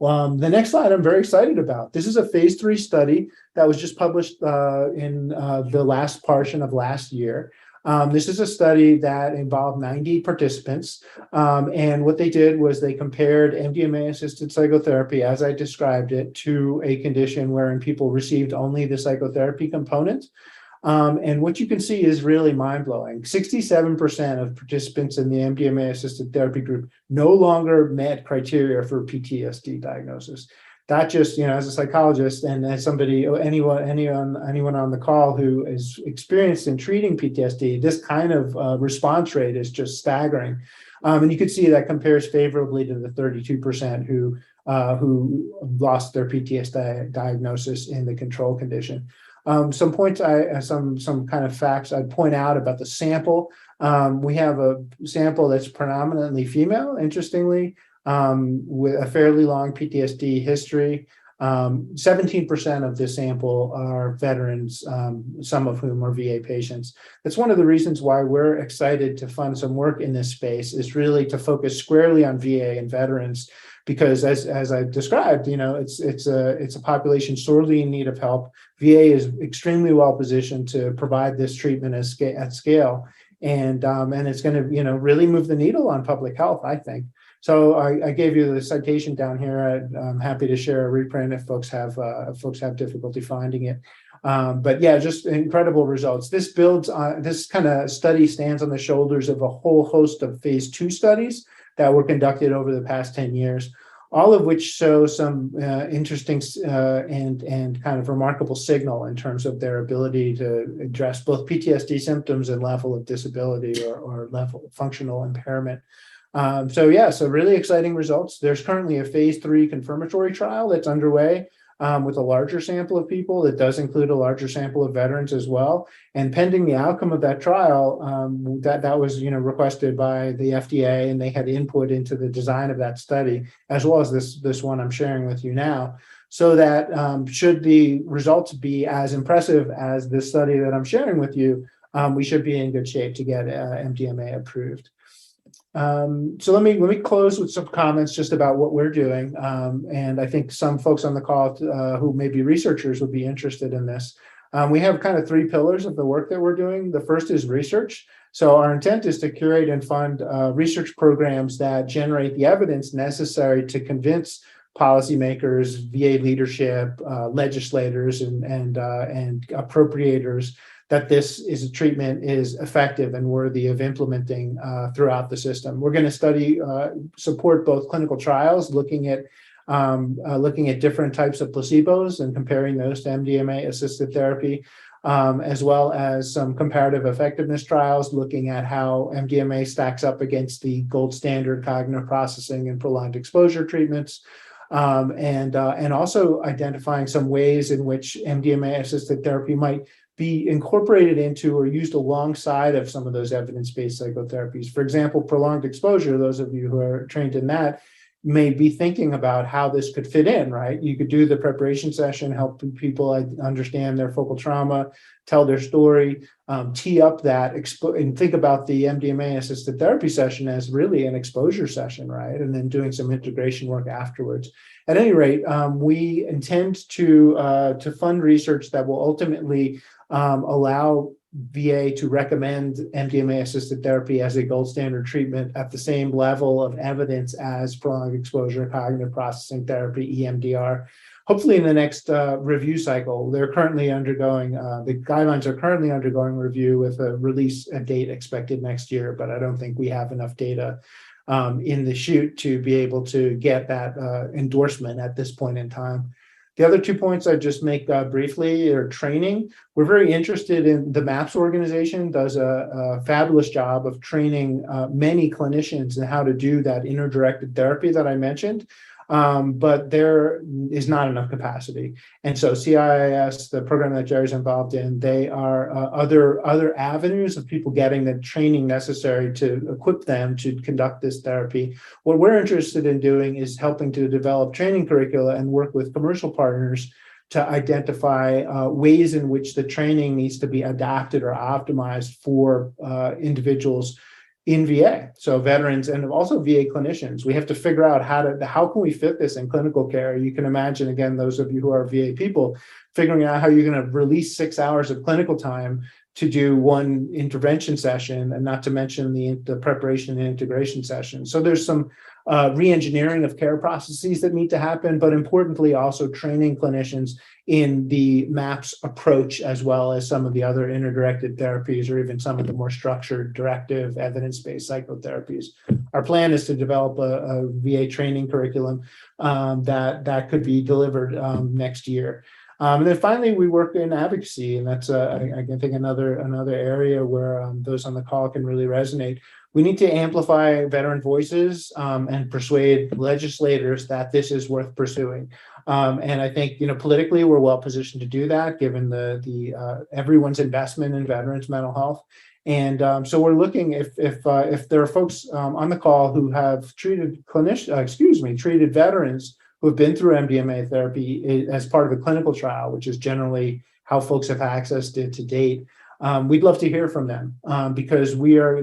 The next slide I'm very excited about. This is a phase 3 study that was just published in the last portion of last year. This is a study that involved 90 participants. And what they did was they compared MDMA-assisted psychotherapy, as I described it, to a condition wherein people received only the psychotherapy component. And what you can see is really mind-blowing. 67% of participants in the MDMA-assisted therapy group no longer met criteria for PTSD diagnosis. That just, as a psychologist and as somebody, anyone on the call who is experienced in treating PTSD, this kind of response rate is just staggering. And you can see that compares favorably to the 32% who lost their PTSD diagnosis in the control condition. Some points, some kind of facts I'd point out about the sample. We have a sample that's predominantly female, interestingly, with a fairly long PTSD history. 17% of the sample are veterans, some of whom are VA patients. That's one of the reasons why we're excited to fund some work in this space, is really to focus squarely on VA and veterans, because as I described, it's a population sorely in need of help. VA is extremely well positioned to provide this treatment at scale, and it's going to really move the needle on public health, I think. So I gave you the citation down here. I'm happy to share a reprint if folks have difficulty finding it. But yeah, just incredible results. This builds on, this kind of study stands on the shoulders of a whole host of phase 2 studies that were conducted over the past 10 years, all of which show some interesting and kind of remarkable signal in terms of their ability to address both PTSD symptoms and level of disability or level of functional impairment. So really exciting results. There's currently a phase 3 confirmatory trial that's underway with a larger sample of people that does include a larger sample of veterans as well. And pending the outcome of that trial, that was requested by the FDA, and they had input into the design of that study, as well as this one I'm sharing with you now. So that should the results be as impressive as this study that I'm sharing with you, we should be in good shape to get MDMA approved. So let me close with some comments just about what we're doing. And I think some folks on the call who may be researchers would be interested in this. We have kind of 3 pillars of the work that we're doing. The first is research. So our intent is to curate and fund research programs that generate the evidence necessary to convince policymakers, VA leadership, legislators, and appropriators that this treatment is effective and worthy of implementing throughout the system. We're going to support both clinical trials, looking at different types of placebos and comparing those to MDMA-assisted therapy, as well as some comparative effectiveness trials, looking at how MDMA stacks up against the gold standard cognitive processing and prolonged exposure treatments. And also identifying some ways in which MDMA-assisted therapy might be incorporated into or used alongside of some of those evidence-based psychotherapies. For example, prolonged exposure, those of you who are trained in that may be thinking about how this could fit in, right? You could do the preparation session, help people understand their focal trauma, tell their story, tee up that, and think about the MDMA-assisted therapy session as really an exposure session, right? And then doing some integration work afterwards. At any rate, we intend to fund research that will ultimately allow VA to recommend MDMA-assisted therapy as a gold standard treatment at the same level of evidence as prolonged exposure cognitive processing therapy, EMDR. Hopefully in the next review cycle. They're currently undergoing, the guidelines are currently undergoing review with a release date expected next year, but I don't think we have enough data in the chute to be able to get that endorsement at this point in time. The other 2 points I just make briefly are training. We're very interested in the MAPS organization, does a fabulous job of training many clinicians in how to do that inner-directed therapy that I mentioned. But there is not enough capacity. And so CIIS, the program that Jerry's involved in, they are other avenues of people getting the training necessary to equip them to conduct this therapy. What we're interested in doing is helping to develop training curricula and work with commercial partners to identify ways in which the training needs to be adapted or optimized for individuals in VA, so veterans and also VA clinicians. We have to figure out how can we fit this in clinical care. You can imagine, again, those of you who are VA people, figuring out how you're going to release 6 hours of clinical time to do one intervention session, and not to mention the preparation and integration session. So there's some re-engineering of care processes that need to happen, but importantly also training clinicians in the MAPS approach, as well as some of the other inner-directed therapies, or even some of the more structured, directive, evidence-based psychotherapies. Our plan is to develop a VA training curriculum that could be delivered next year. And then finally, we work in advocacy, and that's I think another area where those on the call can really resonate. We need to amplify veteran voices and persuade legislators that this is worth pursuing. And I think politically we're well positioned to do that, given the everyone's investment in veterans' mental health. And so we're looking if there are folks on the call who have treated veterans who have been through MDMA therapy as part of a clinical trial, which is generally how folks have accessed it to date. We'd love to hear from them because we are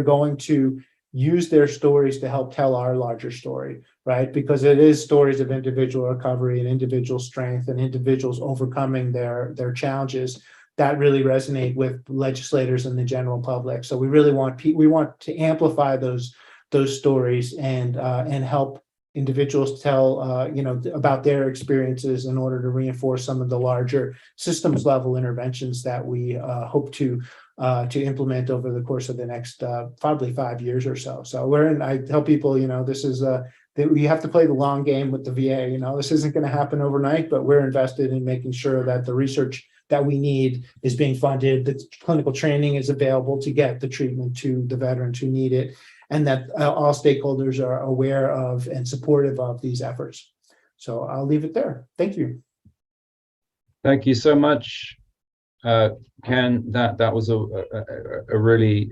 going to use their stories to help tell our larger story, right? Because it is stories of individual recovery and individual strength and individuals overcoming their challenges that really resonate with legislators and the general public. So we really want to amplify those stories and help individuals tell about their experiences in order to reinforce some of the larger systems level interventions that we hope to implement over the course of the next probably 5 years or so. So I tell people, this is that we have to play the long game with the VA. This isn't going to happen overnight, but we're invested in making sure that the research that we need is being funded, that clinical training is available to get the treatment to the veterans who need it, and that all stakeholders are aware of and supportive of these efforts. So I'll leave it there. Thank you. Thank you so much, Ken. That was a really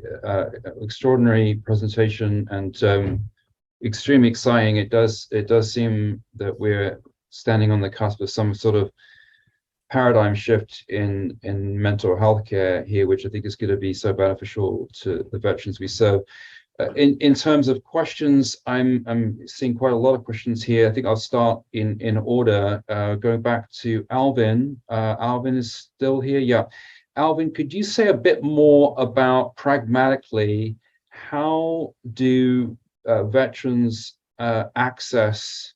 extraordinary presentation and extremely exciting. It does seem that we're standing on the cusp of some sort of paradigm shift in mental health care here, which I think is going to be so beneficial to the veterans we serve. In terms of questions, I'm seeing quite a lot of questions here. I think I'll start in order, going back to Alvin. Alvin is still here. Yeah. Alvin, could you say a bit more about pragmatically how do veterans access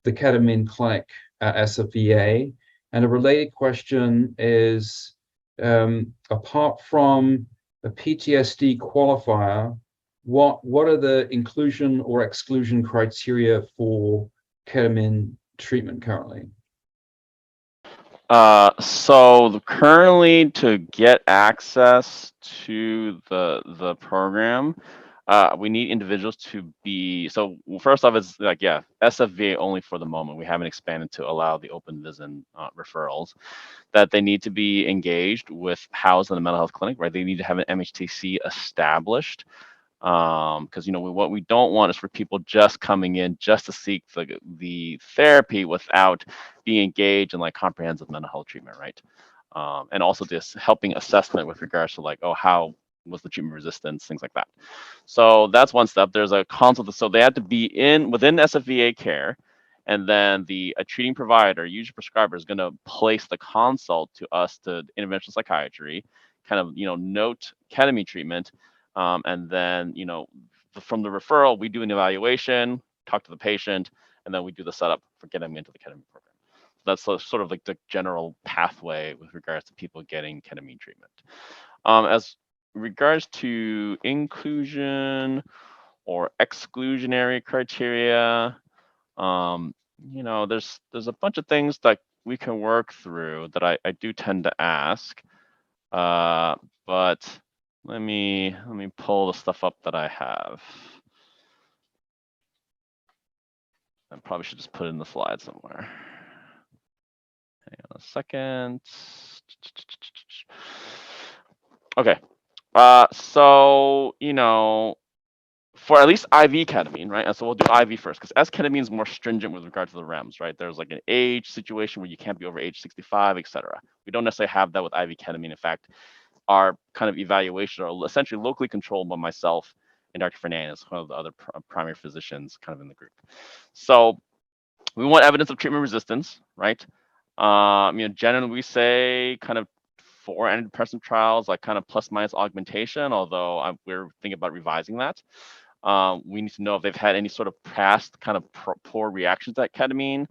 the ketamine clinic at SFVA? And a related question is, apart from a PTSD qualifier, what are the inclusion or exclusion criteria for ketamine treatment currently? So currently, to get access to the program, we need individuals to be, so first off, it's like, yeah, SFVA only for the moment. We haven't expanded to allow the open visit referrals, that they need to be engaged with housed in the mental health clinic, right? They need to have an MHTC established. Because what we don't want is for people just coming in just to seek the therapy without being engaged in like comprehensive mental health treatment, right? And also this helping assessment with regards to like, oh, how was the treatment resistance, things like that. So that's one step. There's a consult, so they have to be within SFVA care, and then a treating provider, usually prescriber, is going to place the consult to us to interventional psychiatry, kind of note ketamine treatment. And then, from the referral, we do an evaluation, talk to the patient, and then we do the setup for getting them into the ketamine program. So that's sort of like the general pathway with regards to people getting ketamine treatment. As regards to inclusion or exclusionary criteria, there's a bunch of things that we can work through that I do tend to ask, but let me pull the stuff up that I have. I probably should just put it in the slide somewhere. Hang on a second. Okay. So, for at least IV ketamine, right? And so we'll do IV first, because S-ketamine is more stringent with regard to the REMS, right? There's like an age situation where you can't be over age 65, etc. We don't necessarily have that with IV ketamine. In fact, our kind of evaluation are essentially locally controlled by myself and Dr. Fernandez, one of the other primary physicians kind of in the group. So we want evidence of treatment resistance, right? Generally we say kind of for antidepressant trials, like kind of plus minus augmentation, although we're thinking about revising that. We need to know if they've had any sort of past kind of poor reactions to that ketamine.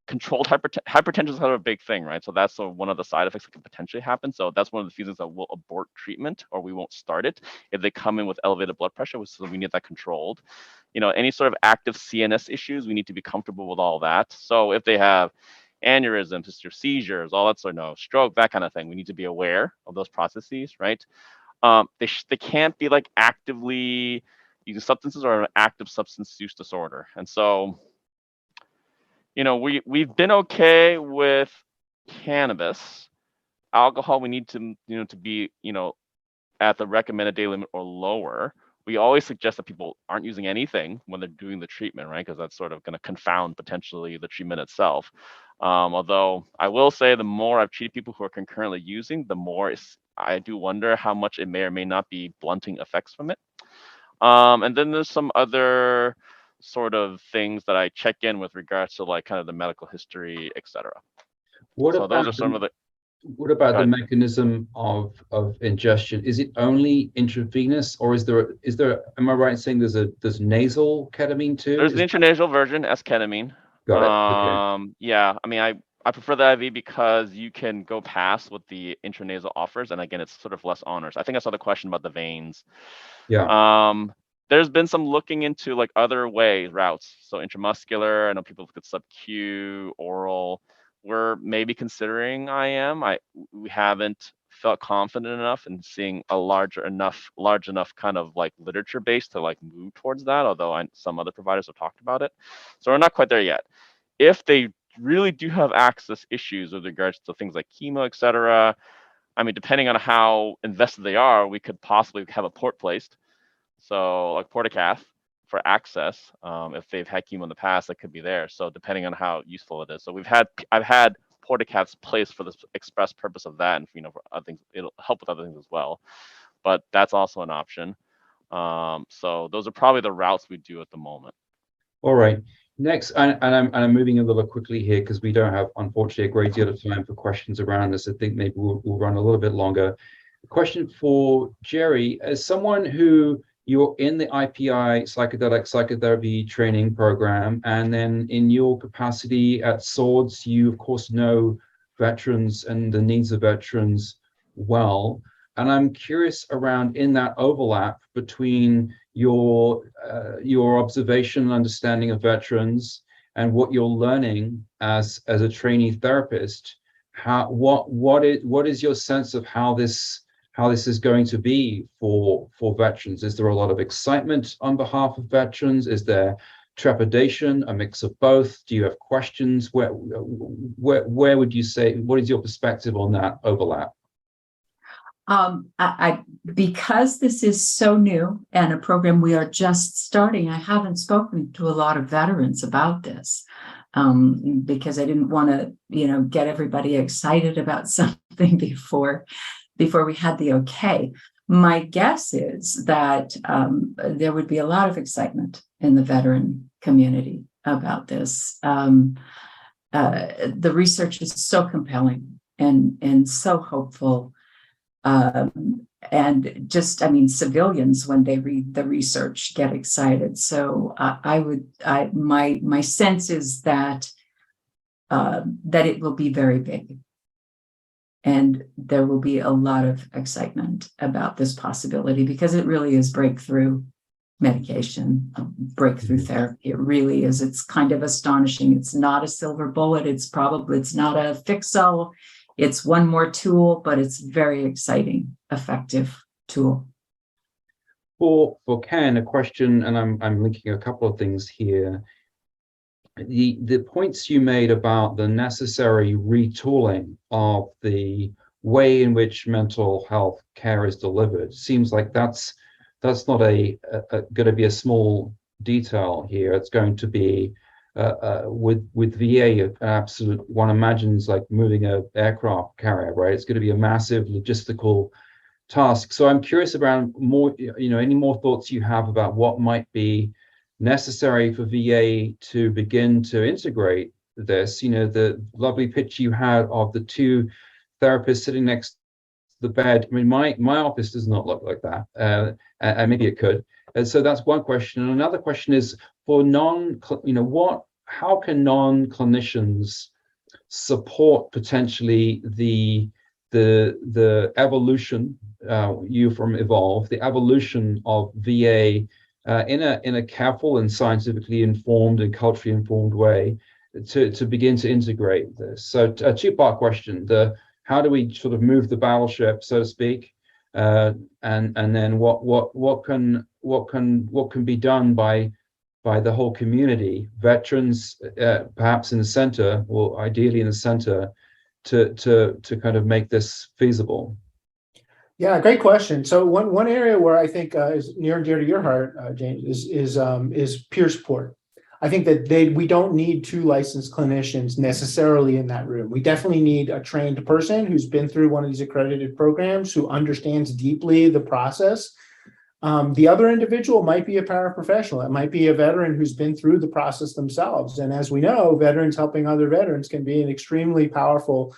Controlled hypertension is kind of a big thing, right? So that's one of the side effects that can potentially happen. So that's one of the reasons that we'll abort treatment or we won't start it if they come in with elevated blood pressure. So we need that controlled. Any sort of active CNS issues, we need to be comfortable with all that. So if they have aneurysms, seizures, all that sort of stroke, that kind of thing, we need to be aware of those processes, right? They can't be like actively using substances or an active substance use disorder, and so. We've been okay with cannabis. Alcohol, we need to, to be, at the recommended daily limit or lower. we always suggest that people aren't using anything when they're doing the treatment, right? Because that's sort of going to confound potentially the treatment itself. Although I will say the more I've treated people who are concurrently using, the more I do wonder how much it may or may not be blunting effects from it. And then there's some other sort of things that I check in with regards to like kind of the medical history, etc. So those are some of the. What about Go the ahead. mechanism of ingestion? Is it only intravenous, or is there? Am I right in saying there's nasal ketamine too? There's the intranasal version, S-ketamine. Got it. Okay. Yeah, I mean, I prefer the IV because you can go past what the intranasal offers, and again, it's sort of less onerous. I think I saw the question about the veins. Yeah. There's been some looking into like other routes. So intramuscular, I know people look at sub-Q, oral. We're maybe considering IM. We haven't felt confident enough in seeing a large enough kind of like literature base to like move towards that, although some other providers have talked about it. So we're not quite there yet. If they really do have access issues with regards to things like chemo, etc., I mean, depending on how invested they are, we could possibly have a port placed. So like portacath for access, if they've had chemo in the past, that could be there. So depending on how useful it is. So I've had portacaths placed for the express purpose of that, and for other things, it'll help with other things as well. But that's also an option. So those are probably the routes we do at the moment. All right. Next, and I'm moving a little quickly here because we don't have, unfortunately, a great deal of time for questions around this. I think maybe we'll run a little bit longer. Question for Jerry: as someone who you're in the IPI psychedelic psychotherapy training program, and then in your capacity at Swords, you of course know veterans and the needs of veterans well. And I'm curious around in that overlap between your observation and understanding of veterans and what you're learning as a trainee therapist. What is your sense of how this is going to be for veterans? Is there a lot of excitement on behalf of veterans? Is there trepidation, a mix of both? Do you have questions? Where would you say, what is your perspective on that overlap? Because this is so new and a program we are just starting, I haven't spoken to a lot of veterans about this because I didn't want to, get everybody excited about something before we had the okay. My guess is that there would be a lot of excitement in the veteran community about this. The research is so compelling and so hopeful. And just, civilians, when they read the research, get excited. So my sense is that it will be very big. And there will be a lot of excitement about this possibility because it really is breakthrough medication, breakthrough therapy. It really is. It's kind of astonishing. It's not a silver bullet. It's not a fix-all. It's one more tool, but it's very exciting, effective tool. For Ken, a question, and I'm linking a couple of things here. The points you made about the necessary retooling of the way in which mental health care is delivered seems like that's not going to be a small detail here. It's going to be with VA, an absolute, one imagines like moving an aircraft carrier, right? It's going to be a massive logistical task. So I'm curious around more, any more thoughts you have about what might be necessary for VA to begin to integrate this. The lovely picture you had of the two therapists sitting next to the bed. I mean, my office does not look like that, and maybe it could. And so that's one question. And another question is for how can non-clinicians support potentially the evolution, you from Evolve, the evolution of VA in a careful and scientifically informed and culturally informed way to begin to integrate this. So a two-part question: how do we sort of move the battleship, so to speak, and then what can be done by the whole community, veterans, perhaps in the center, or ideally in the center, to kind of make this feasible? Yeah, great question. So one area where I think is near and dear to your heart, James, is peer support. I think that we don't need two licensed clinicians necessarily in that room. We definitely need a trained person who's been through one of these accredited programs, who understands deeply the process. The other individual might be a paraprofessional. It might be a veteran who's been through the process themselves. And as we know, veterans helping other veterans can be an extremely powerful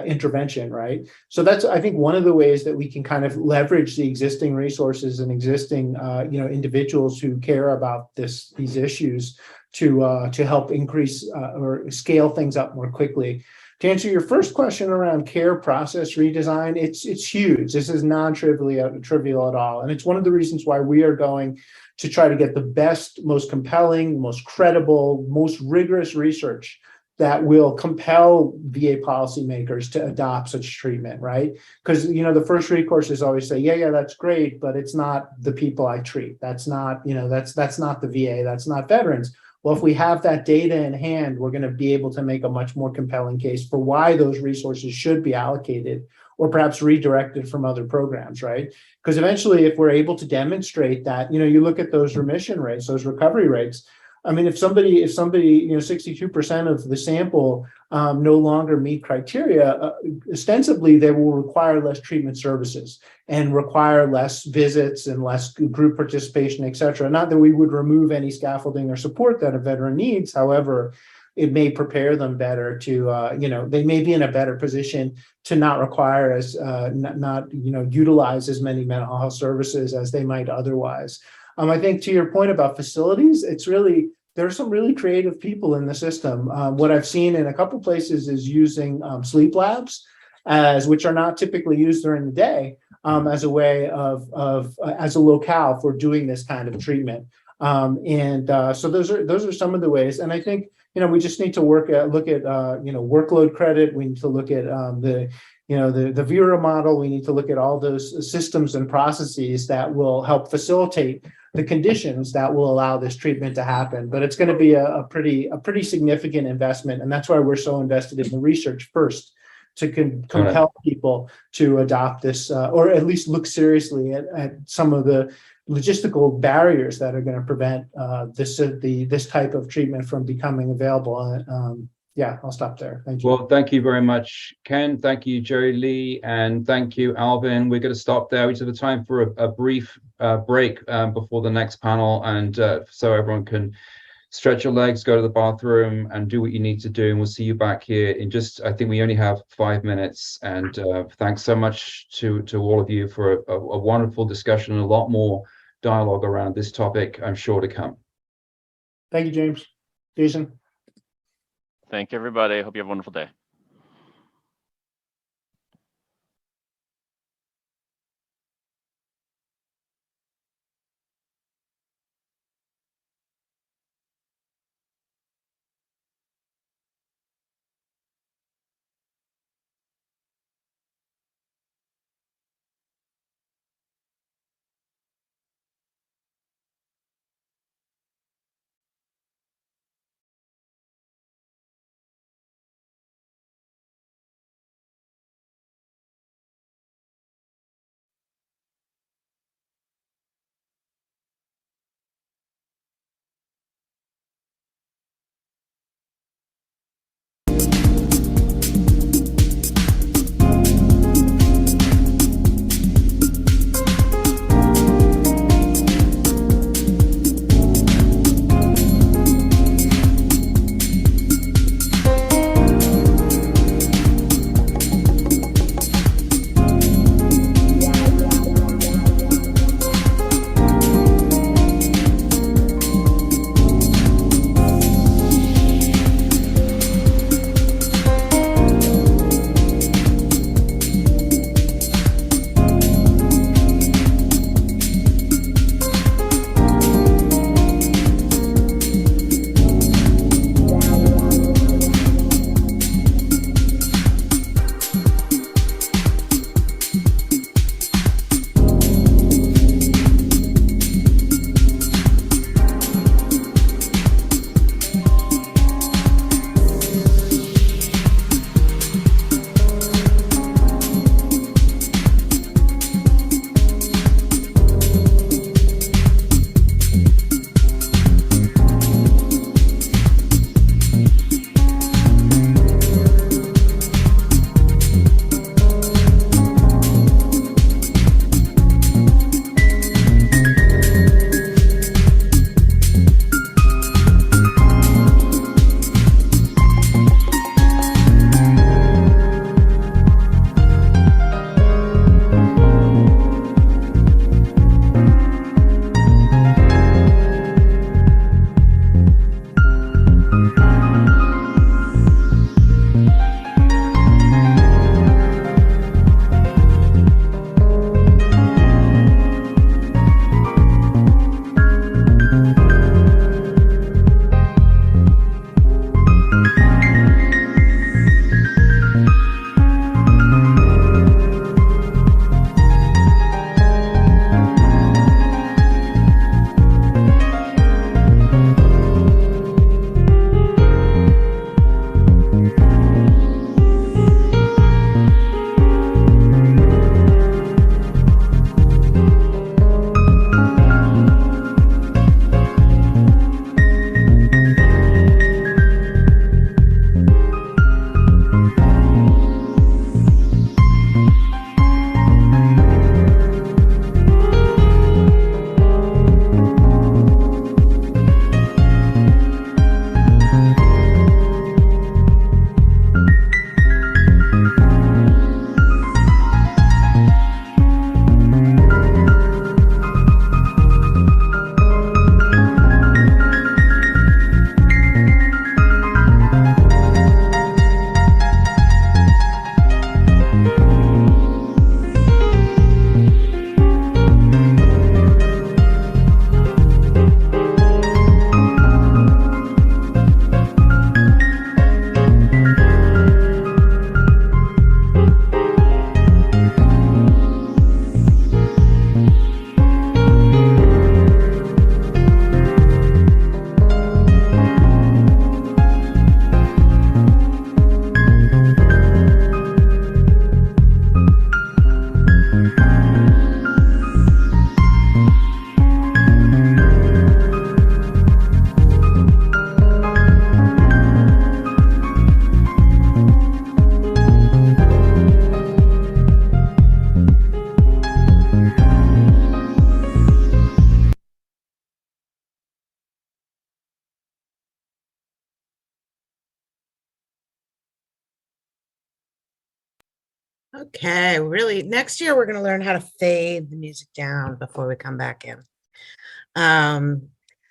intervention, right? So that's, I think, one of the ways that we can kind of leverage the existing resources and existing, individuals who care about these issues to help increase or scale things up more quickly. To answer your first question around care process redesign, it's huge. This is non-trivial at all. And it's one of the reasons why we are going to try to get the best, most compelling, most credible, most rigorous research that will compel VA policymakers to adopt such treatment, right? Because, the first recourse is always say, yeah, that's great, but it's not the people I treat. That's not, that's not the VA, that's not veterans. Well, if we have that data in hand, we're going to be able to make a much more compelling case for why those resources should be allocated or perhaps redirected from other programs, right? Because eventually, if we're able to demonstrate that, you look at those remission rates, those recovery rates. I mean, if somebody, 62% of the sample no longer meet criteria, ostensibly they will require less treatment services and require less visits and less group participation, et cetera. Not that we would remove any scaffolding or support that a veteran needs. However, it may prepare them better to, they may be in a better position to not require utilize as many mental health services as they might otherwise. I think to your point about facilities, there are some really creative people in the system. What I've seen in a couple places is using sleep labs, which are not typically used during the day, as a way as a locale for doing this kind of treatment. So those are some of the ways. And I think we just need to look at workload credit. We need to look at the Vera model. We need to look at all those systems and processes that will help facilitate the conditions that will allow this treatment to happen. But it's going to be a pretty significant investment, and that's why we're so invested in the research first, to compel people to adopt this, or at least look seriously at some of the logistical barriers that are going to prevent this type of treatment from becoming available. Yeah, I'll stop there. Thank you. Well, thank you very much, Ken. Thank you, Jerry Lee, and thank you, Alvin. We're going to stop there. We have the time for a brief break before the next panel, and so everyone can stretch your legs, go to the bathroom, and do what you need to do. And we'll see you back here in I think we only have 5 minutes. And thanks so much to all of you for a wonderful discussion and a lot more dialogue around this topic, I'm sure, to come. Thank you, James. Jason. Thank you, everybody. Hope you have a wonderful day. Okay, really, next year we're going to learn how to fade the music down before we come back in.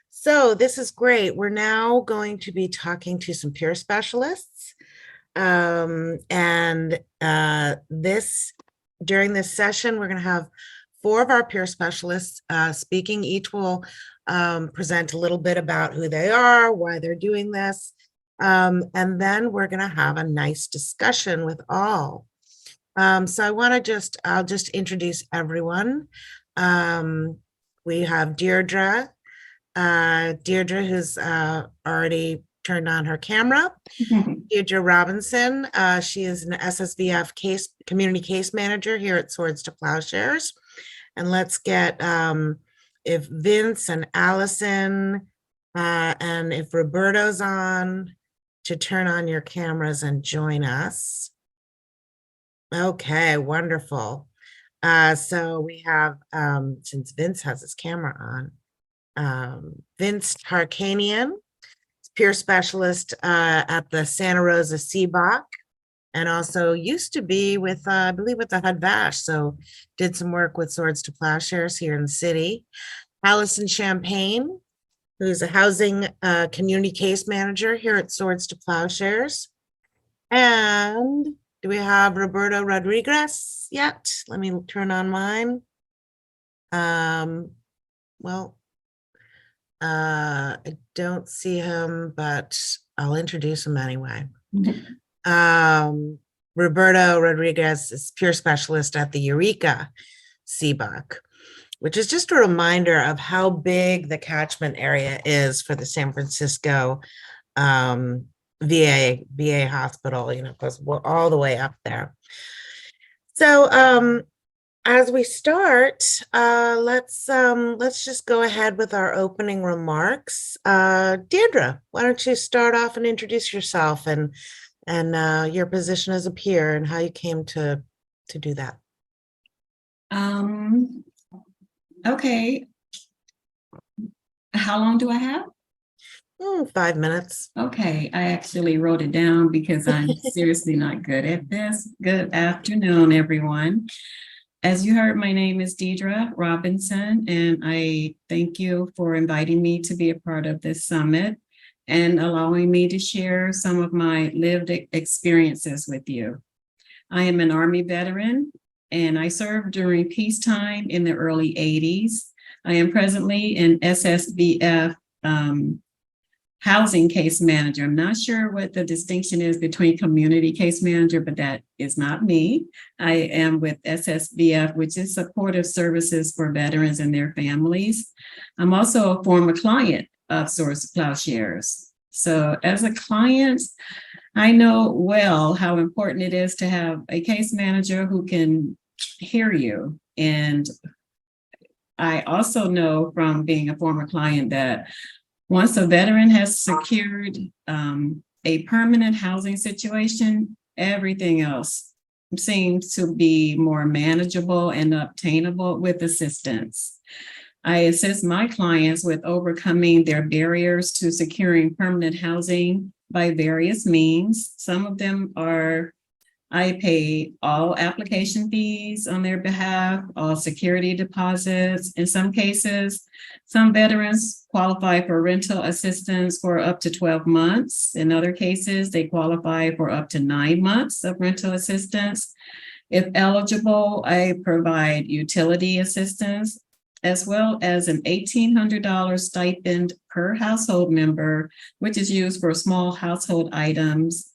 So this is great. We're now going to be talking to some peer specialists. And during this session, we're going to have 4 of our peer specialists speaking. Each will present a little bit about who they are, why they're doing this. And then we're going to have a nice discussion with all. So I'll just introduce everyone. We have Deirdre, who's already turned on her camera. Deirdre Robinson, she is an SSVF community case manager here at Swords to Plowshares. And let's get if Vince and Allison and if Roberto's on, to turn on your cameras and join us. Okay, wonderful. So we have, since Vince has his camera on, Vince Tarkanian, peer specialist at the Santa Rosa CBOC, and also used to be with, I believe, with the HUD-VASH, so did some work with Swords to Plowshares here in the city. Allison Champagne, who's a housing community case manager here at Swords to Plowshares. And do we have Roberto Rodriguez yet? Let me turn on mine. Well, I don't see him, but I'll introduce him anyway. Roberto Rodriguez is peer specialist at the Eureka CBOC, which is just a reminder of how big the catchment area is for the San Francisco VA hospital, because we're all the way up there. So as we start, let's just go ahead with our opening remarks. Deirdre, why don't you start off and introduce yourself and your position as a peer and how you came to do that. Okay. How long do I have? 5 minutes. Okay, I actually wrote it down because I'm seriously not good at this. Good afternoon, everyone. As you heard, my name is Deirdre Robinson, and I thank you for inviting me to be a part of this summit and allowing me to share some of my lived experiences with you. I am an Army veteran, and I served during peacetime in the early 80s. I am presently an SSVF housing case manager. I'm not sure what the distinction is between community case manager, but that is not me. I am with SSVF, which is Supportive Services for Veterans and their families. I'm also a former client of Swords to Plowshares. So as a client, I know well how important it is to have a case manager who can hear you. And I also know from being a former client that once a veteran has secured a permanent housing situation, everything else seems to be more manageable and obtainable with assistance. I assist my clients with overcoming their barriers to securing permanent housing by various means. Some of them are I pay all application fees on their behalf, all security deposits. In some cases, some veterans qualify for rental assistance for up to 12 months. In other cases, they qualify for up to 9 months of rental assistance. If eligible, I provide utility assistance, as well as an $1,800 stipend per household member, which is used for small household items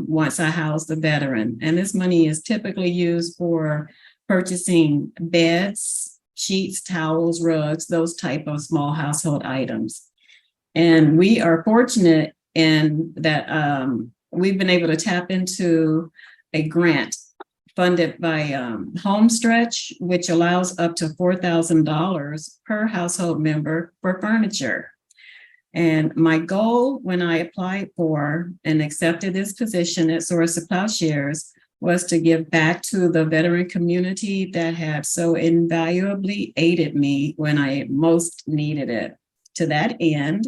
once I house the veteran. And this money is typically used for purchasing beds, sheets, towels, rugs, those type of small household items. And we are fortunate in that we've been able to tap into a grant funded by Homestretch, which allows up to $4,000 per household member for furniture. And my goal when I applied for and accepted this position at Swords to Plowshares was to give back to the veteran community that had so invaluably aided me when I most needed it. to that end,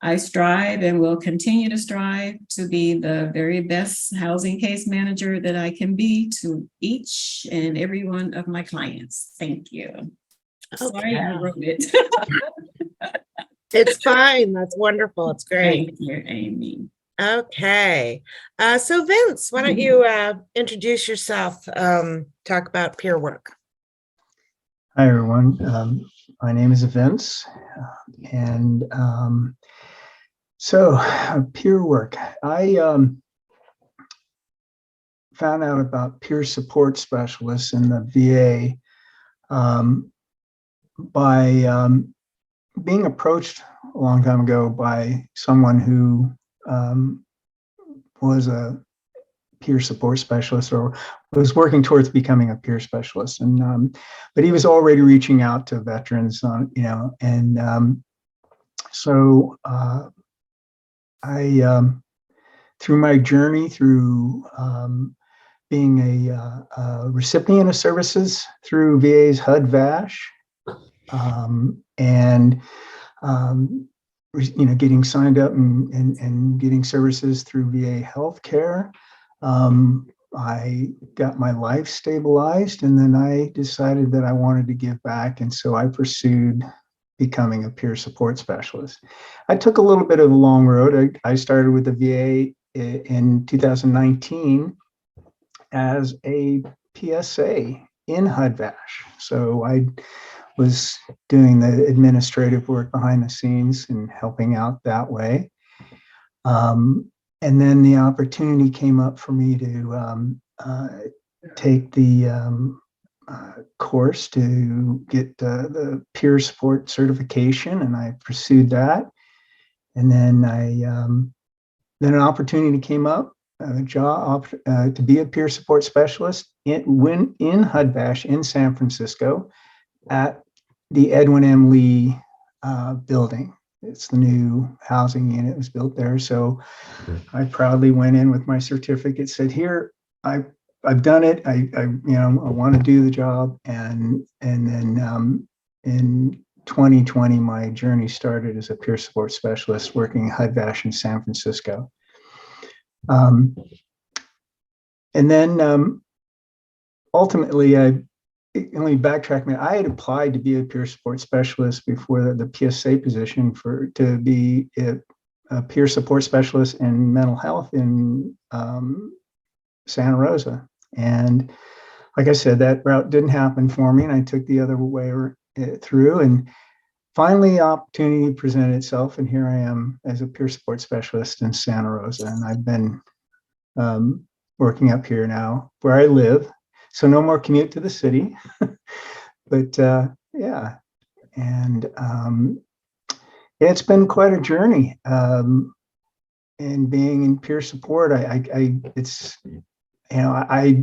I strive and will continue to strive to be the very best housing case manager that I can be to each and every one of my clients. Thank you. Sorry, I wrote it. It's fine. That's wonderful. It's great. Thank you, Amy. Okay. So Vince, why don't you introduce yourself, talk about peer work. Hi, everyone. My name is Vince, and so peer work. I found out about peer support specialists in the VA by being approached a long time ago by someone who was a peer support specialist or was working towards becoming a peer specialist, and but he was already reaching out to veterans on, and so I through my journey through being a recipient of services through VA's HUD-VASH, and getting signed up and getting services through VA healthcare. I got my life stabilized, and then I decided that I wanted to give back, and so I pursued becoming a peer support specialist. I took a little bit of a long road. I started with the VA in 2019 as a PSA in HUD-VASH. So I was doing the administrative work behind the scenes and helping out that way. And then the opportunity came up for me to take the course to get the peer support certification, and I pursued that. And then then an opportunity came up, a job to be a peer support specialist in HUD-VASH in San Francisco at the Edwin M. Lee building. It's the new housing unit was built there. So I proudly went in with my certificate, said, here, I've done it. I want to do the job. And then in 2020, my journey started as a peer support specialist working at HUD-VASH in San Francisco. And then ultimately, let me backtrack. I had applied to be a peer support specialist before the PSA position to be a peer support specialist in mental health in Santa Rosa. And like I said, that route didn't happen for me, and I took the other way through. And finally, opportunity presented itself, and here I am as a peer support specialist in Santa Rosa. And I've been working up here now where I live. So no more commute to the city, but yeah, and it's been quite a journey. And being in peer support, I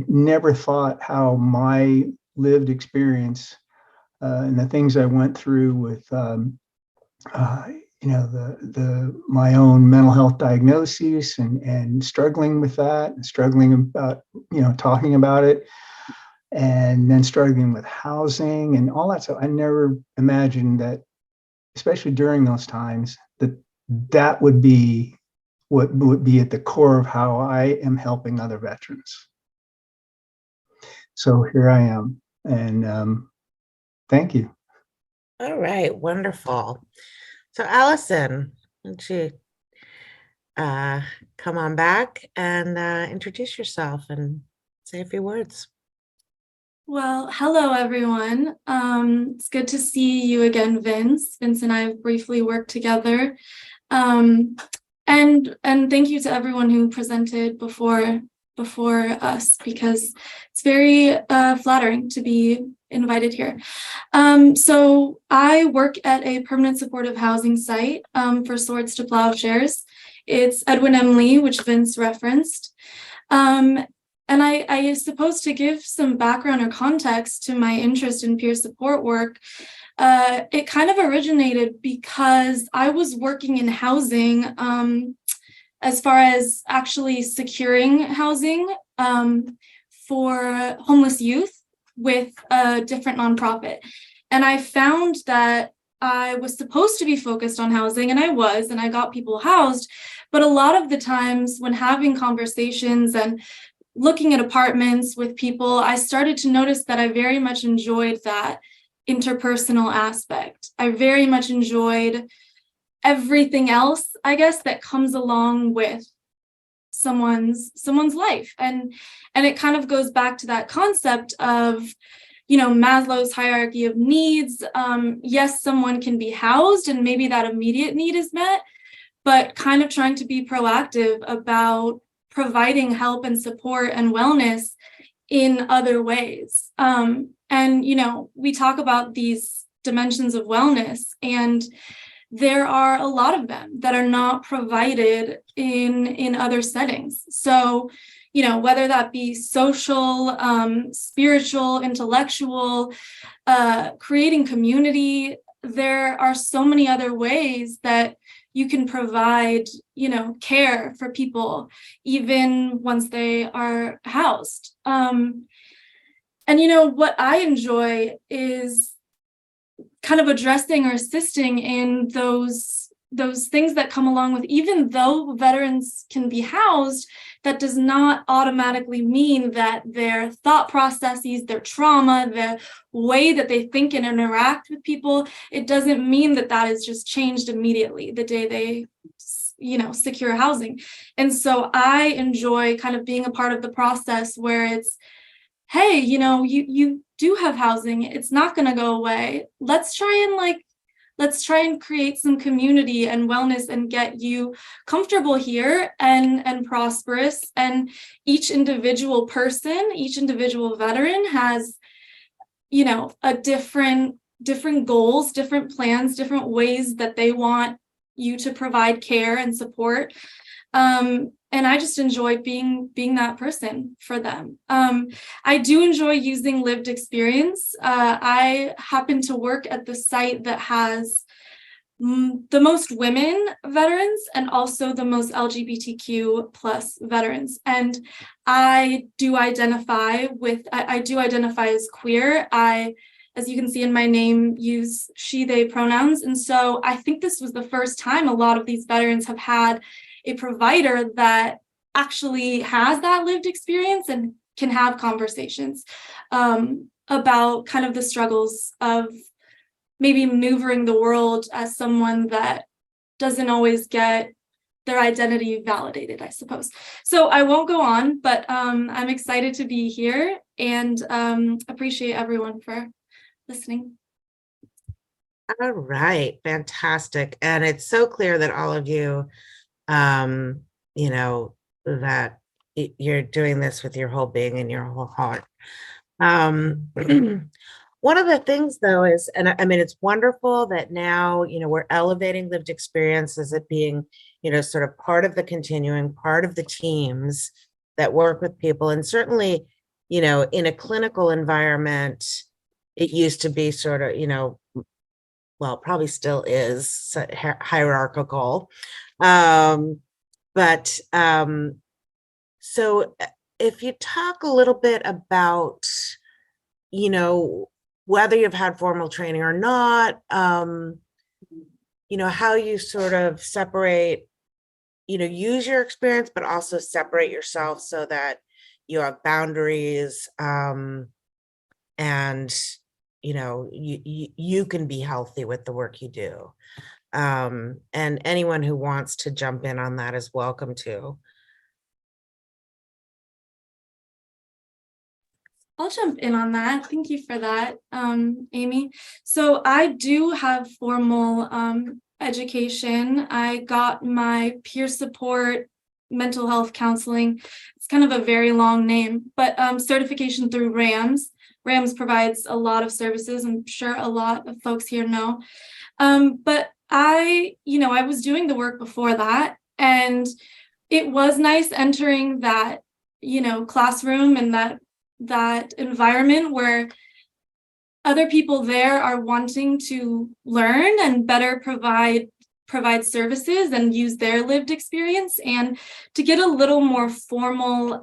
never thought how my lived experience and the things I went through with my own mental health diagnoses and struggling with that, and struggling about talking about it. And then struggling with housing and all that. So I never imagined that, especially during those times, that would be what would be at the core of how I am helping other veterans. So here I am, and thank you. All right, wonderful. So Allison, why don't you come on back and introduce yourself and say a few words. Well, hello, everyone. It's good to see you again, Vince. Vince and I have briefly worked together. And thank you to everyone who presented before us, because it's very flattering to be invited here. So I work at a permanent supportive housing site for Swords to Plowshares. It's Edwin M. Lee, which Vince referenced. And I suppose to give some background or context to my interest in peer support work, it kind of originated because I was working in housing as far as actually securing housing for homeless youth with a different nonprofit. And I found that I was supposed to be focused on housing, and I got people housed. But a lot of the times when having conversations and looking at apartments with people, I started to notice that I very much enjoyed that interpersonal aspect. I very much enjoyed everything else, I guess, that comes along with someone's life. And it kind of goes back to that concept of, Maslow's hierarchy of needs. Yes, someone can be housed and maybe that immediate need is met, but kind of trying to be proactive about providing help and support and wellness in other ways. And we talk about these dimensions of wellness, and there are a lot of them that are not provided in other settings. So, whether that be social, spiritual, intellectual, creating community, there are so many other ways that you can provide, care for people, even once they are housed. And, what I enjoy is kind of addressing or assisting in those things that come along with, even though veterans can be housed, that does not automatically mean that their thought processes, their trauma, the way that they think and interact with people, it doesn't mean that that is just changed immediately the day they secure housing. And so I enjoy kind of being a part of the process where it's, hey, you do have housing, it's not going to go away. Let's try and create some community and wellness and get you comfortable here and prosperous. And each individual person, each individual veteran has, a different goals, different plans, different ways that they want you to provide care and support. And I just enjoy being that person for them. I do enjoy using lived experience. I happen to work at the site that has the most women veterans and also the most LGBTQ plus veterans. And I do identify as queer. As you can see in my name, use she, they pronouns. And so I think this was the first time a lot of these veterans have had a provider that actually has that lived experience and can have conversations about kind of the struggles of maybe maneuvering the world as someone that doesn't always get their identity validated, I suppose. So I won't go on, but I'm excited to be here and appreciate everyone for listening. All right, fantastic. And it's so clear that all of you, that you're doing this with your whole being and your whole heart. One of the things though is, and I mean, it's wonderful that now, we're elevating lived experience as it being, sort of part of the continuing, part of the teams that work with people. And certainly, in a clinical environment, it used to be sort of, well, probably still is hierarchical. So if you talk a little bit about, whether you've had formal training or not, how you sort of separate, use your experience, but also separate yourself so that you have boundaries, and, you can be healthy with the work you do. And anyone who wants to jump in on that is welcome to. I'll jump in on that. Thank you for that, Amy. So I do have formal education. I got my peer support, mental health counseling. It's kind of a very long name, but certification through RAMS. RAMS provides a lot of services. I'm sure a lot of folks here know. But I was doing the work before that, and it was nice entering that, classroom and that environment where other people there are wanting to learn and better provide services and use their lived experience, and to get a little more formal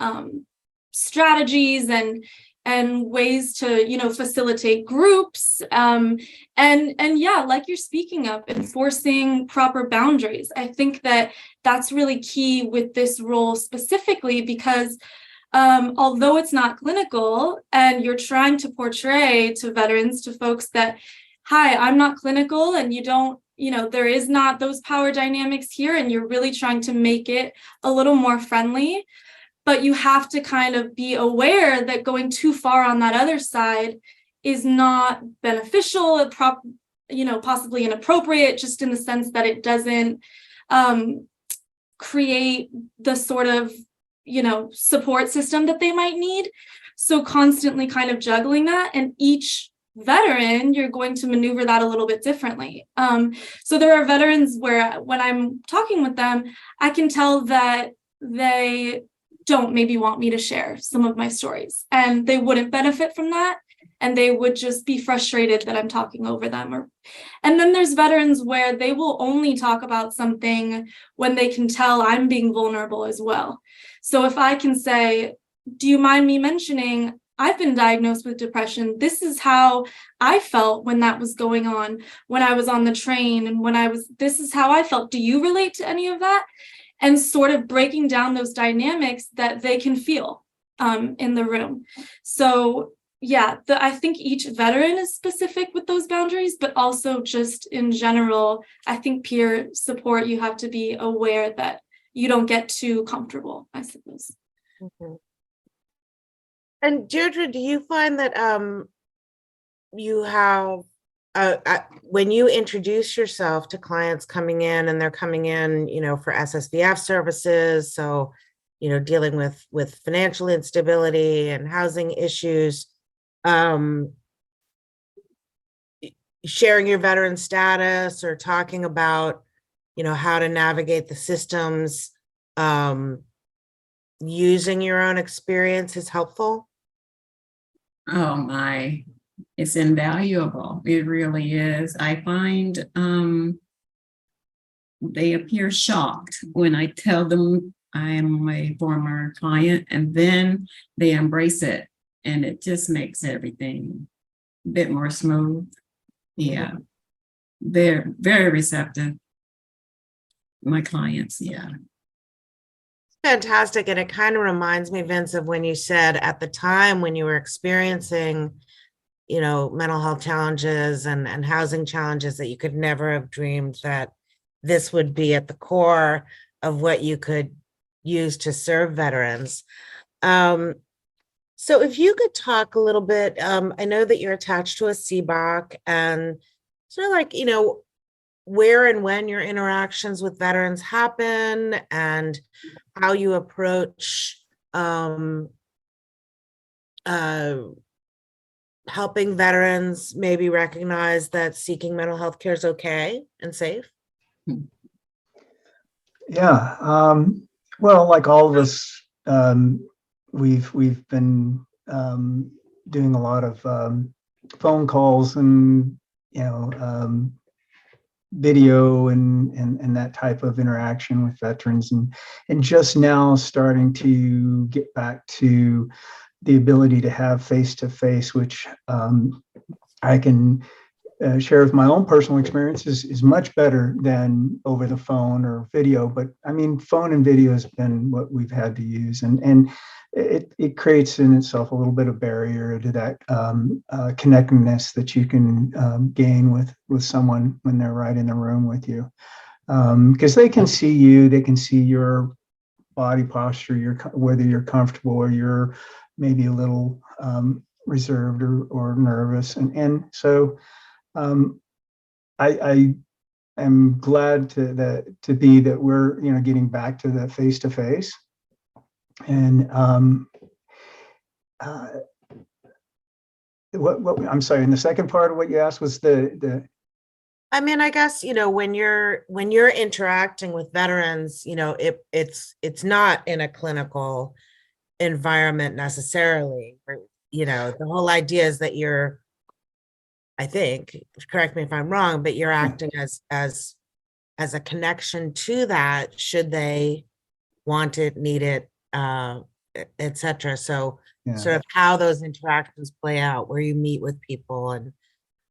strategies and and ways to, facilitate groups. And yeah, like you're speaking of, enforcing proper boundaries. I think that that's really key with this role specifically, because although it's not clinical and you're trying to portray to veterans, to folks that, hi, I'm not clinical, and you don't, there is not those power dynamics here, and you're really trying to make it a little more friendly. But you have to kind of be aware that going too far on that other side is not beneficial, possibly inappropriate, just in the sense that it doesn't create the sort of, support system that they might need. So constantly kind of juggling that, and each veteran, you're going to maneuver that a little bit differently. So there are veterans where when I'm talking with them, I can tell that they don't maybe want me to share some of my stories, and they wouldn't benefit from that, and they would just be frustrated that I'm talking over them. And then there's veterans where they will only talk about something when they can tell I'm being vulnerable as well. So if I can say, do you mind me mentioning I've been diagnosed with depression? This is how I felt when that was going on, when I was on the train, and this is how I felt. Do you relate to any of that? And sort of breaking down those dynamics that they can feel in the room. So yeah, I think each veteran is specific with those boundaries, but also just in general, I think peer support, you have to be aware that you don't get too comfortable, I suppose. Mm-hmm. And Deirdre, do you find that you have, when you introduce yourself to clients coming in, and they're coming in, for SSVF services, so, dealing with financial instability and housing issues, sharing your veteran status or talking about, how to navigate the systems, using your own experience is helpful? Oh my, it's invaluable. It really is. I find they appear shocked when I tell them I'm a former client, and then they embrace it, and it just makes everything a bit more smooth. Yeah, they're very receptive. My clients, yeah. Fantastic. And it kind of reminds me, Vince, of when you said at the time when you were experiencing, mental health challenges and housing challenges, that you could never have dreamed that this would be at the core of what you could use to serve veterans. So if you could talk a little bit, I know that you're attached to a CBOC, and sort of like, where and when your interactions with veterans happen, and how you approach helping veterans maybe recognize that seeking mental health care is okay and safe. Yeah, well, like all of us, we've been doing a lot of phone calls and video and that type of interaction with veterans, and just now starting to get back to the ability to have face-to-face, which I can share with my own personal experience is much better than over the phone or video. But I mean, phone and video has been what we've had to use, and it creates in itself a little bit of barrier to that connectedness that you can gain with someone when they're right in the room with you, because they can see you, they can see your body posture, whether you're comfortable or you're maybe a little reserved or nervous, and so I am glad that we're getting back to the face to face. And what I'm sorry, and the second part of what you asked was the I mean, I guess, when you're interacting with veterans, it's not in a clinical environment necessarily. The whole idea is that you're, I think, correct me if I'm wrong, but you're acting as a connection to that, should they want it, need it, etc. So sort of how those interactions play out, where you meet with people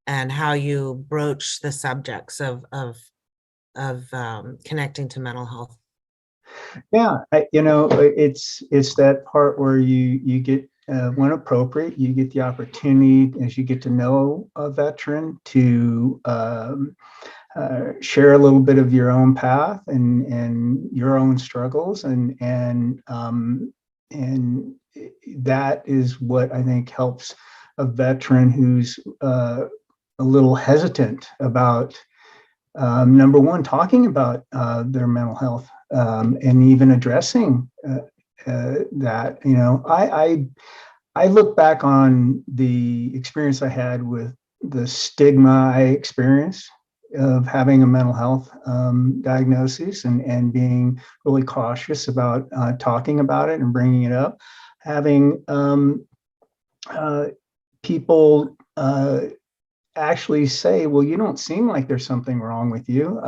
and how you broach the subjects of connecting to mental health. Yeah, it's that part where you get, when appropriate, you get the opportunity as you get to know a veteran to share a little bit of your own path and your own struggles, and that is what I think helps a veteran who's a little hesitant about number one, talking about their mental health, and even addressing that. I look back on the experience I had with the stigma I experienced of having a mental health diagnosis, and being really cautious about talking about it and bringing it up. Having people actually say, well, you don't seem like there's something wrong with you.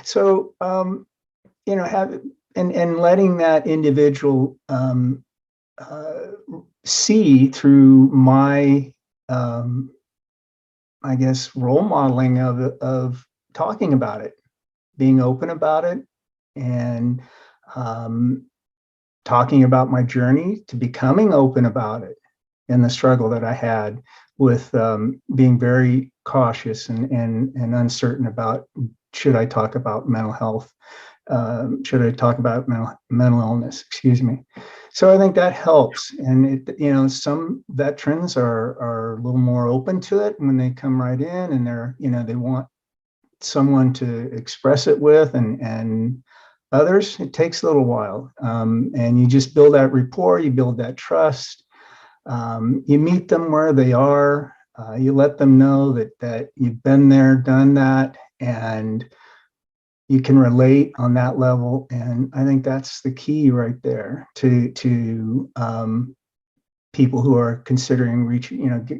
So, have, and letting that individual see through my, I guess, role modeling of talking about it, being open about it, and talking about my journey to becoming open about it, and the struggle that I had with being very cautious and uncertain about, should I talk about mental health? Should I talk about mental illness? Excuse me. So I think that helps. And some veterans are a little more open to it when they come right in, and they want someone to express it with, and others, it takes a little while. And you just build that rapport, you build that trust. You meet them where they are. You let them know that you've been there, done that, and you can relate on that level. And I think that's the key right there to people who are considering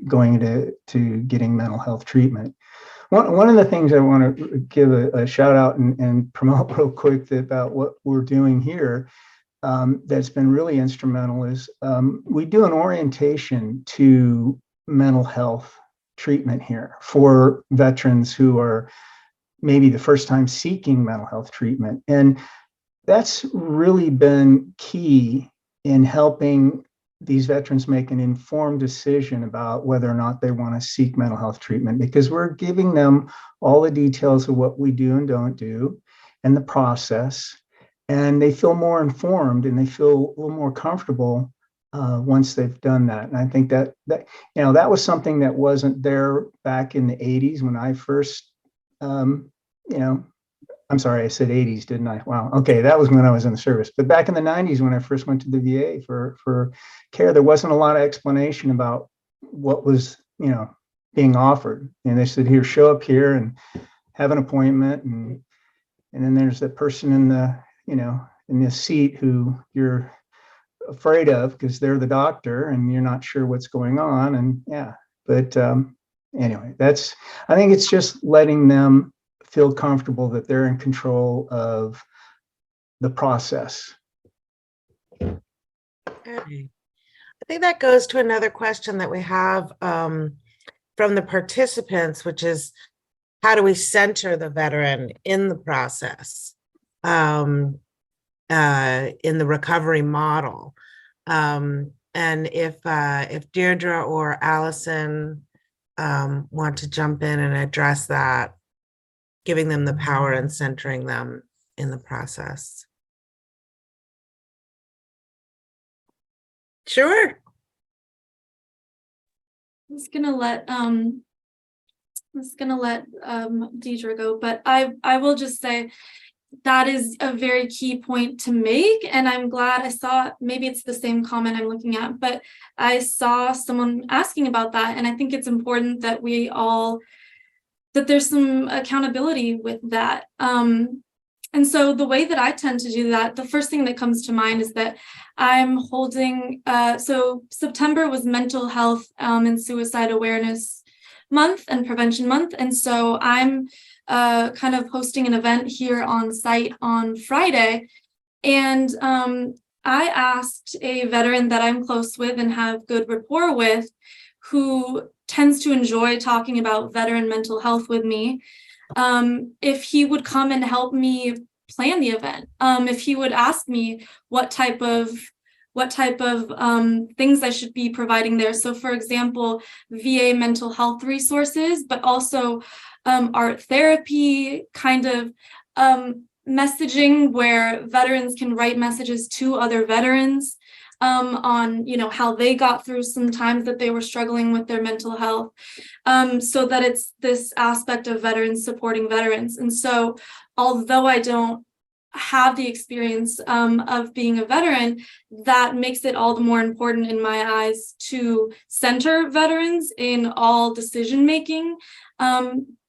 going to getting mental health treatment. One of the things I want to give a shout out and promote real quick about what we're doing here, that's been really instrumental, is we do an orientation to mental health treatment here for veterans who are maybe the first time seeking mental health treatment. And that's really been key in helping these veterans make an informed decision about whether or not they want to seek mental health treatment, because we're giving them all the details of what we do and don't do and the process. And they feel more informed, and they feel a little more comfortable once they've done that. And I think that was something that wasn't there back in the 80s when I first, I'm sorry, I said 80s, didn't I? Wow. Okay, that was when I was in the service. But back in the 90s, when I first went to the VA for care, there wasn't a lot of explanation about what was, being offered. And they said, here, show up here and have an appointment, and then there's that person in the in the seat who you're afraid of because they're the doctor and you're not sure what's going on. And but anyway, I think it's just letting them feel comfortable that they're in control of the process. Okay. I think that goes to another question that we have from the participants, which is, how do we center the veteran in the process? In the recovery model. And if Deirdre or Allison want to jump in and address that, giving them the power and centering them in the process. Sure. I'm just gonna let Deidre go, but I will just say that is a very key point to make. And I'm glad I saw, maybe it's the same comment I'm looking at, but I saw someone asking about that. And I think it's important that that there's some accountability with that. And so the way that I tend to do that, the first thing that comes to mind is that I'm holding, so September was Mental Health and Suicide Awareness Month and Prevention Month. And so I'm kind of hosting an event here on site on Friday. And I asked a veteran that I'm close with and have good rapport with, who tends to enjoy talking about veteran mental health with me, if he would come and help me plan the event, if he would ask me what type of things I should be providing there. So for example, VA mental health resources, but also art therapy, kind of messaging where veterans can write messages to other veterans on, you know, how they got through some times that they were struggling with their mental health, so that it's this aspect of veterans supporting veterans. And so although I don't have the experience of being a veteran, that makes it all the more important in my eyes to center veterans in all decision making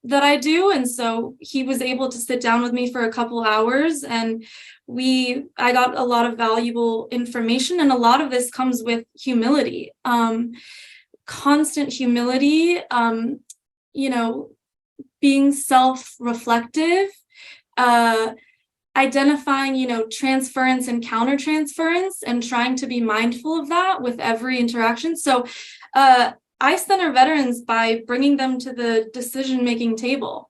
that I do. And so he was able to sit down with me for a couple hours, and I got a lot of valuable information. And a lot of this comes with humility, constant humility, you know, being self-reflective, identifying, you know, transference and countertransference, and trying to be mindful of that with every interaction. So I center veterans by bringing them to the decision-making table.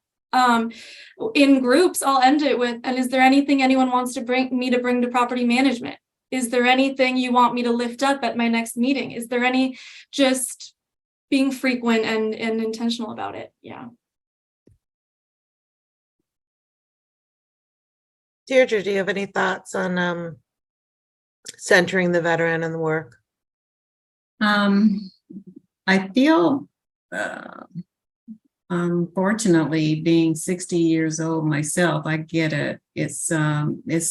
In groups, I'll end it with, and is there anything anyone wants to bring to property management? Is there anything you want me to lift up at my next meeting? Is there any, just being frequent and intentional about it? Yeah. Deirdre, do you have any thoughts on centering the veteran in the work? I feel, unfortunately, being 60 years old myself, I get it. It's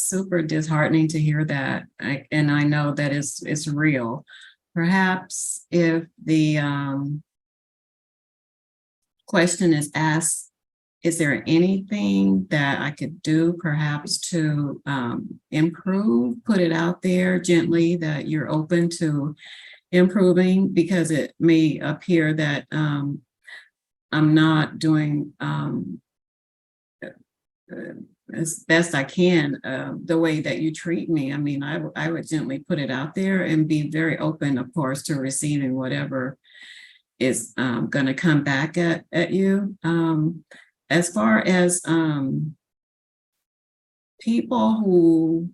super disheartening to hear that, and I know that it's real. Perhaps if the question is asked, is there anything that I could do perhaps to improve, put it out there gently that you're open to improving, because it may appear that I'm not doing as best I can the way that you treat me. I mean, I would gently put it out there and be very open, of course, to receiving whatever is going to come back at you. As far as people who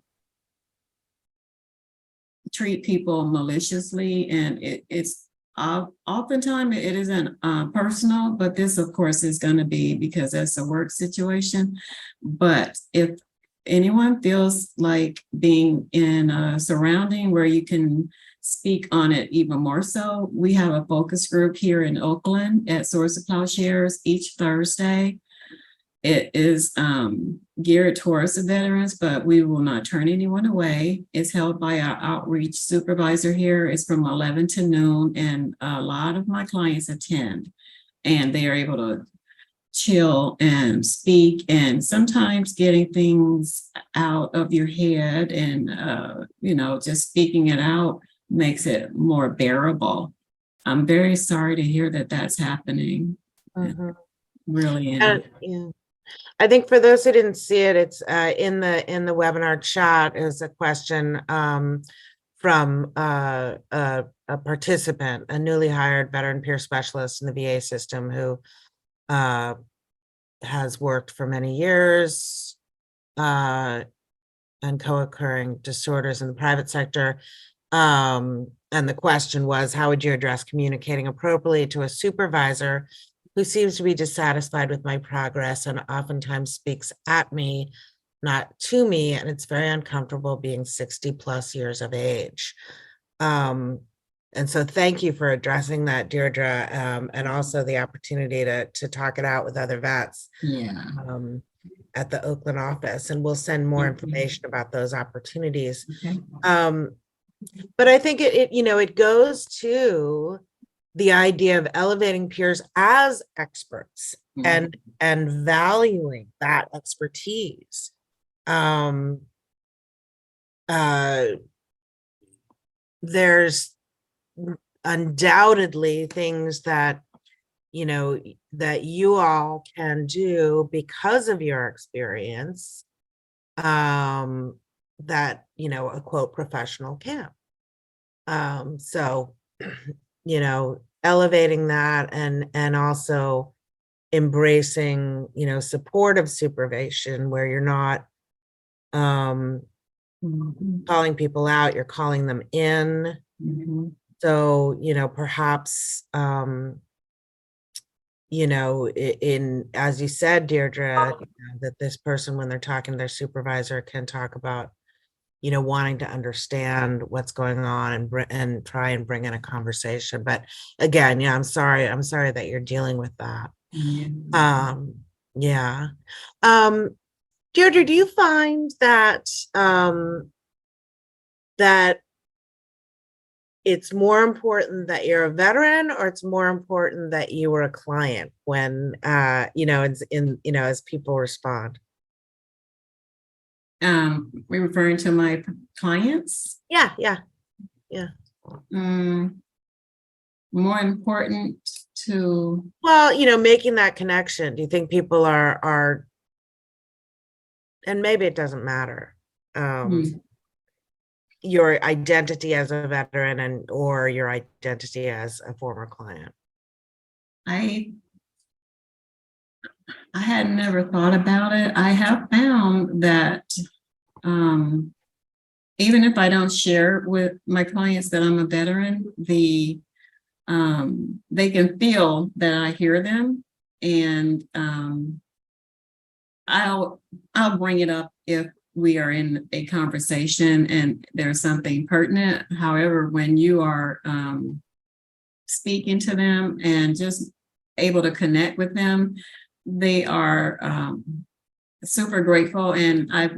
treat people maliciously, and it's oftentimes it isn't personal, but this of course is going to be because that's a work situation. But if anyone feels like being in a surrounding where you can speak on it even more so, we have a focus group here in Oakland at Source of Plowshares each Thursday. It is geared towards the veterans, but we will not turn anyone away. It's held by our outreach supervisor here. It's from 11 to noon, and a lot of my clients attend, and they are able to chill and speak, and sometimes getting things out of your head and, you know, just speaking it out makes it more bearable. I'm very sorry to hear that that's happening. Mm-hmm. Really. Yeah. I think for those who didn't see it, it's in the webinar chat is a question from a participant, a newly hired veteran peer specialist in the VA system who has worked for many years and co-occurring disorders in the private sector. And the question was, how would you address communicating appropriately to a supervisor who seems to be dissatisfied with my progress and oftentimes speaks at me, not to me, and it's very uncomfortable being 60 plus years of age. And so thank you for addressing that, Deirdre, and also the opportunity to talk it out with other vets at the Oakland office, and we'll send more information about those opportunities. Okay. But I think it goes to the idea of elevating peers as experts and valuing that expertise. There's undoubtedly things that you all can do because of your experience that, a quote professional can't. So, elevating that and also embracing, supportive supervision where you're not calling people out, you're calling them in. So, perhaps, in, as you said, Deirdre, that this person, when they're talking to their supervisor, can talk about, wanting to understand what's going on and try and bring in a conversation. But again, yeah, I'm sorry that you're dealing with that. Yeah. Deirdre, do you find that that it's more important that you're a veteran, or it's more important that you were a client when as people respond? We're referring to my clients? Yeah. More important to, well, making that connection. Do you think people are and maybe it doesn't matter, your identity as a veteran or your identity as a former client? I had never thought about it. I have found that even if I don't share with my clients that I'm a veteran, they can feel that I hear them, and I'll bring it up if we are in a conversation and there's something pertinent. However, when you are speaking to them and just able to connect with them, they are super grateful. And I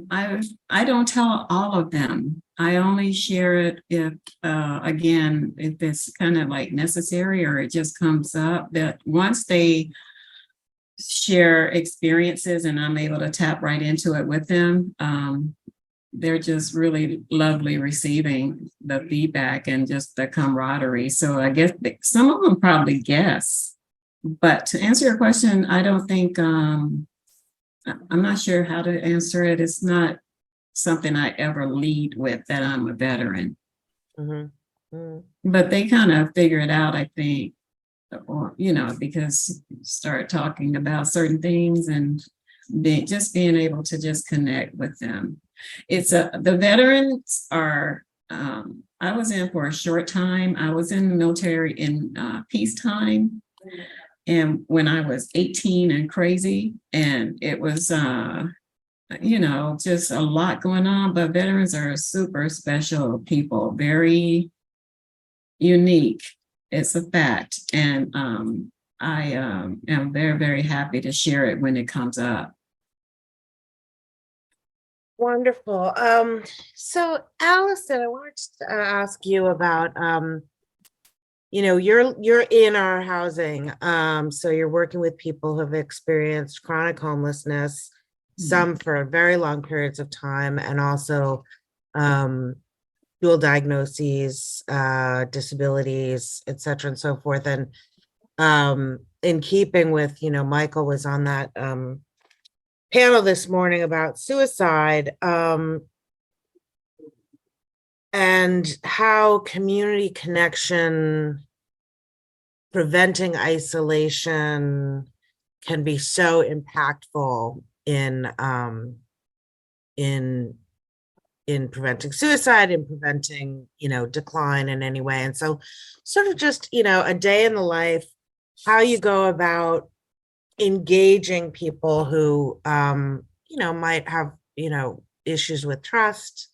don't tell all of them. I only share it if if it's kind of like necessary or it just comes up. That once they share experiences and I'm able to tap right into it with them, they're just really lovely receiving the feedback and just the camaraderie. So I guess some of them probably guess, but to answer your question, I don't think, I'm not sure how to answer it. It's not something I ever lead with, that I'm a veteran. But they kind of figure it out, I think, or, because you start talking about certain things and just being able to just connect with them. The veterans are, I was in for a short time. I was in the military in peacetime. And when I was 18 and crazy, and it was, just a lot going on, but veterans are super special people, very unique. It's a fact. And I am very, very happy to share it when it comes up. Wonderful. So Allison, I wanted to ask you about, you're in our housing. So you're working with people who have experienced chronic homelessness, some for very long periods of time, and also dual diagnoses, disabilities, et cetera, and so forth. And in keeping with, Michael was on that panel this morning about suicide, and how community connection, preventing isolation, can be so impactful in preventing suicide and preventing, decline in any way. And so sort of just, a day in the life, how you go about engaging people who, might have, issues with trust,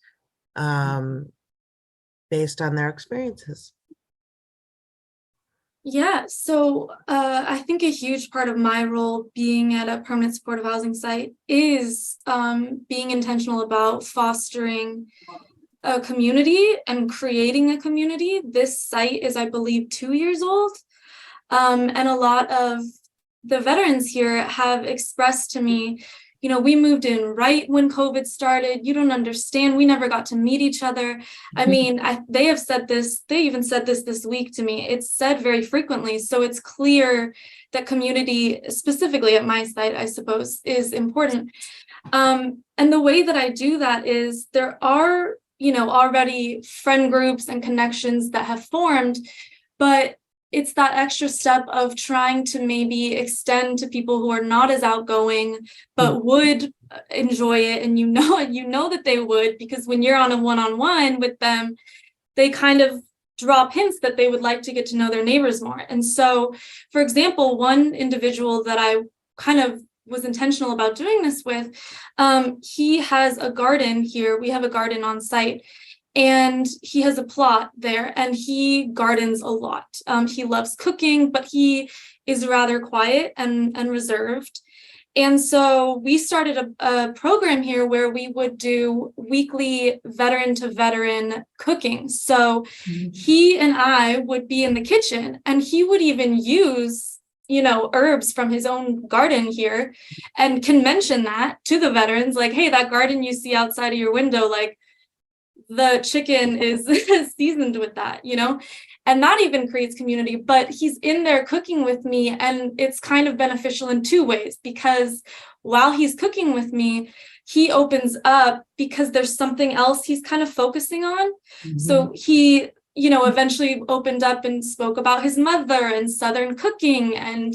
based on their experiences. Yeah, so I think a huge part of my role being at a permanent supportive housing site is being intentional about fostering a community and creating a community. This site is, I believe, 2 years old. And a lot of the veterans here have expressed to me, we moved in right when COVID started. You don't understand. We never got to meet each other. I mean, they have said this, they even said this week to me. It's said very frequently. So it's clear that community, specifically at my site, I suppose, is important. And the way that I do that is there are, already friend groups and connections that have formed, but it's that extra step of trying to maybe extend to people who are not as outgoing, but would enjoy it. And you know that they would, because when you're on a one-on-one with them, they kind of drop hints that they would like to get to know their neighbors more. And so, for example, one individual that I kind of was intentional about doing this with, he has a garden here. We have a garden on site. And he has a plot there and he gardens a lot. He loves cooking, but he is rather quiet and reserved. And so we started a program here where we would do weekly veteran to veteran cooking. So he and I would be in the kitchen and he would even use herbs from his own garden here and can mention that to the veterans, like, hey, that garden you see outside of your window, like, the chicken is seasoned with that, and that even creates community. But he's in there cooking with me, and it's kind of beneficial in two ways, because while he's cooking with me, he opens up because there's something else he's kind of focusing on. So he, eventually opened up and spoke about his mother and Southern cooking and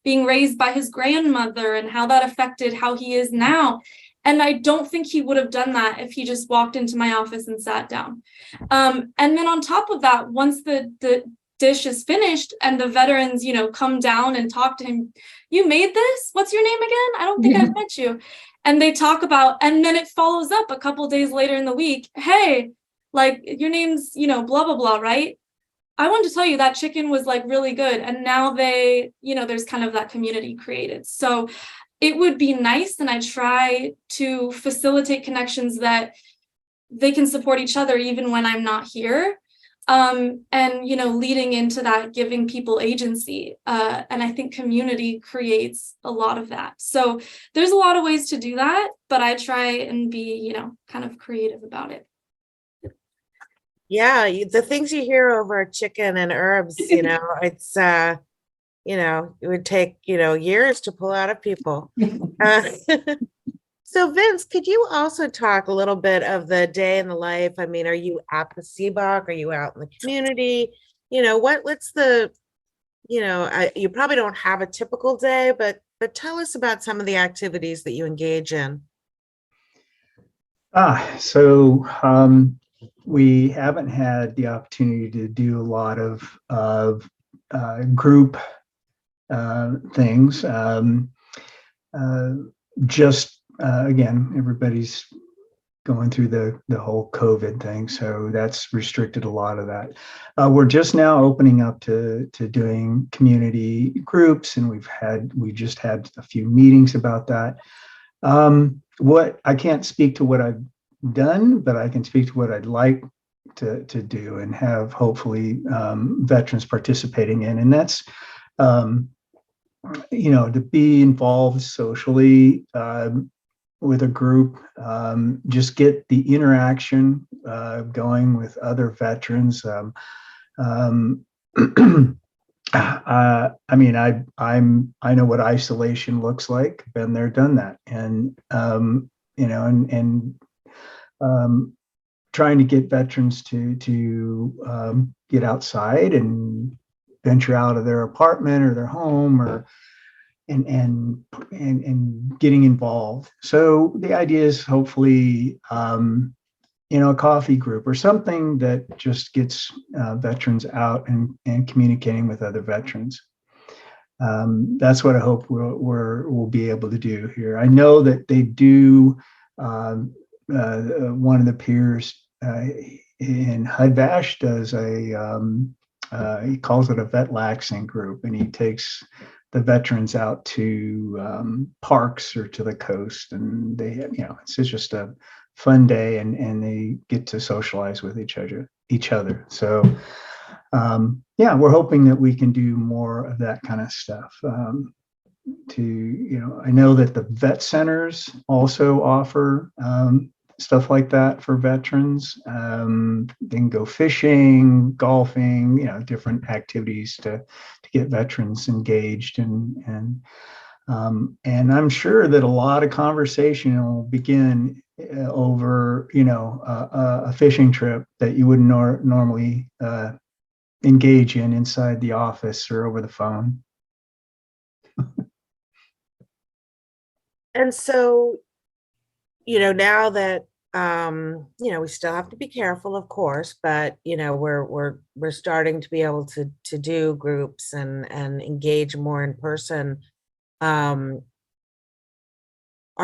being raised by his grandmother and how that affected how he is now. And I don't think he would have done that if he just walked into my office and sat down. And then on top of that, once the dish is finished and the veterans, come down and talk to him, you made this? What's your name again? I don't think I've met you. And they talk about, and then it follows up a couple of days later in the week. Hey, like your name's, blah, blah, blah, right? I wanted to tell you that chicken was like really good. And now they, there's kind of that community created. So it would be nice, and I try to facilitate connections that they can support each other even when I'm not here. And, leading into that, giving people agency. And I think community creates a lot of that. So there's a lot of ways to do that, but I try and be, kind of creative about it. Yeah, the things you hear over chicken and herbs, it's it would take, years to pull out of people. So Vince, could you also talk a little bit of the day in the life? I mean, are you at the CBOC? Are you out in the community? What's the, you probably don't have a typical day, but tell us about some of the activities that you engage in. We haven't had the opportunity to do a lot of group things. Again, everybody's going through the whole COVID thing, so that's restricted a lot of that. We're just now opening up to doing community groups, and we just had a few meetings about that. What I can't speak to what I've done, but I can speak to what I'd like to do and have hopefully veterans participating in, and that's to be involved socially with a group, just get the interaction going with other veterans. I know what isolation looks like. Been there, done that, and trying to get veterans to get outside and venture out of their apartment or their home, or and getting involved. So the idea is hopefully a coffee group or something that just gets veterans out and communicating with other veterans. That's what I hope we'll be able to do here. I know that they do. One of the peers in HUD-VASH does he calls it a vet laxing group, and he takes the veterans out to parks or to the coast, and they have, it's just a fun day, and they get to socialize with each other. So we're hoping that we can do more of that kind of stuff. I know that the vet centers also offer stuff like that for veterans. They can go fishing, golfing, different activities to get veterans engaged, and I'm sure that a lot of conversation will begin over a fishing trip that you wouldn't normally engage in inside the office or over the phone. And so, now that we still have to be careful, of course, but we're starting to be able to do groups and engage more in person. Are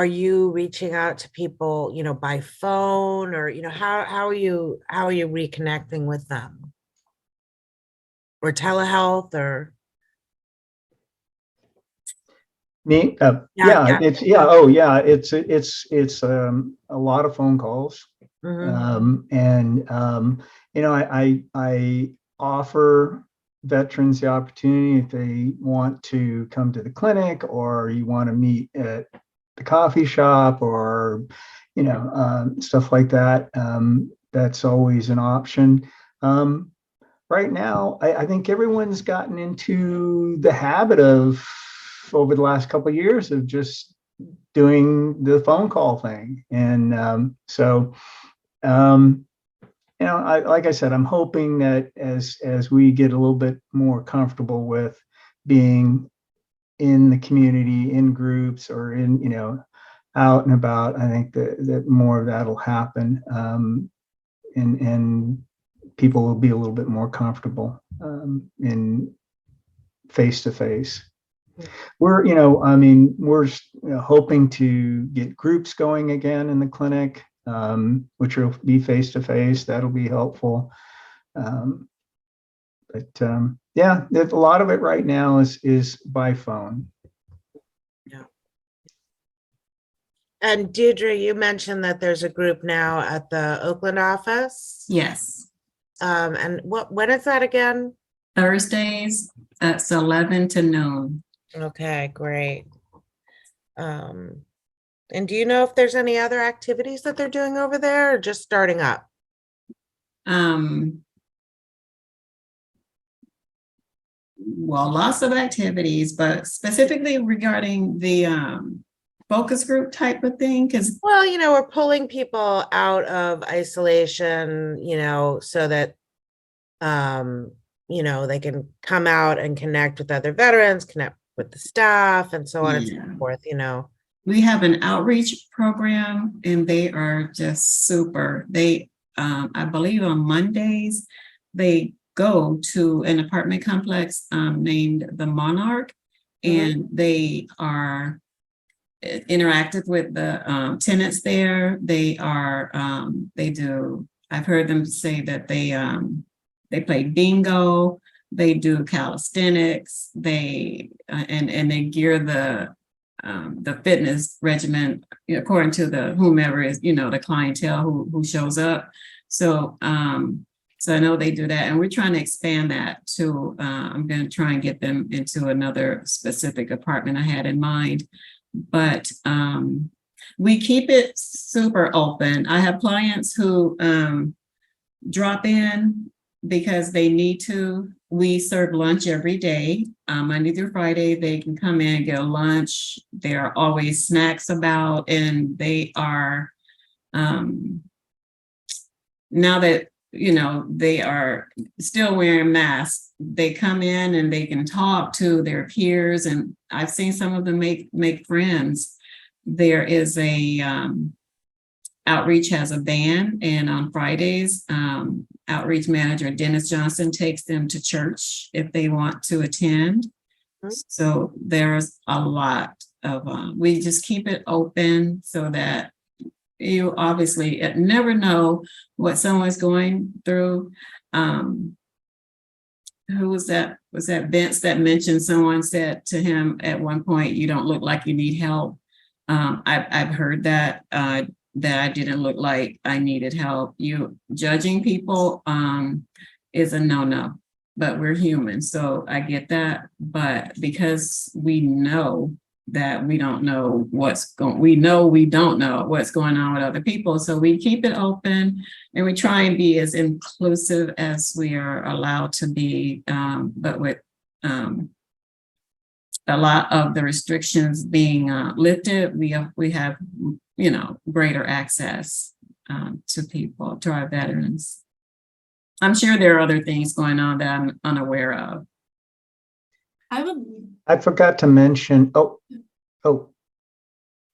you reaching out to people, by phone, or how are you reconnecting with them, or telehealth, or? Me? Yeah. It's a lot of phone calls. And I offer veterans the opportunity, if they want to come to the clinic, or you want to meet at the coffee shop, or stuff like that. That's always an option. Right now, I think everyone's gotten into the habit of, over the last couple of years, of just doing the phone call thing. And like I said, I'm hoping that as we get a little bit more comfortable with being in the community, in groups, or in, out and about, I think that more of that'll happen. And people will be a little bit more comfortable in face to face. We're hoping to get groups going again in the clinic, which will be face to face. That'll be helpful. But a lot of it right now is by phone. Yeah. And Deirdre, you mentioned that there's a group now at the Oakland office. Yes. And when is that again? Thursdays at 11 to noon. Okay, great. And do you know if there's any other activities that they're doing over there, or just starting up? Well, lots of activities, but specifically regarding the focus group type of thing, because we're pulling people out of isolation, so that they can come out and connect with other veterans, connect with the staff, and so on and so forth. We have an outreach program, and they are just super. They, I believe on Mondays, they go to an apartment complex named the Monarch, and they are interactive with the tenants there. They are, they do, I've heard them say that they play bingo, they do calisthenics, they and they gear the fitness regimen according to the whomever is, the clientele who shows up. So so I know they do that, and we're trying to expand that to I'm going to try and get them into another specific apartment I had in mind. But we keep it super open. I have clients who drop in because they need to. We serve lunch every day, Monday through Friday. They can come in and get a lunch. There are always snacks about, and they are now that they are still wearing masks. They come in and they can talk to their peers, and I've seen some of them make friends. There is a outreach has a band, and on Fridays, outreach manager Dennis Johnson takes them to church if they want to attend. So there's a lot of we just keep it open so that you obviously never know what someone's going through. Who was that? Was that Vince that mentioned someone said to him at one point, "You don't look like you need help." I've heard that that I didn't look like I needed help. You judging people is a no-no. but we're human. So I get that. But because we know that we don't know we don't know what's going on with other people. So we keep it open and we try and be as inclusive as we are allowed to be. But with a lot of the restrictions being lifted, we have, greater access to people, to our veterans. I'm sure there are other things going on that I'm unaware of. I forgot to mention,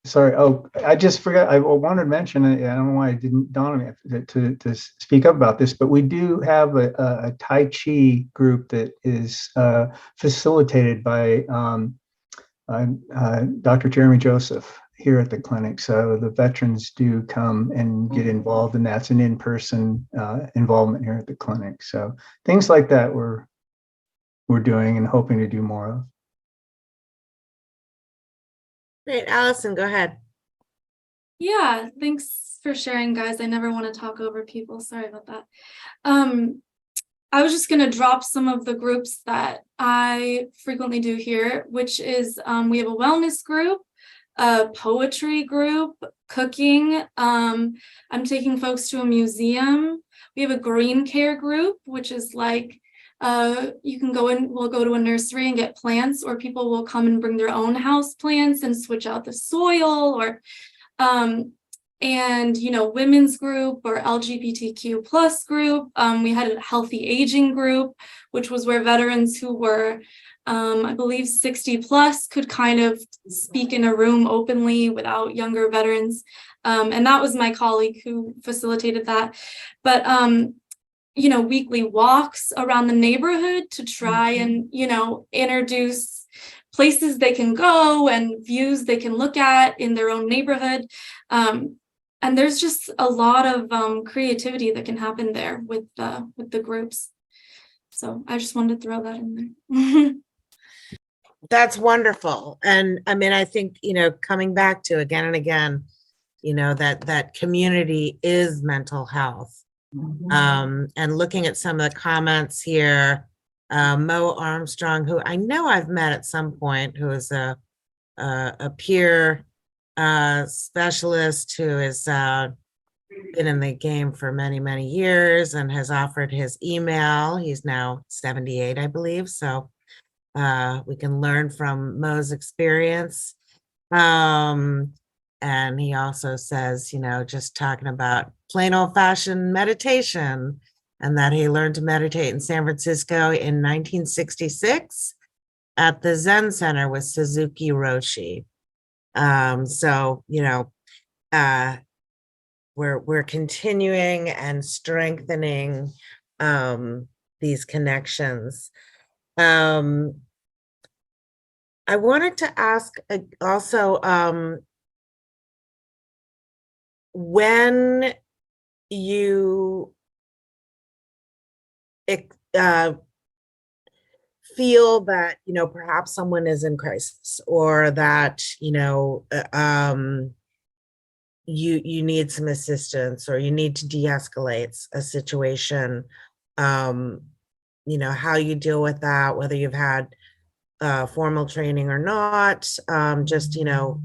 sorry. I just forgot. I wanted to mention, I don't know why it didn't dawn on me to speak up about this, but we do have a Tai Chi group that is facilitated by Dr. Jeremy Joseph here at the clinic. So the veterans do come and get involved, and that's an in-person involvement here at the clinic. So things like that we're doing and hoping to do more of. Great. Allison, go ahead. Yeah, thanks for sharing, guys. I never want to talk over people. Sorry about that. I was just going to drop some of the groups that I frequently do here, which is we have a wellness group, a poetry group, cooking. I'm taking folks to a museum. We have a green care group, which is like you can we'll go to a nursery and get plants, or people will come and bring their own house plants and switch out the soil, or and women's group or LGBTQ plus group. We had a healthy aging group, which was where veterans who were I believe 60 plus could kind of speak in a room openly without younger veterans, and that was my colleague who facilitated that. But weekly walks around the neighborhood to try and, introduce places they can go and views they can look at in their own neighborhood. And there's just a lot of creativity that can happen there with the groups. So I just wanted to throw that in there. That's wonderful. And I mean, I think, coming back to again and again, that community is mental health. And looking at some of the comments here, Mo Armstrong, who I know I've met at some point, who is a peer specialist who has been in the game for many, many years and has offered his email. He's now 78, I believe. So we can learn from Mo's experience. And he also says, just talking about plain old fashioned meditation, and that he learned to meditate in San Francisco in 1966 at the Zen Center with Suzuki Roshi. So, we're continuing and strengthening these connections. I wanted to ask also, when you feel that, perhaps someone is in crisis, or that, you need some assistance, or you need to de-escalate a situation, how you deal with that, whether you've had formal training or not, just,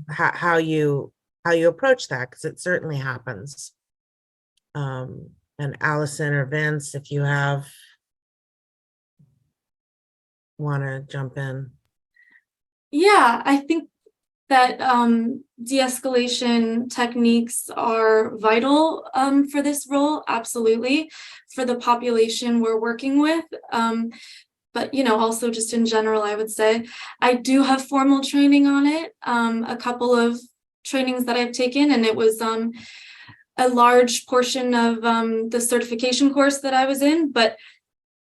how you approach that, because it certainly happens. And Allison or Vince, if you want to jump in. Yeah, I think that de-escalation techniques are vital for this role, absolutely, for the population we're working with. But, also just in general, I would say I do have formal training on it, a couple of trainings that I've taken, and it was a large portion of the certification course that I was in, but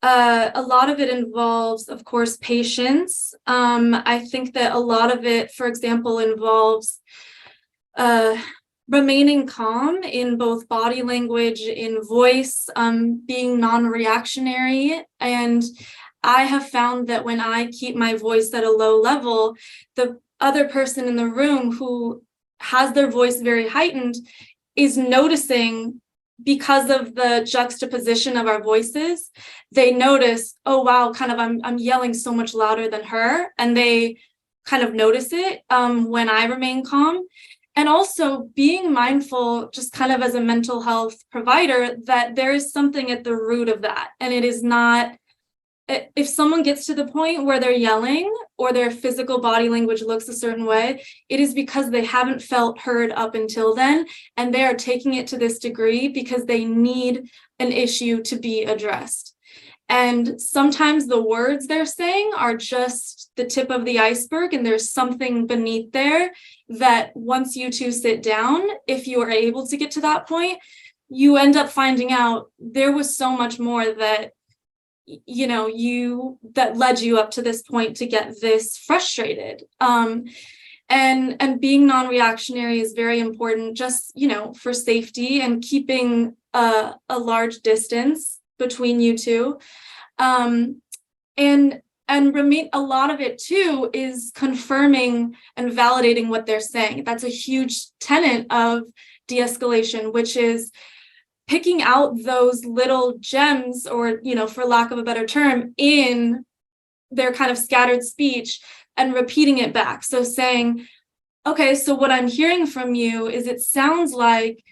a lot of it involves, of course, patience. I think that a lot of it, for example, involves remaining calm in both body language, in voice, being non-reactionary. And I have found that when I keep my voice at a low level, the other person in the room who has their voice very heightened is noticing because of the juxtaposition of our voices, they notice, oh wow, kind of I'm yelling so much louder than her, and they kind of notice it when I remain calm. And also being mindful, just kind of as a mental health provider, that there is something at the root of that. And it is not, if someone gets to the point where they're yelling or their physical body language looks a certain way, it is because they haven't felt heard up until then. And they are taking it to this degree because they need an issue to be addressed. And sometimes the words they're saying are just the tip of the iceberg, and there's something beneath there that once you two sit down, if you are able to get to that point, you end up finding out there was so much more that, you know, that led you up to this point to get this frustrated. And being non-reactionary is very important, just, you know, for safety and keeping a large distance between you two. And remain, a lot of it too is confirming and validating what they're saying. That's a huge tenet of de-escalation, which is picking out those little gems, or, you know, for lack of a better term, in their kind of scattered speech and repeating it back. So saying, okay, so what I'm hearing from you is it sounds like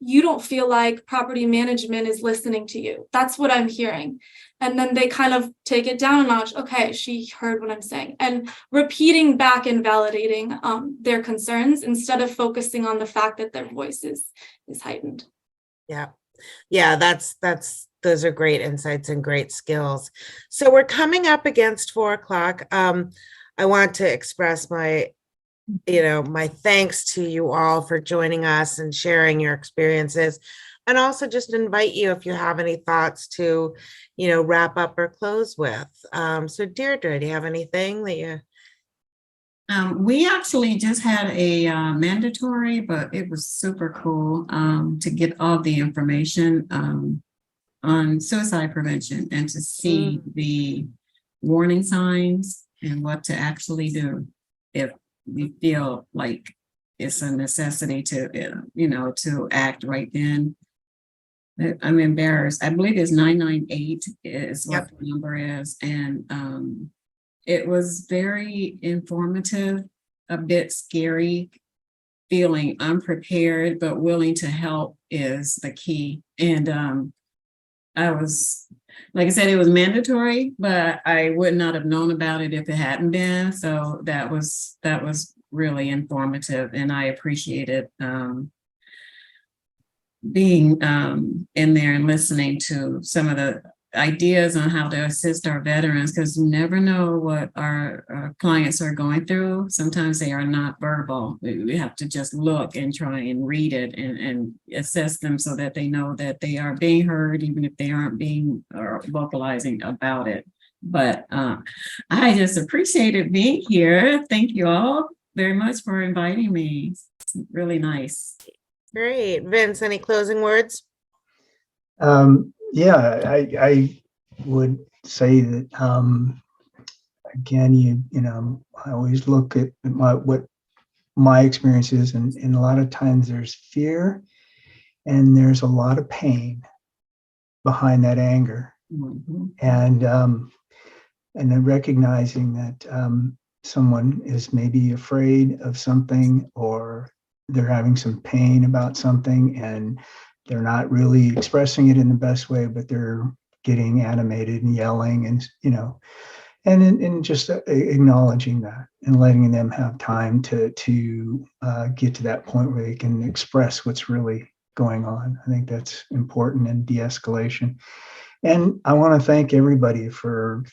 you don't feel like property management is listening to you. That's what I'm hearing. And then they kind of take it down a notch. Okay, she heard what I'm saying. And repeating back and validating their concerns instead of focusing on the fact that their voice is heightened. Yeah. Yeah, those are great insights and great skills. So we're coming up against 4 o'clock. I want to express my thanks to you all for joining us and sharing your experiences, and also just invite you, if you have any thoughts, to, wrap up or close with. So Deirdre, do you have anything that you? We actually just had a mandatory, but it was super cool to get all the information on suicide prevention and to see the warning signs and what to actually do if you feel like it's a necessity to, to act right then. I'm embarrassed. I believe it's 998 is what the number is. And it was very informative, a bit scary, feeling unprepared, but willing to help is the key. And I was, like I said, it was mandatory, but I would not have known about it if it hadn't been. So that was really informative, and I appreciated being in there and listening to some of the ideas on how to assist our veterans, because you never know what our clients are going through. Sometimes they are not verbal. We have to just look and try and read it and assess them so that they know that they are being heard, even if they aren't being or vocalizing about it. But I just appreciated being here. Thank you all very much for inviting me. It's really nice. Great. Vince, any closing words? Yeah, I would say that again, I always look at what my experience is, and a lot of times there's fear and there's a lot of pain behind that anger, and then recognizing that someone is maybe afraid of something, or they're having some pain about something, and they're not really expressing it in the best way, but they're getting animated and yelling, and and just acknowledging that and letting them have time to get to that point where they can express what's really going on. I think that's important in de-escalation. And I want to thank everybody for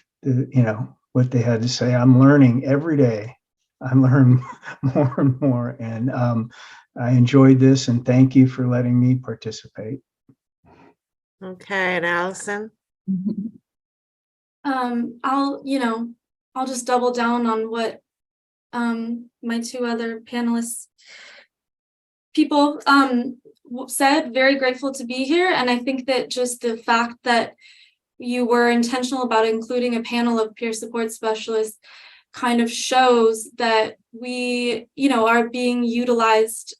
what they had to say. I'm learning every day. I'm learning more and more, and I enjoyed this, and thank you for letting me participate. Okay, and Allison? I'll just double down on what my 2 other panelists people said. Very grateful to be here, and I think that just the fact that you were intentional about including a panel of peer support specialists kind of shows that we, are being utilized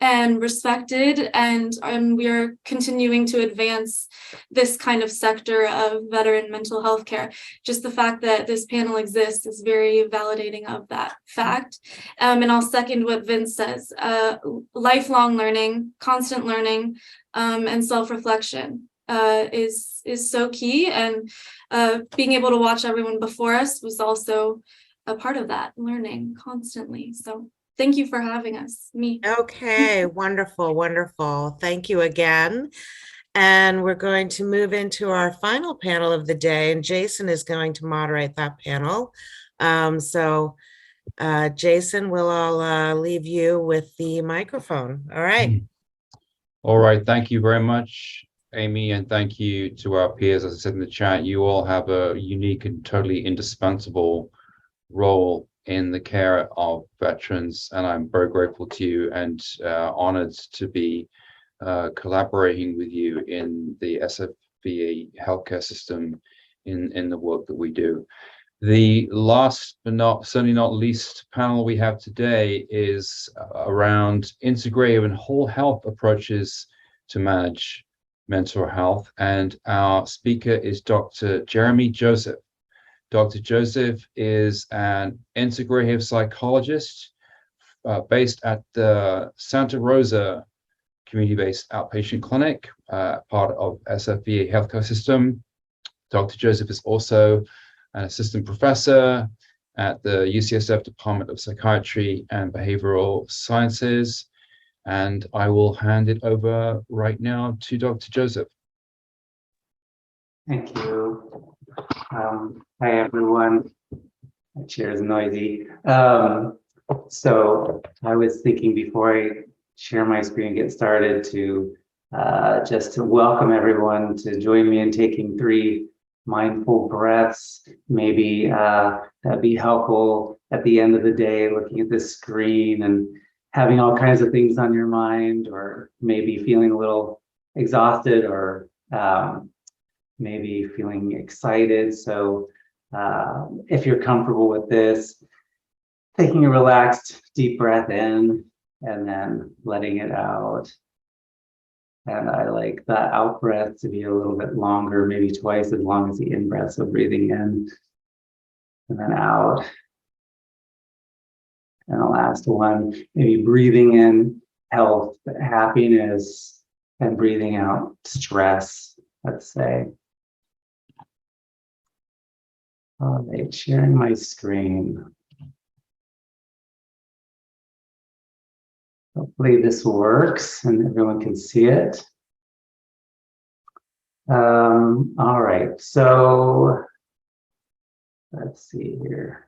and respected, and we are continuing to advance this kind of sector of veteran mental health care. Just the fact that this panel exists is very validating of that fact. And I'll second what Vince says. Lifelong learning, constant learning, and self-reflection is so key, and being able to watch everyone before us was also a part of that, learning constantly. So thank you for having us. Okay, wonderful, wonderful. Thank you again. And we're going to move into our final panel of the day, and Jason is going to moderate that panel. Jason, we'll all leave you with the microphone. All right. All right. Thank you very much, Amy, and thank you to our peers. As I said in the chat, you all have a unique and totally indispensable role in the care of veterans, and I'm very grateful to you and honored to be collaborating with you in the SFVA healthcare system in the work that we do. The last but certainly not least panel we have today is around integrative and whole health approaches to manage mental health, and our speaker is Dr. Jeremy Joseph. Dr. Joseph is an integrative psychologist based at the Santa Rosa community-based outpatient clinic, part of SFVA healthcare system. Dr. Joseph is also an assistant professor at the UCSF Department of Psychiatry and Behavioral Sciences. And I will hand it over right now to Dr. Joseph. Thank you. Hi, everyone. My chair is noisy. So I was thinking before I share my screen and get started to just to welcome everyone to join me in taking 3 mindful breaths. Maybe that'd be helpful at the end of the day, looking at this screen and having all kinds of things on your mind, or maybe feeling a little exhausted, or maybe feeling excited. So if you're comfortable with this, taking a relaxed deep breath in and then letting it out. And I like the out breath to be a little bit longer, maybe twice as long as the in breath. So breathing in and then out. And the last one, maybe breathing in health, happiness, and breathing out stress, let's say. All right, sharing my screen. Hopefully this works and everyone can see it. All right, so let's see here.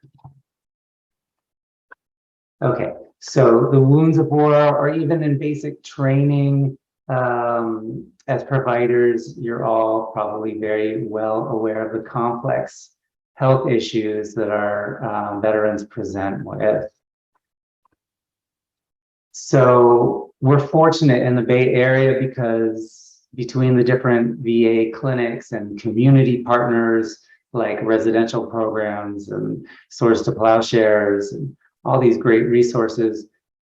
Okay, so the wounds of war, or even in basic training as providers, you're all probably very well aware of the complex health issues that our veterans present with. So we're fortunate in the Bay Area because between the different VA clinics and community partners like residential programs and Source to Plowshares and all these great resources,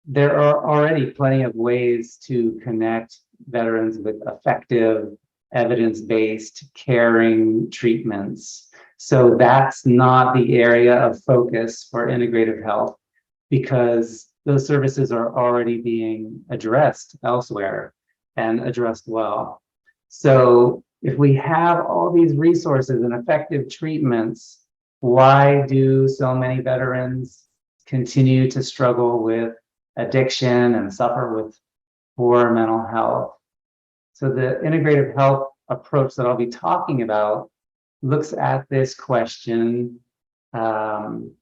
there are already plenty of ways to connect veterans with effective, evidence-based, caring treatments. So that's not the area of focus for integrative health, because those services are already being addressed elsewhere and addressed well. So if we have all these resources and effective treatments, why do so many veterans continue to struggle with addiction and suffer with poor mental health? So the integrative health approach that I'll be talking about looks at this question in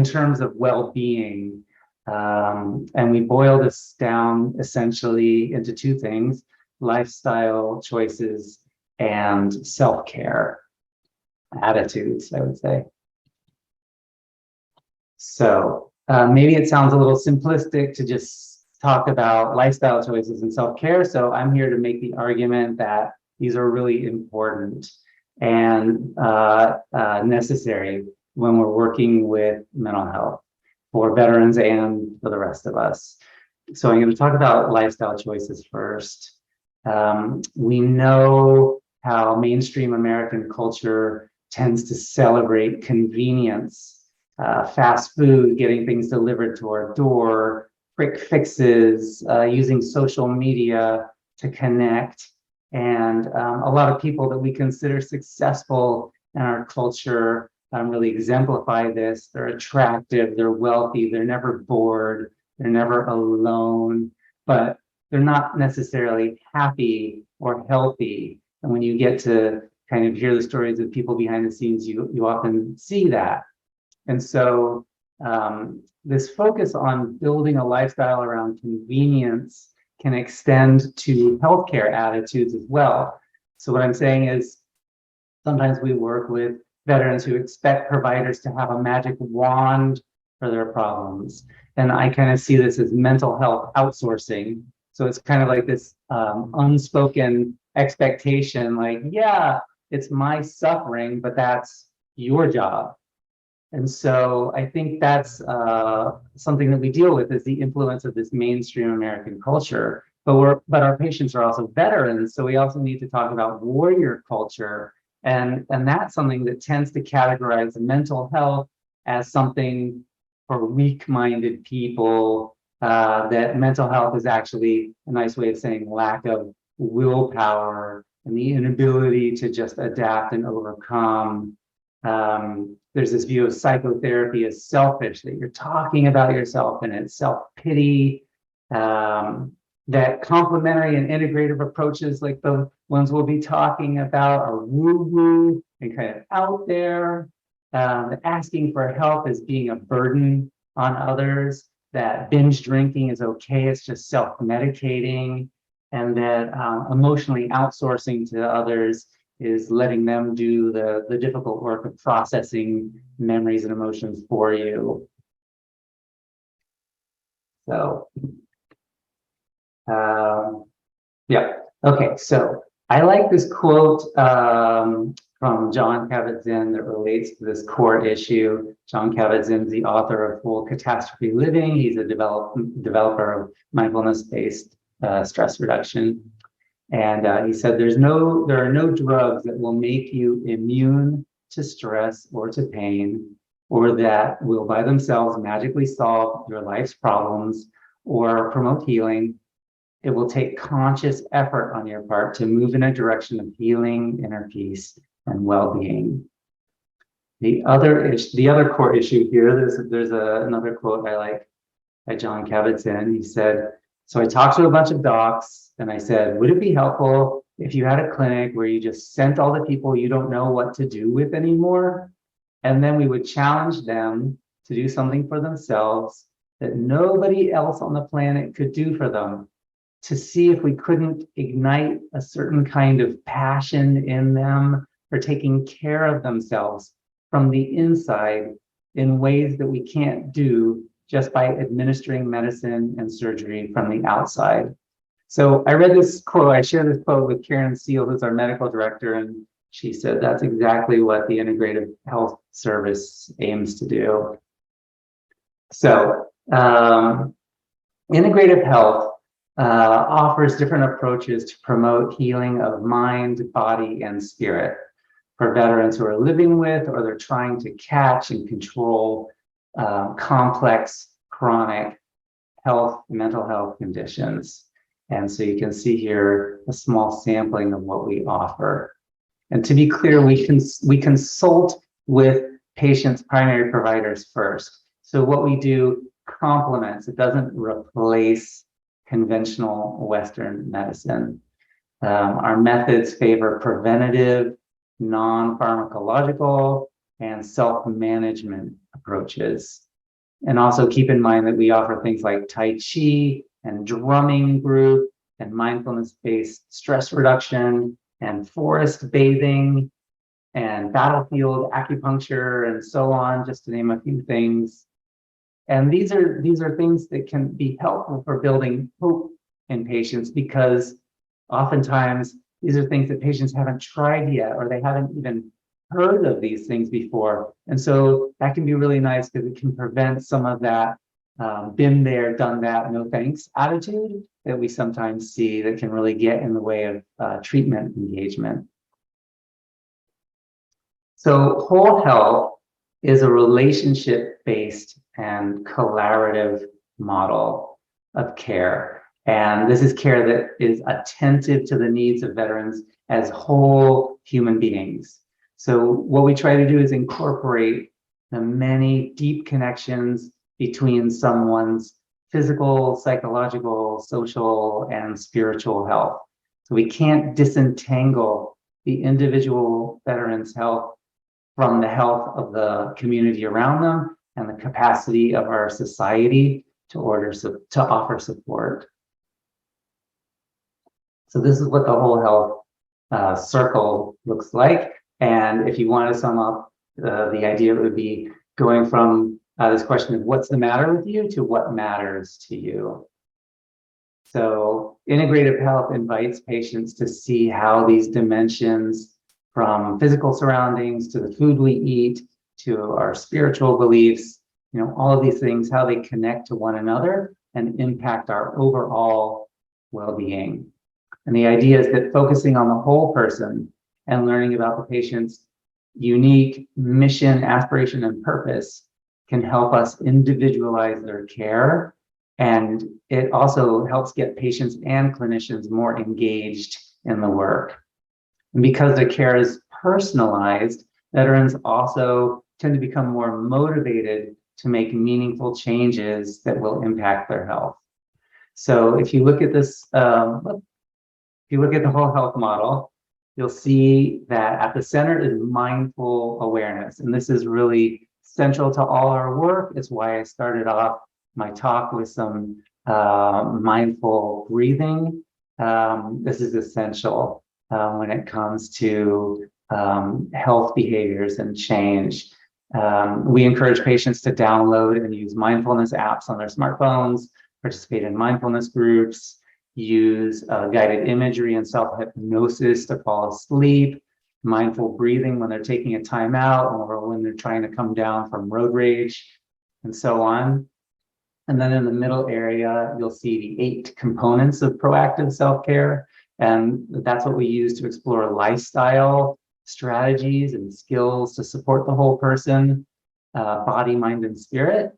terms of well-being, and we boil this down essentially into 2 things: lifestyle choices and self-care attitudes, I would say. So maybe it sounds a little simplistic to just talk about lifestyle choices and self-care. So I'm here to make the argument that these are really important and necessary when we're working with mental health for veterans and for the rest of us. So I'm going to talk about lifestyle choices first. We know how mainstream American culture tends to celebrate convenience, fast food, getting things delivered to our door, quick fixes, using social media to connect. And a lot of people that we consider successful in our culture really exemplify this. They're attractive, they're wealthy, they're never bored, they're never alone, but they're not necessarily happy or healthy. And when you get to kind of hear the stories of people behind the scenes, you often see that. And so this focus on building a lifestyle around convenience can extend to healthcare attitudes as well. So what I'm saying is sometimes we work with veterans who expect providers to have a magic wand for their problems. And I kind of see this as mental health outsourcing. So it's kind of like this unspoken expectation, like, yeah, it's my suffering, but that's your job. And so I think that's something that we deal with, is the influence of this mainstream American culture. But our patients are also veterans, so we also need to talk about warrior culture, and that's something that tends to categorize mental health as something for weak-minded people. That mental health is actually a nice way of saying lack of willpower and the inability to just adapt and overcome. There's this view of psychotherapy as selfish, that you're talking about yourself, and it's self-pity. That complementary and integrative approaches, like the ones we'll be talking about, are woo-woo and kind of out there. Asking for help is being a burden on others. That binge drinking is okay, it's just self-medicating. And that emotionally outsourcing to others is letting them do the difficult work of processing memories and emotions for you. So, yeah, okay, so I like this quote from John Kabat-Zinn that relates to this core issue. John Kabat-Zinn is the author of Full Catastrophe Living. He's a developer of mindfulness-based stress reduction. And he said, there are no drugs that will make you immune to stress or to pain, or that will by themselves magically solve your life's problems or promote healing. It will take conscious effort on your part to move in a direction of healing, inner peace, and well-being. The other core issue here, there's another quote I like by John Kabat-Zinn. He said, so I talked to a bunch of docs and I said, would it be helpful if you had a clinic where you just sent all the people you don't know what to do with anymore? And then we would challenge them to do something for themselves that nobody else on the planet could do for them, to see if we couldn't ignite a certain kind of passion in them for taking care of themselves from the inside in ways that we can't do just by administering medicine and surgery from the outside. So I read this quote, I shared this quote with Karen Seal, who's our medical director, and she said that's exactly what the integrative health service aims to do. So integrative health offers different approaches to promote healing of mind, body, and spirit for veterans who are living with, or they're trying to catch and control complex, chronic mental health conditions. And so you can see here a small sampling of what we offer. And to be clear, we consult with patients' primary providers first. So what we do complements, it doesn't replace conventional Western medicine. Our methods favor preventative, non-pharmacological, and self-management approaches. And also keep in mind that we offer things like Tai Chi and drumming group and mindfulness-based stress reduction and forest bathing and battlefield acupuncture and so on, just to name a few things. And these are things that can be helpful for building hope in patients, because oftentimes these are things that patients haven't tried yet, or they haven't even heard of these things before. And so that can be really nice because it can prevent some of that been there, done that, no thanks attitude that we sometimes see that can really get in the way of treatment engagement. So whole health is a relationship-based and collaborative model of care. And this is care that is attentive to the needs of veterans as whole human beings. So what we try to do is incorporate the many deep connections between someone's physical, psychological, social, and spiritual health. So we can't disentangle the individual veteran's health from the health of the community around them and the capacity of our society to offer support. So this is what the whole health circle looks like. And if you want to sum up the idea, it would be going from this question of what's the matter with you to what matters to you. So integrative health invites patients to see how these dimensions, from physical surroundings to the food we eat, to our spiritual beliefs, all of these things, how they connect to one another and impact our overall well-being. And the idea is that focusing on the whole person and learning about the patient's unique mission, aspiration, and purpose can help us individualize their care. And it also helps get patients and clinicians more engaged in the work. And because the care is personalized, veterans also tend to become more motivated to make meaningful changes that will impact their health. So if you look at this, if you look at the whole health model, you'll see that at the center is mindful awareness. And this is really central to all our work. It's why I started off my talk with some mindful breathing. This is essential when it comes to health behaviors and change. We encourage patients to download and use mindfulness apps on their smartphones, participate in mindfulness groups, use guided imagery and self-hypnosis to fall asleep, mindful breathing when they're taking a time out or when they're trying to come down from road rage, and so on. And then in the middle area, you'll see the 8 components of proactive self-care. And that's what we use to explore lifestyle strategies and skills to support the whole person, body, mind, and spirit.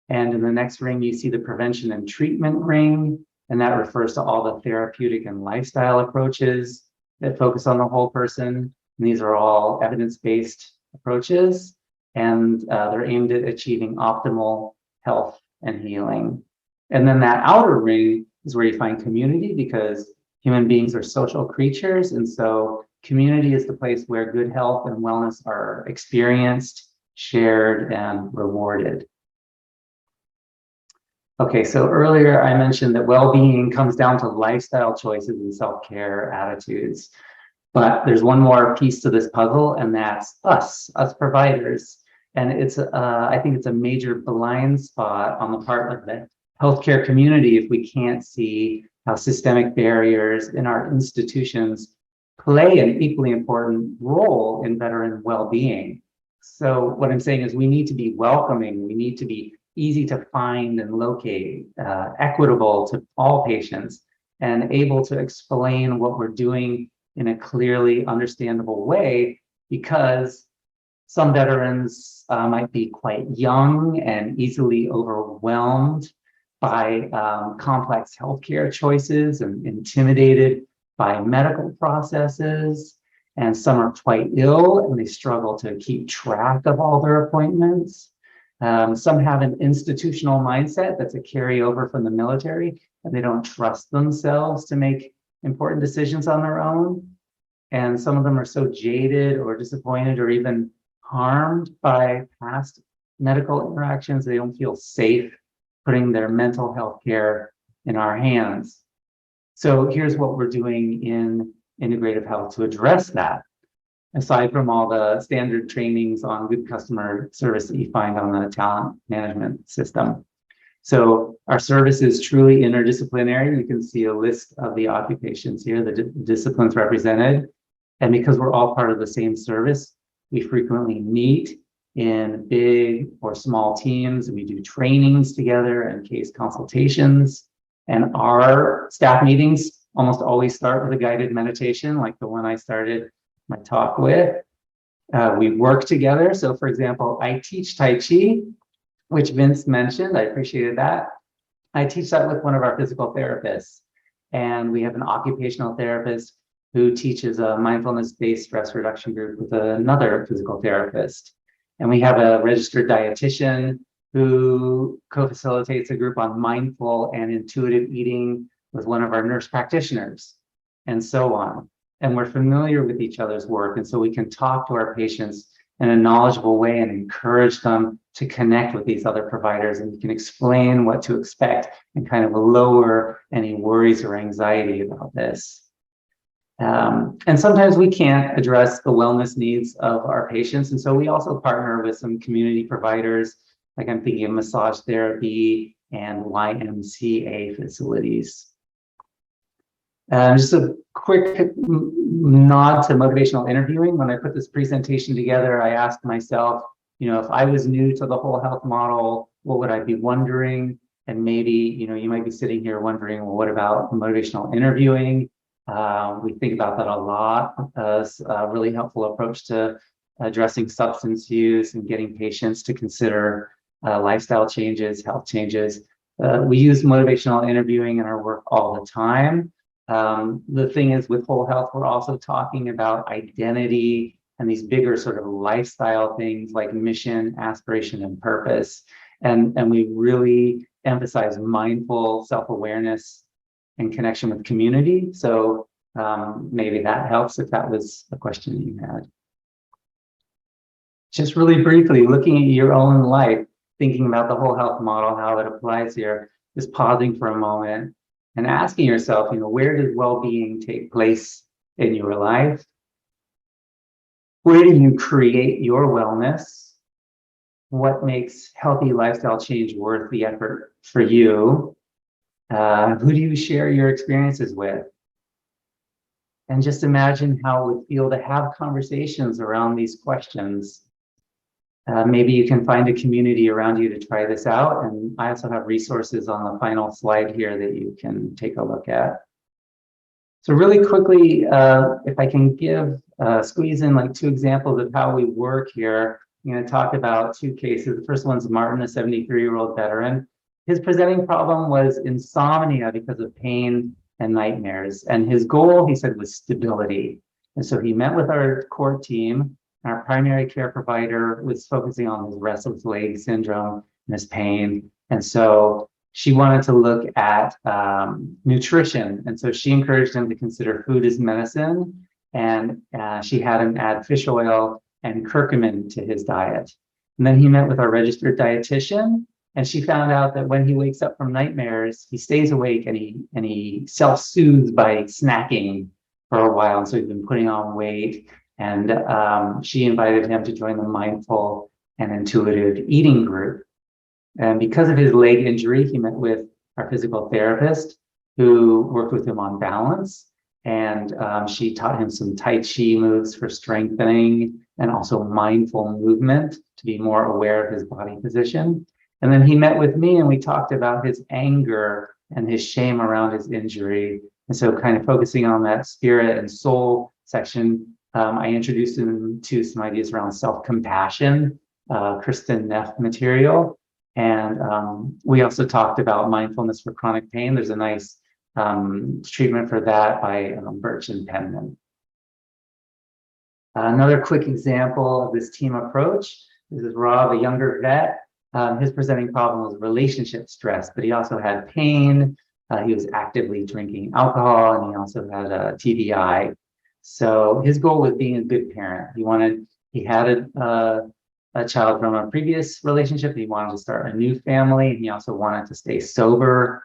And in the next ring, you see the prevention and treatment ring. And that refers to all the therapeutic and lifestyle approaches that focus on the whole person. And these are all evidence-based approaches, and they're aimed at achieving optimal health and healing. And then that outer ring is where you find community, because human beings are social creatures. And so community is the place where good health and wellness are experienced, shared, and rewarded. Okay, so earlier I mentioned that well-being comes down to lifestyle choices and self-care attitudes. But there's one more piece to this puzzle, and that's us providers. And it's I think it's a major blind spot on the part of the healthcare community if we can't see how systemic barriers in our institutions play an equally important role in veteran well-being. So what I'm saying is we need to be welcoming, we need to be easy to find and locate, equitable to all patients, and able to explain what we're doing in a clearly understandable way, because some veterans might be quite young and easily overwhelmed by complex healthcare choices and intimidated by medical processes. And some are quite ill and they struggle to keep track of all their appointments. Some have an institutional mindset that's a carryover from the military, and they don't trust themselves to make important decisions on their own. And some of them are so jaded or disappointed or even harmed by past medical interactions, they don't feel safe putting their mental health care in our hands. So here's what we're doing in integrative health to address that, aside from all the standard trainings on good customer service that you find on the talent management system. So our service is truly interdisciplinary. You can see a list of the occupations here, the disciplines represented. And because we're all part of the same service, we frequently meet in big or small teams. We do trainings together and case consultations. And our staff meetings almost always start with a guided meditation, like the one I started my talk with. We work together. So for example, I teach Tai Chi, which Vince mentioned. I appreciated that. I teach that with one of our physical therapists. And we have an occupational therapist who teaches a mindfulness-based stress reduction group with another physical therapist. And we have a registered dietitian who co-facilitates a group on mindful and intuitive eating with one of our nurse practitioners, and so on. And we're familiar with each other's work. And so we can talk to our patients in a knowledgeable way and encourage them to connect with these other providers. And we can explain what to expect and kind of lower any worries or anxiety about this. And sometimes we can't address the wellness needs of our patients. And so we also partner with some community providers, like I'm thinking of massage therapy and YMCA facilities. Just a quick nod to motivational interviewing. When I put this presentation together, I asked myself, if I was new to the whole health model, what would I be wondering? And maybe, you might be sitting here wondering, well, what about motivational interviewing? We think about that a lot as a really helpful approach to addressing substance use and getting patients to consider lifestyle changes, health changes. We use motivational interviewing in our work all the time. The thing is, with whole health, we're also talking about identity and these bigger sort of lifestyle things like mission, aspiration, and purpose. And we really emphasize mindful self-awareness and connection with community. So maybe that helps if that was a question you had. Just really briefly, looking at your own life, thinking about the whole health model, how it applies here, just pausing for a moment and asking yourself, where does well-being take place in your life? Where do you create your wellness? What makes healthy lifestyle change worth the effort for you? Who do you share your experiences with? And just imagine how it would feel to have conversations around these questions. Maybe you can find a community around you to try this out. And I also have resources on the final slide here that you can take a look at. So really quickly, if I can squeeze in like 2 examples of how we work here, I'm going to talk about 2 cases. The first one's Martin, a 73-year-old veteran. His presenting problem was insomnia because of pain and nightmares. And his goal, he said, was stability. And so he met with our core team. Our primary care provider was focusing on his restless leg syndrome and his pain. And so she wanted to look at nutrition. And so she encouraged him to consider food as medicine. And she had him add fish oil and curcumin to his diet. And then he met with our registered dietitian. And she found out that when he wakes up from nightmares, he stays awake and he self-soothes by snacking for a while. And so he's been putting on weight. And she invited him to join the mindful and intuitive eating group. And because of his leg injury, he met with our physical therapist who worked with him on balance. And she taught him some Tai Chi moves for strengthening and also mindful movement to be more aware of his body position. And then he met with me and we talked about his anger and his shame around his injury. And so kind of focusing on that spirit and soul section, I introduced him to some ideas around self-compassion, Kristen Neff material. And we also talked about mindfulness for chronic pain. There's a nice treatment for that by Birch and Penman. Another quick example of this team approach. This is Rob, a younger vet. His presenting problem was relationship stress, but he also had pain. He was actively drinking alcohol, and he also had a TBI. So his goal was being a good parent. He had a child from a previous relationship. He wanted to start a new family, and he also wanted to stay sober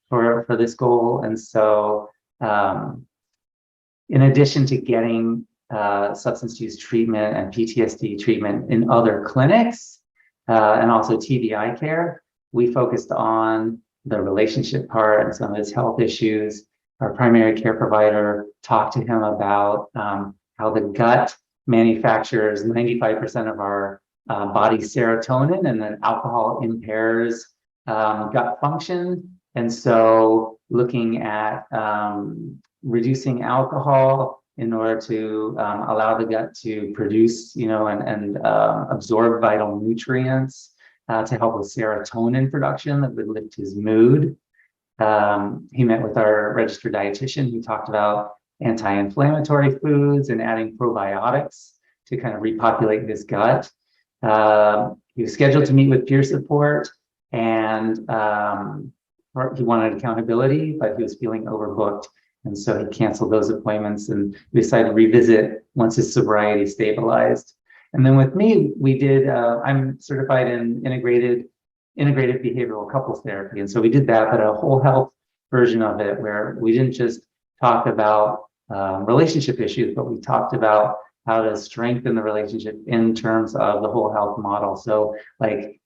for this goal. And so, in addition to getting substance use treatment and PTSD treatment in other clinics, and also TBI care, we focused on the relationship part and some of his health issues. Our primary care provider talked to him about how the gut manufactures 95% of our body serotonin, and then alcohol impairs gut function. And so looking at reducing alcohol in order to allow the gut to produce, and absorb vital nutrients to help with serotonin production that would lift his mood. He met with our registered dietitian who talked about anti-inflammatory foods and adding probiotics to kind of repopulate his gut. He was scheduled to meet with peer support, and he wanted accountability, but he was feeling overbooked. And so he canceled those appointments, and we decided to revisit once his sobriety stabilized. And then with me, we did, I'm certified in integrated behavioral couples therapy. And so we did that, but a whole health version of it, where we didn't just talk about relationship issues, but we talked about how to strengthen the relationship in terms of the whole health model. So like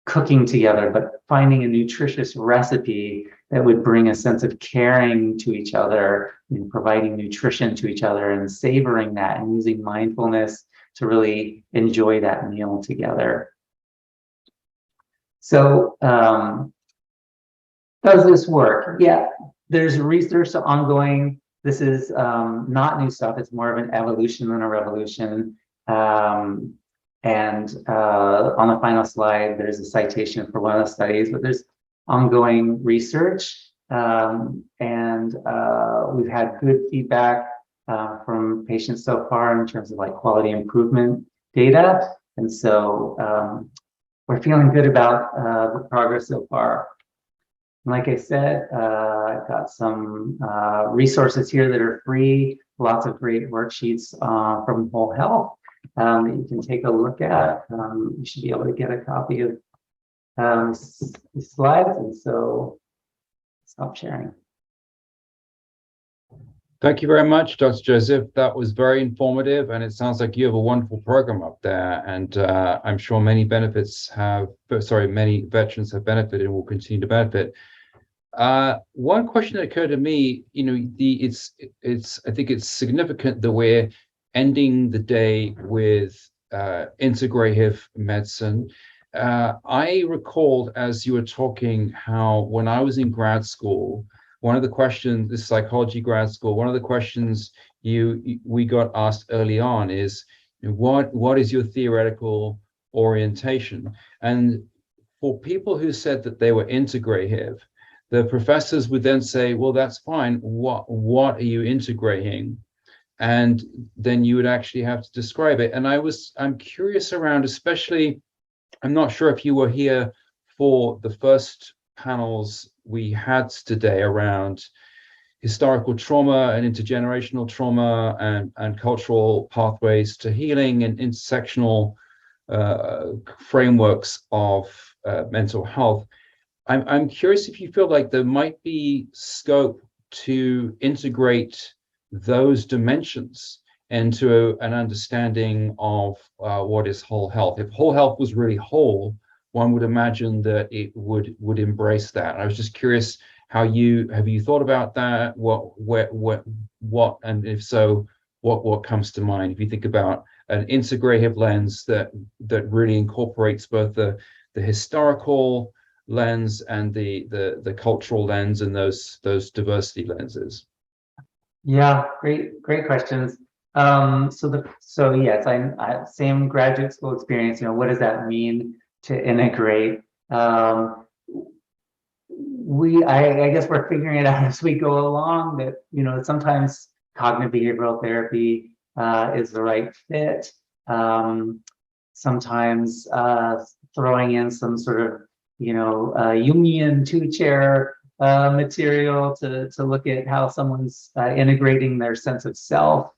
cooking together, but finding a nutritious recipe that would bring a sense of caring to each other and providing nutrition to each other and savoring that and using mindfulness to really enjoy that meal together. So does this work? Yeah, there's research ongoing. This is not new stuff. It's more of an evolution than a revolution. And on the final slide, there's a citation for one of the studies, but there's ongoing research. And we've had good feedback from patients so far in terms of like quality improvement data. And so we're feeling good about the progress so far. And like I said, I've got some resources here that are free, lots of great worksheets from Whole Health that you can take a look at. You should be able to get a copy of these slides. And so stop sharing. Thank you very much, Dr. Joseph. That was very informative, and it sounds like you have a wonderful program up there. And I'm sure many many veterans have benefited and will continue to benefit. One question that occurred to me, I think it's significant that we're ending the day with integrative medicine. I recalled as you were talking how when I was in grad school, one of the questions, this psychology grad school, one of the questions we got asked early on is, what is your theoretical orientation? And for people who said that they were integrative, the professors would then say, well, that's fine. What are you integrating? And then you would actually have to describe it. And I'm curious around, especially, I'm not sure if you were here for the first panels we had today around historical trauma and intergenerational trauma and cultural pathways to healing and intersectional frameworks of mental health. I'm curious if you feel like there might be scope to integrate those dimensions into an understanding of what is whole health. If whole health was really whole, one would imagine that it would embrace that. And I was just curious how have you thought about that? What, and if so, what comes to mind if you think about an integrative lens that really incorporates both the historical lens and the cultural lens and those diversity lenses? Yeah, great questions. So yes, I same graduate school experience. What does that mean to integrate? I guess we're figuring it out as we go along. That sometimes cognitive behavioral therapy is the right fit. Sometimes throwing in some sort of Jungian two-chair material to look at how someone's integrating their sense of self.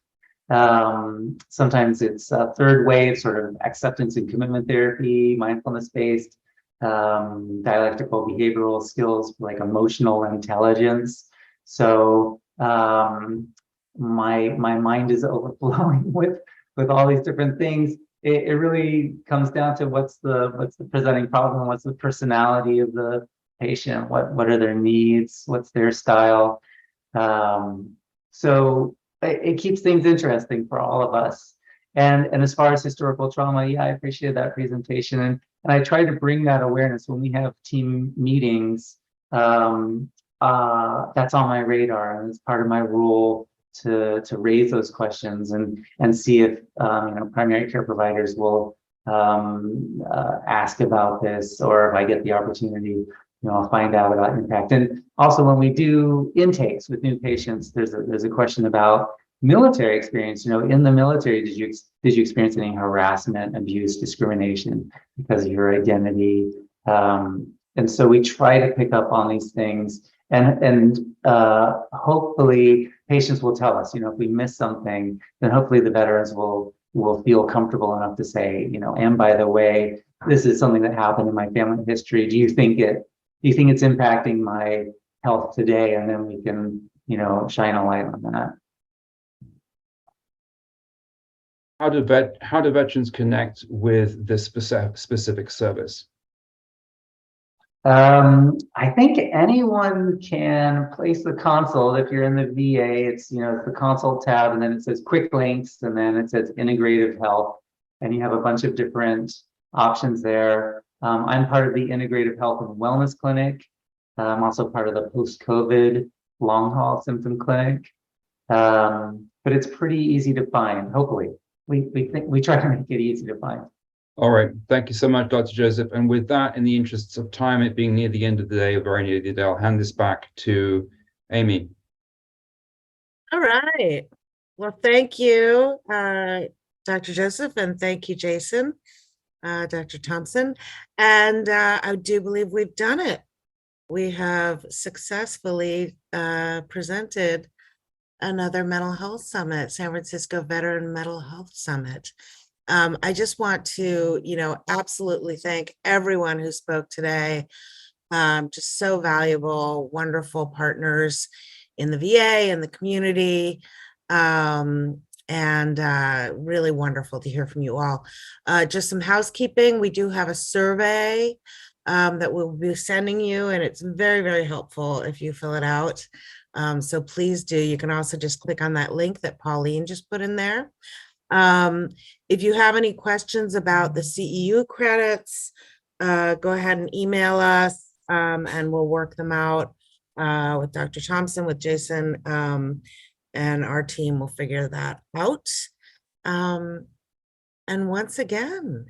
Sometimes it's a third wave, sort of acceptance and commitment therapy, mindfulness-based, dialectical behavioral skills like emotional intelligence. So my mind is overflowing with all these different things. It really comes down to what's the presenting problem, what's the personality of the patient, what are their needs, what's their style. So it keeps things interesting for all of us. And as far as historical trauma, yeah, I appreciate that presentation. And I try to bring that awareness when we have team meetings. That's on my radar, and it's part of my role to raise those questions and see if primary care providers will ask about this, or if I get the opportunity, I'll find out about impact. And also, when we do intakes with new patients, there's a question about military experience. In the military, did you experience any harassment, abuse, discrimination because of your identity? And so we try to pick up on these things, and hopefully patients will tell us. If we miss something, then hopefully the veterans will feel comfortable enough to say, and by the way, this is something that happened in my family history. Do you think it's impacting my health today? And then we can, shine a light on that. How do veterans connect with this specific service? I think anyone can place the consult. If you're in the VA, it's the consult tab, and then it says quick links, and then it says integrative health, and you have a bunch of different options there. I'm part of the integrative health and wellness clinic. I'm also part of the post-COVID long haul symptom clinic. But it's pretty easy to find. Hopefully, we try to make it easy to find. All right. Thank you so much, Dr. Joseph. And with that, in the interests of time, it being near the end of the day, or very near the day, I'll hand this back to Amy. All right. Well, thank you, Dr. Joseph, and thank you, Jason, Dr. Thompson. And I do believe we've done it. We have successfully presented another mental health summit, San Francisco Veteran Mental Health Summit. I just want to, absolutely thank everyone who spoke today. Just so valuable, wonderful partners in the VA and the community. And really wonderful to hear from you all. Just some housekeeping. We do have a survey that we'll be sending you, and it's very, very helpful if you fill it out. So please do. You can also just click on that link that Pauline just put in there. If you have any questions about the CEU credits, go ahead and email us, and we'll work them out with Dr. Thompson, with Jason, and our team will figure that out. And once again,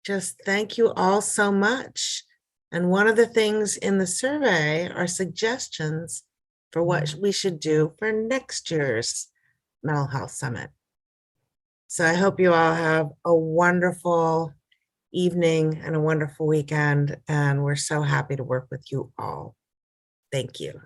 just thank you all so much. And one of the things in the survey are suggestions for what we should do for next year's Mental Health Summit. So I hope you all have a wonderful evening and a wonderful weekend, and we're so happy to work with you all. Thank you.